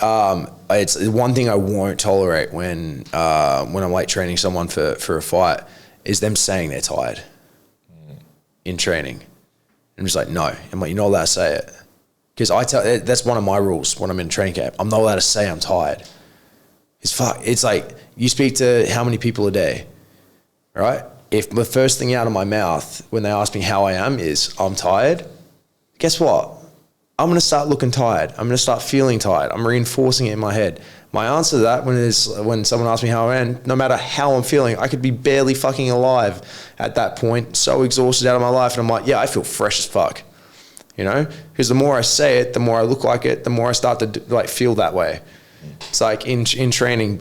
it's one thing I won't tolerate when I'm like training someone for a fight is them saying they're tired in training. I'm just like, no. I'm like, you're not allowed to say it. Because that's one of my rules when I'm in training camp. I'm not allowed to say I'm tired. It's like you speak to how many people a day, right? If the first thing out of my mouth when they ask me how I am is I'm tired, guess what? I'm going to start looking tired. I'm going to start feeling tired. I'm reinforcing it in my head. My answer to that when someone asks me how I am, no matter how I'm feeling, I could be barely fucking alive at that point, so exhausted out of my life. And I'm like, yeah, I feel fresh as fuck. You know, because the more I say it, the more I look like it, the more I start to feel that way. It's like in training,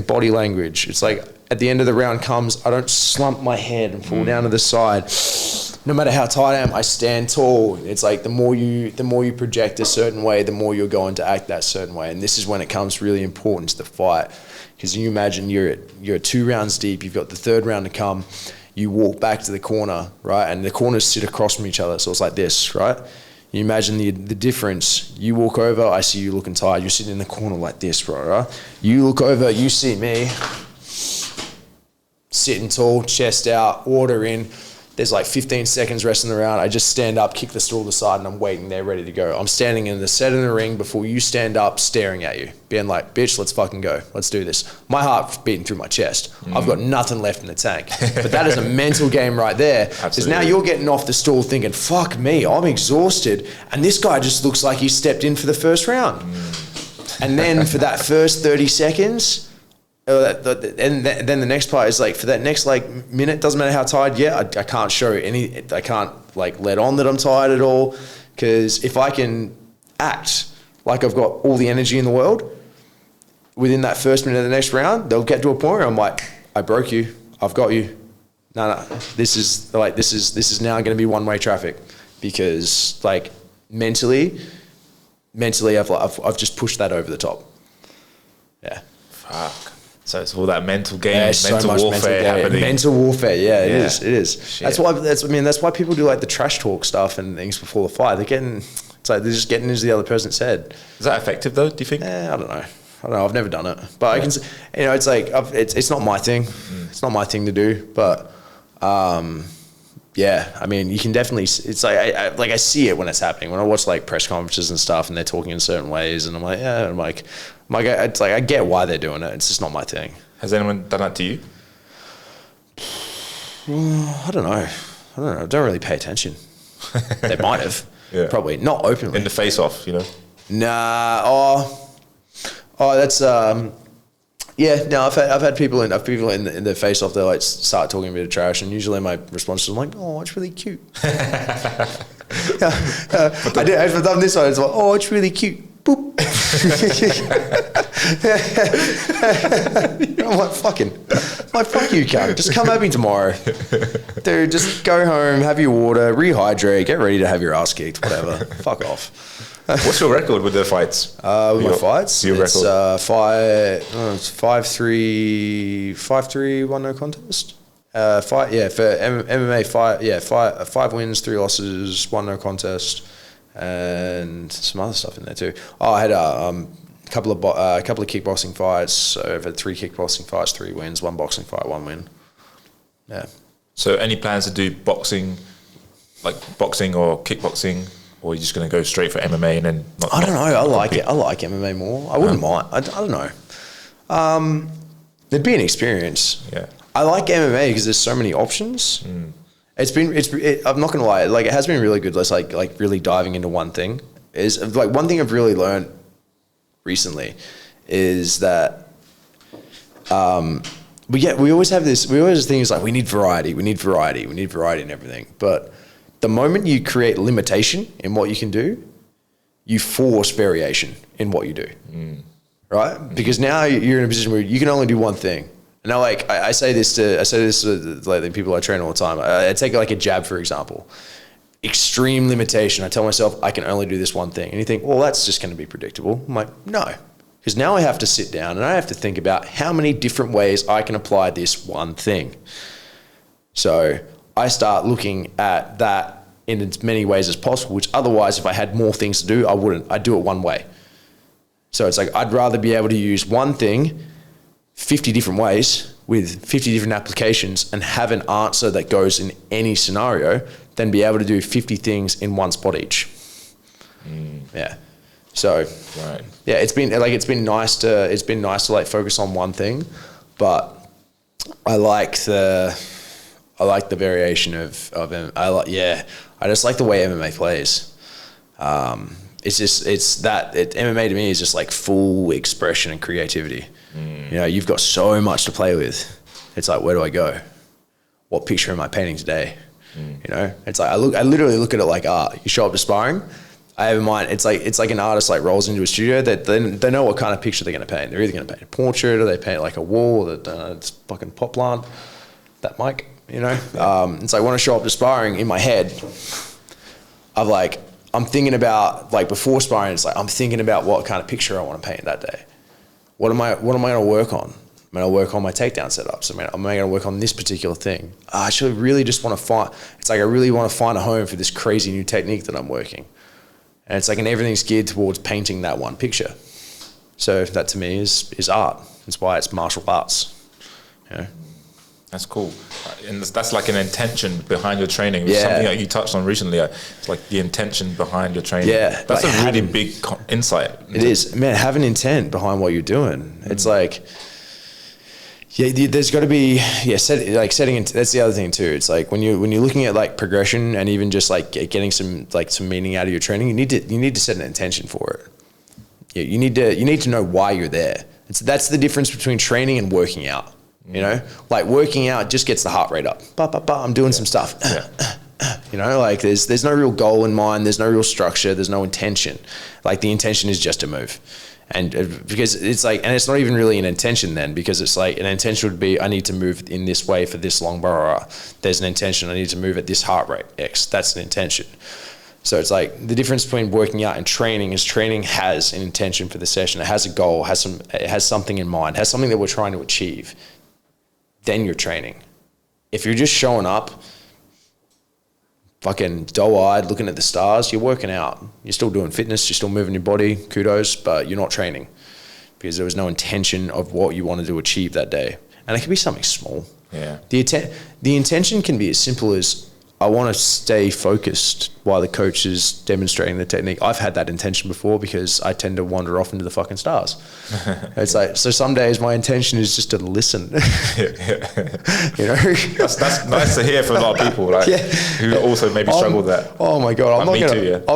body language. It's like at the end of the round comes, I don't slump my head and fall down to the side. No matter how tired I am, I stand tall. It's like the more you project a certain way, the more you're going to act that certain way. And this is when it comes really important to the fight. Because you imagine you're 2 rounds deep, you've got the 3rd round to come. You walk back to the corner, right? And the corners sit across from each other. So it's like this, right? You imagine the difference. You walk over, I see you looking tired. You're sitting in the corner like this, bro, right? You look over, you see me sitting tall, chest out, water in. There's like 15 seconds resting around. I just stand up, kick the stool to the side, and I'm waiting there ready to go. I'm standing in the set in the ring before you stand up, staring at you, being like, bitch, let's fucking go. Let's do this. My heart's beating through my chest. I've got nothing left in the tank. But that is a mental game right there. Because now you're getting off the stool thinking, fuck me, I'm exhausted. And this guy just looks like he stepped in for the first round. And then for that first 30 seconds, and then the next part is like for that next like minute, doesn't matter how tired. I can't show I can't like let on that I'm tired at all, because if I can act like I've got all the energy in the world within that first minute of the next round, they'll get to a point where I'm like, I broke you, I've got you. No, this is now going to be one-way traffic, because like mentally I've just pushed that over the top. Yeah. Fuck. So it's all that mental game, mental warfare happening. Mental warfare, it is. Shit. That's why people do like the trash talk stuff and things before the fight. They're just getting into the other person's head. Is that effective though, do you think? I don't know. I've never done it, but I can. It's like it's not my thing. It's not my thing to do, but I mean, you can definitely. It's like I see it when it's happening. When I watch like press conferences and stuff, and they're talking in certain ways, and I'm like, it's like I get why they're doing it. It's just not my thing. Has anyone done that to you? I don't know. I don't really pay attention. They might have. Yeah. Probably not openly. In the face off, you know. Nah. That's Yeah, no, I've had people in the face off. They like start talking a bit of trash, and usually my response is like, "Oh, it's really cute." I've done this one. It's like, "Oh, it's really cute." Boop. I'm like, fuck you, cunt. Just come at me tomorrow, dude. Just go home, have your water, rehydrate, get ready to have your ass kicked, whatever. Fuck off. What's your record with the fights? With my fights, it's record. 5-3, 1 no contest. For MMA, 5 wins, 3 losses, 1 no contest, and some other stuff in there too. Oh, I had a couple of kickboxing fights. So I've had 3 kickboxing fights, 3 wins, 1 boxing fight, 1 win. Yeah. So any plans to do boxing, like boxing or kickboxing? Or are you just going to go straight for MMA and then not? I don't know. I like it. I like MMA more. I wouldn't mind. I don't know. It'd be an experience. Yeah. I like MMA because there's so many options. I'm not going to lie. Like, it has been really good. It's like really diving into one thing. Is like one thing I've really learned recently is that we always have this. We always think it's like we need variety in everything, but the moment you create limitation in what you can do, you force variation in what you do, right? Because now you're in a position where you can only do one thing. And now, like I say this to like the people I train all the time. I take like a jab for example. Extreme limitation. I tell myself I can only do this one thing, and you think, well, that's just going to be predictable. I'm like, no, because now I have to sit down and I have to think about how many different ways I can apply this one thing. So I start looking at that in as many ways as possible, which otherwise, if I had more things to do, I wouldn't. I'd do it one way. So it's like, I'd rather be able to use one thing 50 different ways with 50 different applications and have an answer that goes in any scenario than be able to do 50 things in one spot each. Yeah. So, right. Yeah, it's been nice to like focus on one thing, but I like the variation of I just like the way MMA plays. MMA to me is just like full expression and creativity. You know, you've got so much to play with. It's like, where do I go? What picture am I painting today? You know, it's like I literally look at it like art. You show up to sparring, I have in mind. It's like an artist like rolls into a studio that they know what kind of picture they're going to paint. They're either going to paint a portrait or they paint like a wall that it's fucking pot plant. That mic. You know, it's like when I show up to sparring in my head, I'm thinking about, like, before sparring, it's like I'm thinking about what kind of picture I want to paint that day. What am I going to work on? I'm going to work on my takedown setups. Am I going to work on this particular thing? I actually really just want to find. It's like I really want to find a home for this crazy new technique that I'm working, and it's like, and everything's geared towards painting that one picture. So that to me is art. That's why it's martial arts. You know? That's cool. And that's like an intention behind your training. Which is something that you touched on recently. It's like the intention behind your training. Yeah. That's like a really big insight. It is. Man, have an intent behind what you're doing. It's like, there's got to be, setting, that's the other thing too. It's like when you're looking at like progression and even just like getting some meaning out of your training, you need to set an intention for it. Yeah, you need to know why you're there. That's the difference between training and working out. You know, like working out just gets the heart rate up. I'm doing some stuff. You know, like there's no real goal in mind. There's no real structure. There's no intention. Like the intention is just to move. And because it's like, and it's not even really an intention then, because it's like an intention would be, I need to move in this way for this long, blah, blah, blah. There's an intention, I need to move at this heart rate, X. That's an intention. So it's like the difference between working out and training is training has an intention for the session. It has a goal, it has something in mind, has something that we're trying to achieve. Then you're training. If you're just showing up, fucking doe-eyed, looking at the stars, you're working out. You're still doing fitness, you're still moving your body, kudos, but you're not training because there was no intention of what you wanted to achieve that day. And it can be something small. Yeah. The intention can be as simple as, I want to stay focused while the coach is demonstrating the technique. I've had that intention before because I tend to wander off into the fucking stars. It's like, so some days my intention is just to listen. You know, that's nice to hear from a lot of people, like, who also maybe struggle with that. Oh my God. I'm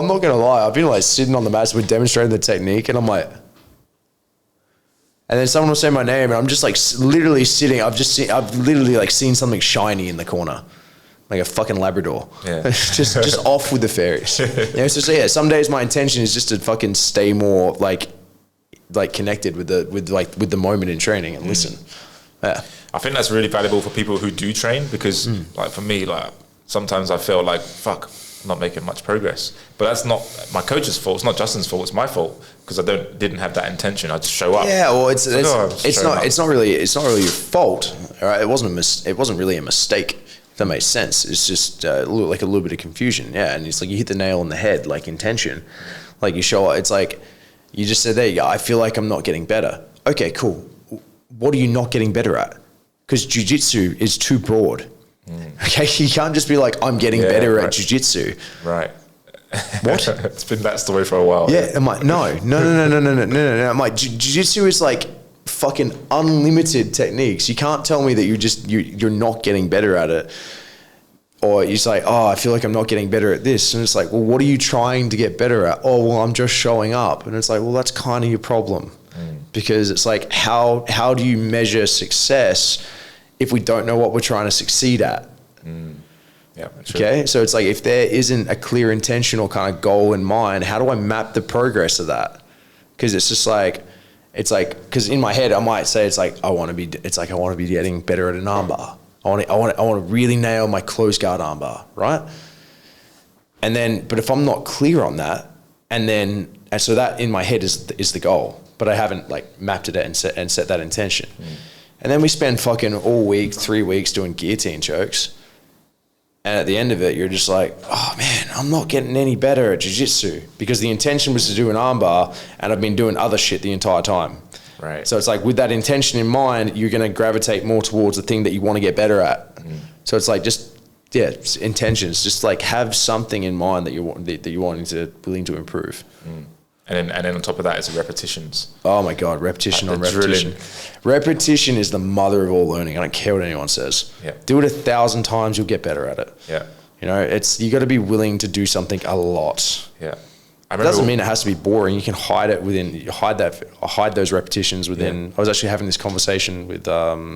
not gonna lie. I've been like sitting on the mats, we're demonstrating the technique, and I'm like, And then someone will say my name, and I'm just like literally sitting. I've literally like seen something shiny in the corner, like a fucking Labrador. Yeah. just off with the fairies. So yeah, some days my intention is just to fucking stay more like connected with the moment in training and listen. Yeah. I think that's really valuable for people who do train, because like for me, like sometimes I feel like fuck, I'm not making much progress. But that's not my coach's fault. It's not Justin's fault. It's my fault, because I didn't have that intention. I just show up. Yeah, well, it's not really your fault. All right, it wasn't really a mistake. If that makes sense. It's just like a little bit of confusion. Yeah, and it's like you hit the nail on the head, like intention. Like you show up. It's like you just said, there you go. I feel like I'm not getting better. Okay, cool. What are you not getting better at? Because jiu-jitsu is too broad. Okay, you can't just be like, I'm getting better at jiu-jitsu. Right. What? It's been that story for a while. Yeah, I'm like, no. I'm like, jiu-jitsu is like fucking unlimited techniques. You can't tell me that you're not getting better at it. Or you're just like, oh, I feel like I'm not getting better at this. And it's like, well, what are you trying to get better at? Oh, well, I'm just showing up. And it's like, well, that's kind of your problem. Because it's like, how do you measure success if we don't know what we're trying to succeed at? Yeah. Okay. So it's like, if there isn't a clear intention or kind of goal in mind, how do I map the progress of that? Because it's just like, because in my head, I might say, I want to be getting better at an armbar. I want to really nail my close guard armbar. Right. And then, but if I'm not clear on that, and so that in my head is the goal, but I haven't like mapped it and set that intention. And then we spend fucking all week, 3 weeks doing guillotine chokes. And at the end of it, you're just like, oh man, I'm not getting any better at jiu-jitsu, because the intention was to do an armbar and I've been doing other shit the entire time. Right. So it's like, with that intention in mind, you're going to gravitate more towards the thing that you want to get better at. So it's like, it's intentions, just like have something in mind that you're willing to improve. And then on top of that, it's repetitions. Oh my God, repetition on repetition. Drilling. Repetition is the mother of all learning. I don't care what anyone says. Yeah. Do it 1,000 times, you'll get better at it. Yeah. You know, you got to be willing to do something a lot. Yeah. It doesn't mean it has to be boring. You can hide those repetitions within. Yeah. I was actually having this conversation with like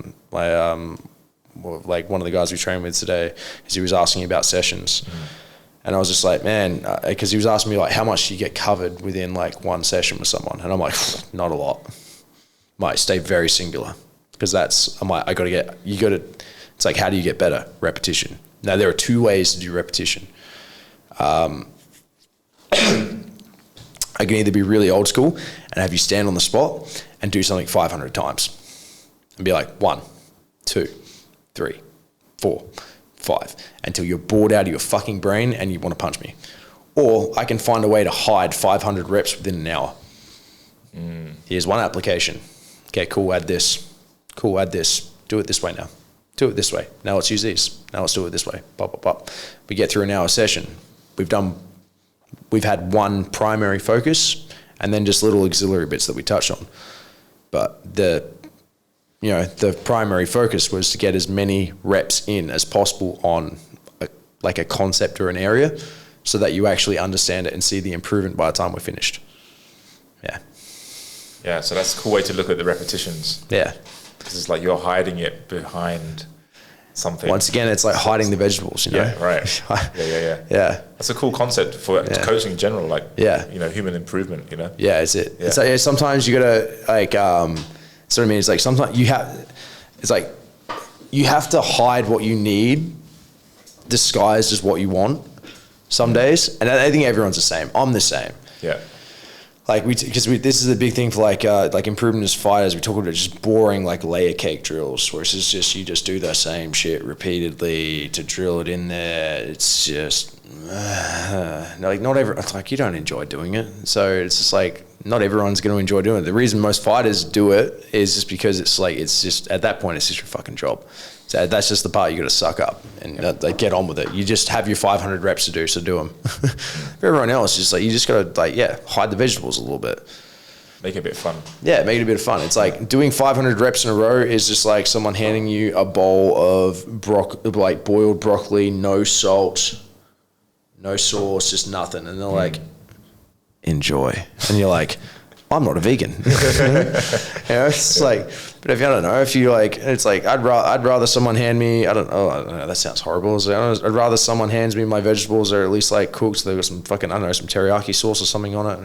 one of the guys we train with today, because he was asking about sessions. And I was just like, man, because he was asking me like, how much do you get covered within like one session with someone? And I'm like, not a lot. Might stay very singular, because it's like, how do you get better? Repetition. Now there are 2 ways to do repetition. I can either be really old school and have you stand on the spot and do something 500 times and be like 1, 2, 3, 4, 5, until you're bored out of your fucking brain and you want to punch me. Or I can find a way to hide 500 reps within an hour. Here's one application. Okay, cool, add this. Cool, add this. Do it this way now. Do it this way. Now let's use these. Now let's do it this way. Bop, bop, bop. We get through an hour session. We've had one primary focus and then just little auxiliary bits that we touched on. But the primary focus was to get as many reps in as possible on a concept or an area, so that you actually understand it and see the improvement by the time we're finished. Yeah. Yeah, so that's a cool way to look at the repetitions. Yeah. Because it's like you're hiding it behind something. Once again, it's like hiding the vegetables, you know? Yeah, right. Yeah. That's a cool concept for coaching in general, like, human improvement, you know? Yeah, it's it. Yeah. It's like, sometimes you gotta, like, so I mean, it's like sometimes you have to hide what you need disguised as what you want some days. And I think everyone's the same. I'm the same. Yeah. Like this is a big thing for like improvement as fighters. We talk about just boring like layer cake drills, where it's just you just do the same shit repeatedly to drill it in there. It's just like not every. It's like you don't enjoy doing it, so it's just like not everyone's going to enjoy doing it. The reason most fighters do it is just because it's just at that point it's just your fucking job. So that's just the part you got to suck up and get on with it. You just have your 500 reps to do, so do them. For everyone else, just like you just got to hide the vegetables a little bit. Make it a bit fun. Yeah, make it a bit of fun. It's like doing 500 reps in a row is just like someone handing you a bowl of boiled broccoli, no salt, no sauce, just nothing, and they're like, enjoy, and you're like, I'm not a vegan. It's like, but if you, I don't know, if you like, it's like, I'd rather someone hand me, I don't know, that sounds horrible. It's like, I'd rather someone hands me my vegetables are at least like cooked, so they've got some fucking, I don't know, some teriyaki sauce or something on it,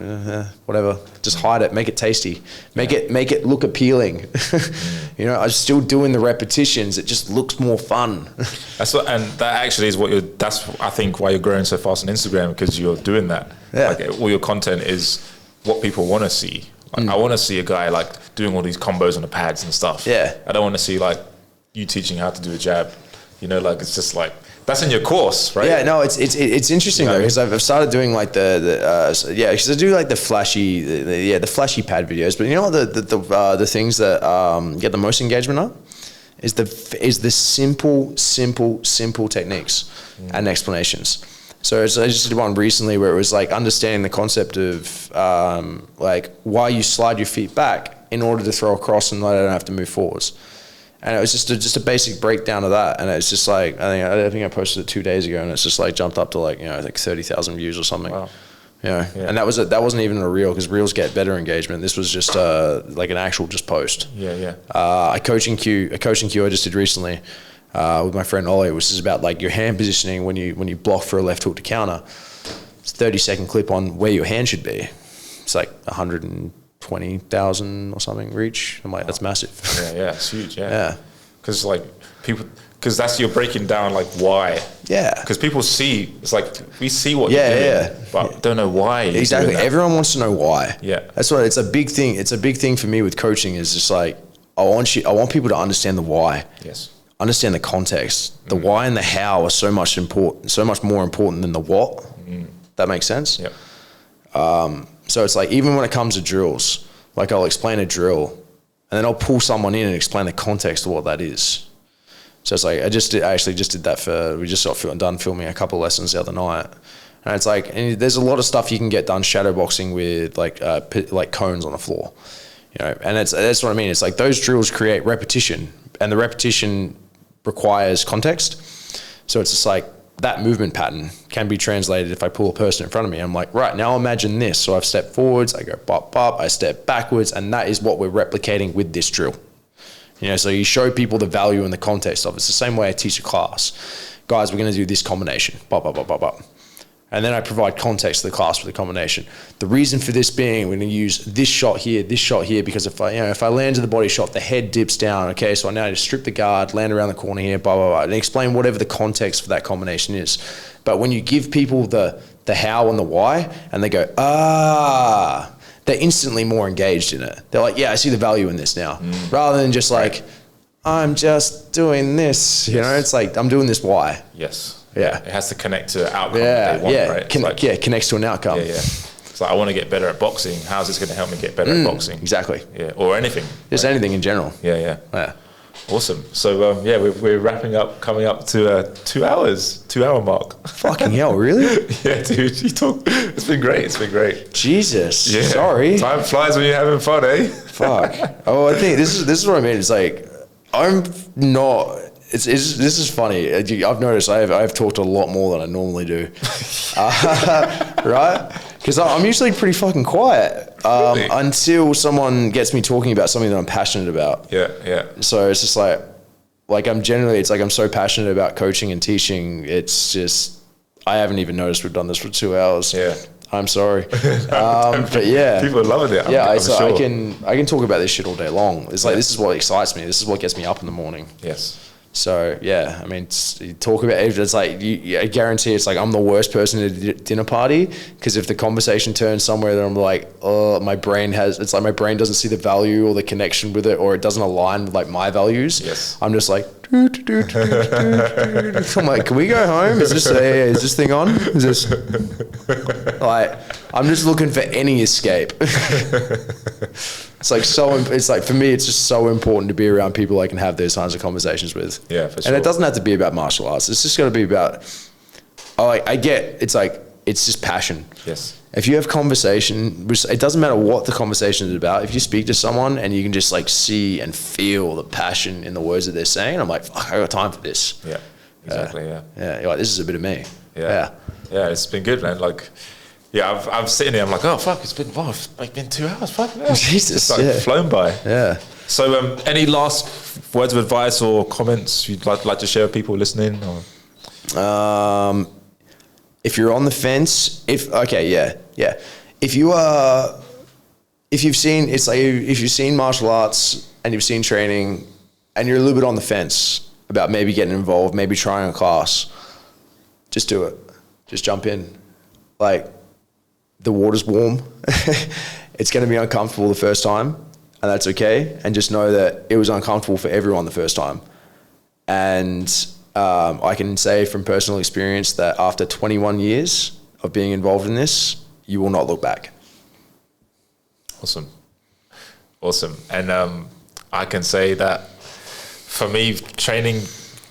whatever. Just hide it, make it tasty, make it look appealing. You know, I'm still doing the repetitions. It just looks more fun. That's what, and that actually is what that's I think why you're growing so fast on Instagram, because you're doing that. Yeah. Like all your content is what people want to see. Like, I want to see a guy like doing all these combos on the pads and stuff. Yeah. I don't want to see like you teaching how to do a jab. You know, like it's just like that's in your course, right? Yeah, no, it's interesting though, because I've started doing like because I do like the flashy pad videos, but you know what the things that get the most engagement on is the simple techniques and explanations. So I just did one recently where it was like understanding the concept of like why you slide your feet back in order to throw across and I don't have to move forwards. And it was just a basic breakdown of that. And it's just like, I think I posted it 2 days ago and it's just like jumped up to like, you know, like 30,000 views or something. Wow. You know, yeah. And that wasn't even a reel, because reels get better engagement. This was just like an actual just post. Yeah. A coaching cue I just did recently with my friend Ollie, which is about like your hand positioning when you block for a left hook to counter. It's a 30-second clip on where your hand should be. It's like 120,000 or something reach. I'm like, that's massive. Yeah, it's huge. Yeah. Because like because that's, you're breaking down like why. Yeah. Because people see, it's like we see what you're doing, but don't know why. Exactly. Everyone wants to know why. Yeah. That's what it's a big thing. It's a big thing for me with coaching, is just like I want people to understand the why. Yes. Understand the context. The why and the how are so much more important than the what. That makes sense? Yeah. So it's like, even when it comes to drills, like I'll explain a drill and then I'll pull someone in and explain the context of what that is. So it's like, I actually just did that we just got done filming a couple of lessons the other night. And it's like, and there's a lot of stuff you can get done shadowboxing with like cones on the floor, you know, and that's what I mean. It's like those drills create repetition, and the repetition requires context. So it's just like that movement pattern can be translated. If I pull a person in front of me, I'm like, right, now imagine this. So I've stepped forwards, I go bop, bop, I step backwards, and that is what we're replicating with this drill. You know, so you show people the value and the context of it. It's the same way I teach a class. Guys, we're going to do this combination, bop, bop, bop, bop, bop. And then I provide context to the class for the combination. The reason for this being, we're going to use this shot here, because if I land to the body shot, the head dips down. Okay, so I now just strip the guard, land around the corner here, blah, blah, blah, and explain whatever the context for that combination is. But when you give people the how and the why, and they go, they're instantly more engaged in it. They're like, yeah, I see the value in this now. Rather than just like, I'm just doing this. You know, it's like, I'm doing this why. Yes. Yeah. It has to connect to the outcome that they want, right? Connects to an outcome. Yeah. It's like, I want to get better at boxing. How's this going to help me get better at boxing? Exactly. Yeah, or anything. Just anything in general. Yeah. Awesome. So, we're wrapping up, coming up to 2 hours, 2 hour mark. Fucking hell, really? Yeah, dude, it's been great. Jesus. Yeah. Sorry. Time flies when you're having fun, eh? Fuck. Oh, I think this is what I mean. It's like, I'm not... This is funny. I've noticed I've talked a lot more than I normally do, right? Because I'm usually pretty fucking quiet until someone gets me talking about something that I'm passionate about. Yeah. So it's just like I'm so passionate about coaching and teaching. It's just, I haven't even noticed we've done this for 2 hours. Yeah. I'm sorry. But yeah. People are loving it. I'm sure. I can talk about this shit all day long. It's like, this is what excites me. This is what gets me up in the morning. Yes. So yeah, I mean, you talk about it, it's like I guarantee it's like I'm the worst person at a dinner party, because if the conversation turns somewhere that I'm like, my brain doesn't see the value or the connection with it, or it doesn't align with like my values. Yes. I'm just like, I'm like, can we go home? Is this thing on? Is this like, I'm just looking for any escape. It's like for me, it's just so important to be around people I can have those kinds of conversations with. Yeah, for sure. And it doesn't have to be about martial arts. It's just got to be about, it's just passion. Yes. If you have conversation, it doesn't matter what the conversation is about. If you speak to someone and you can just like see and feel the passion in the words that they're saying, I'm like, fuck, I got time for this. Yeah, exactly. Yeah. You're like, this is a bit of me. Yeah, it's been good, man. Like, Yeah, I'm sitting there. I'm like, oh fuck, it's been 2 hours. Fuck, yeah. Jesus, it's flown by. Yeah. So, any last words of advice or comments you'd like to share with people listening? Or? If you're on the fence, if you've seen martial arts and you've seen training and you're a little bit on the fence about maybe getting involved, maybe trying a class, just do it. Just jump in. Like, the water's warm. It's going to be uncomfortable the first time, and that's okay. And just know that it was uncomfortable for everyone the first time. And I can say from personal experience that after 21 years of being involved in this, you will not look back. Awesome. And I can say that for me, training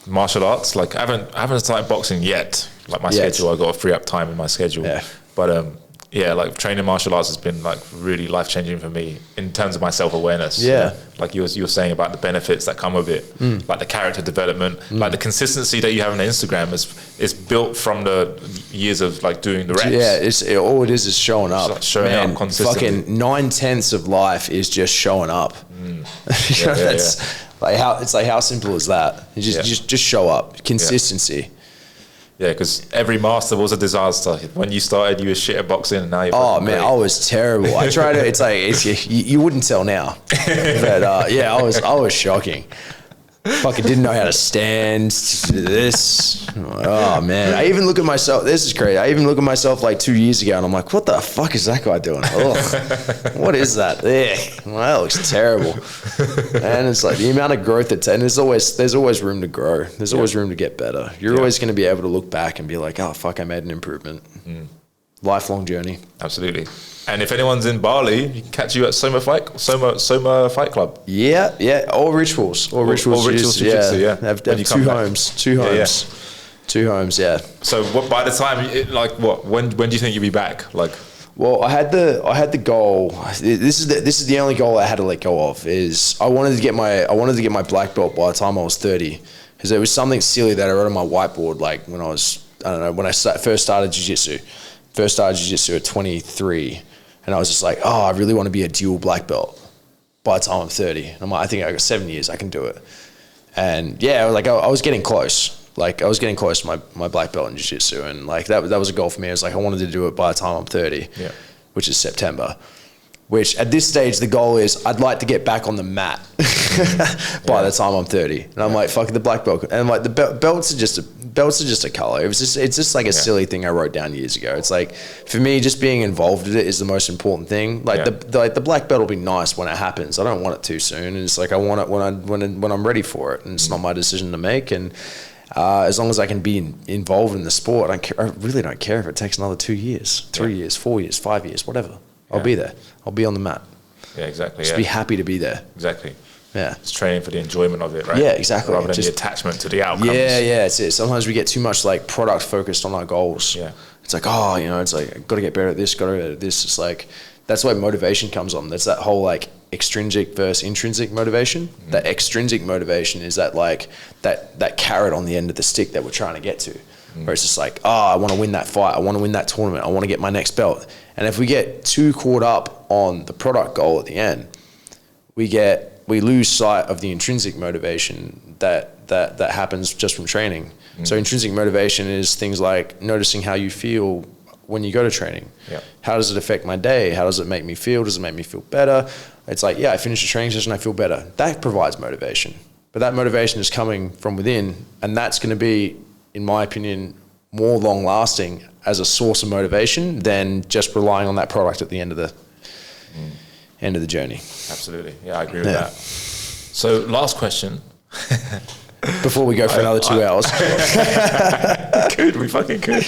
martial arts, like I haven't started boxing yet. Like my schedule, I got to free up time in my schedule. Yeah. But like training martial arts has been like really life changing for me in terms of my self awareness. Yeah. Like you were saying about the benefits that come with it, like the character development, like the consistency that you have on Instagram is built from the years of like doing the reps. Yeah, all it is showing up. Like showing up consistently. Fucking 9/10 of life is just showing up. Like how simple is that? You just show up. Consistency. Yeah, because every master was a disaster. When you started, you were shit at boxing, and now you're great. I was terrible. I tried to. You wouldn't tell now, but I was shocking. Fucking didn't know how to stand. This. Oh man, I even look at myself. This is crazy. I even look at myself like 2 years ago, and I'm like, what the fuck is that guy doing? Ugh. What is that? Well, that looks terrible. And it's like the amount of growth and there's always room to grow. There's always room to get better. You're always going to be able to look back and be like, oh fuck, I made an improvement. Lifelong journey. Absolutely. And if anyone's in Bali, you can catch you at Soma Fight Club. Yeah. All Rituals Jiu-Jitsu, yeah. Have two homes, yeah. So by the time, when do you think you'll be back? Like, well, I had the goal. This is the only goal I had to let go of. Is I wanted to get my black belt by the time I was 30, because there was something silly that I wrote on my whiteboard, like when I first started Jiu-Jitsu. First started Jiu-Jitsu at 23, and I was just like, oh, I really want to be a dual black belt by the time I'm 30. And I'm like, I think I got 7 years, I can do it. And yeah, like I was getting close. Like I was getting close to my black belt in Jiu-Jitsu, and like that was a goal for me. I was like, I wanted to do it by the time I'm 30, which is September. Which at this stage, the goal is I'd like to get back on the mat by the time I'm 30. And I'm like, fuck the black belt. And like the belts are just a color. It's just like a silly thing I wrote down years ago. It's like, for me, just being involved in it is the most important thing. Like the black belt will be nice when it happens. I don't want it too soon. And it's like, I want it when I'm ready for it. And it's not my decision to make. And as long as I can be involved in the sport, I really don't care if it takes another 2 years, 3 years, 4 years, 5 years, whatever. I'll be there. I'll be on the mat. Yeah, exactly. Just be happy to be there. Exactly. Yeah. It's training for the enjoyment of it, right? Yeah, exactly. Rather than the attachment to the outcomes. Yeah, it's it. Sometimes we get too much like product focused on our goals. Yeah. It's like, it's like, I've got to get better at this, got to get better at this. It's like, that's why motivation comes on. That's that whole like extrinsic versus intrinsic motivation. Mm-hmm. That extrinsic motivation is that like, that carrot on the end of the stick that we're trying to get to. Where it's just like, I want to win that fight. I want to win that tournament. I want to get my next belt. And if we get too caught up on the product goal at the end, we lose sight of the intrinsic motivation that happens just from training. So intrinsic motivation is things like noticing how you feel when you go to training. Yeah. How does it affect my day? How does it make me feel? Does it make me feel better? It's like, I finished a training session, I feel better. That provides motivation. But that motivation is coming from within, and that's going to be, in my opinion, more long lasting as a source of motivation than just relying on that product at the end of the journey. Absolutely. Yeah, I agree with that. So last question. Before we go for another 2 hours. We fucking could.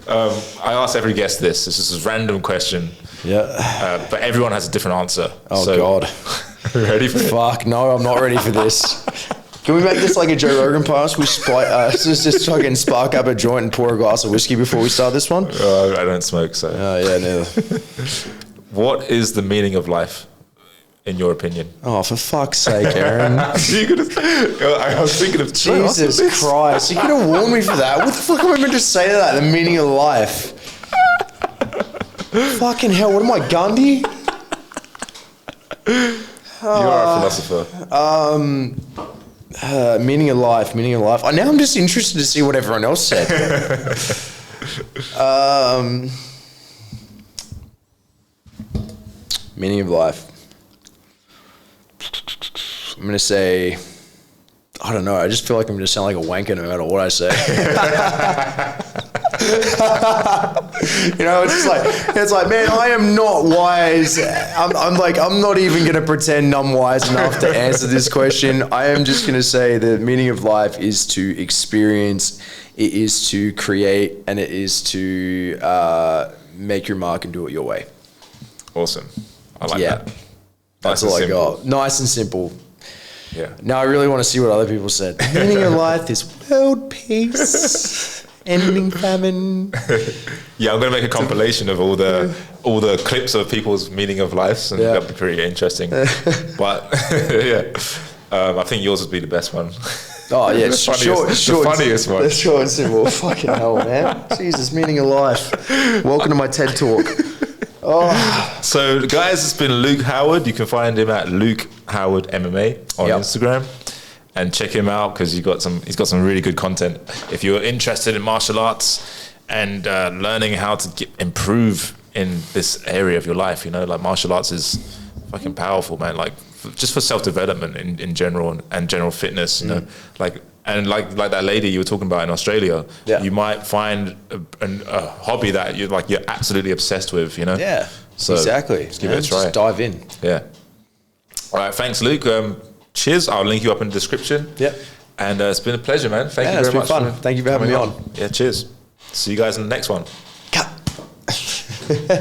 I ask every guest this. This is a random question. Yeah. But everyone has a different answer. God. Ready for it? Fuck, no, I'm not ready for this. Can we make this like a Joe Rogan pass? We just fucking spark up a joint and pour a glass of whiskey before we start this one? I don't smoke, so. Neither. What is the meaning of life, in your opinion? Oh, for fuck's sake, Aaron. I was thinking of Jesus Christ. You could have warned me for that. What the fuck am I meant to say to that? The meaning of life. Fucking hell, what am I, Gandhi? You are a philosopher. Meaning of life. Now I'm just interested to see what everyone else said. Meaning of life. I'm going to say, I don't know. I just feel like I'm going to sound like a wanker no matter what I say. You know, it's like, man, I am not wise. I'm not even going to pretend I'm wise enough to answer this question. I am just going to say the meaning of life is to experience, it is to create, and it is to make your mark and do it your way. Awesome. I like that. That's all I got. Nice and simple. Yeah. Now I really want to see what other people said. Meaning of life is world peace, ending famine. Yeah, I'm gonna make a compilation of all the clips of people's meaning of lives, and that'd be pretty interesting. But yeah, I think yours would be the best one. Oh yeah, the funniest one. The short and simple. Fucking hell, man. Jesus, meaning of life. Welcome to my TED Talk. Oh. So guys, it's been Luke Howard. You can find him at Luke Howard MMA on Instagram, and check him out because he's got some really good content. If you're interested in martial arts and learning how to improve in this area of your life, you know, like martial arts is fucking powerful, man. Like just for self-development in general and general fitness, you know, like that lady you were talking about in Australia, you might find a hobby that you're absolutely obsessed with, you know? Yeah, so exactly. Just give it a try. Just dive in. Yeah. All right, thanks, Luke. Cheers. I'll link you up in the description. Yeah. And it's been a pleasure, man. Thank you very much. It's been fun. Thank you for having me on. Yeah, cheers. See you guys in the next one. Cut.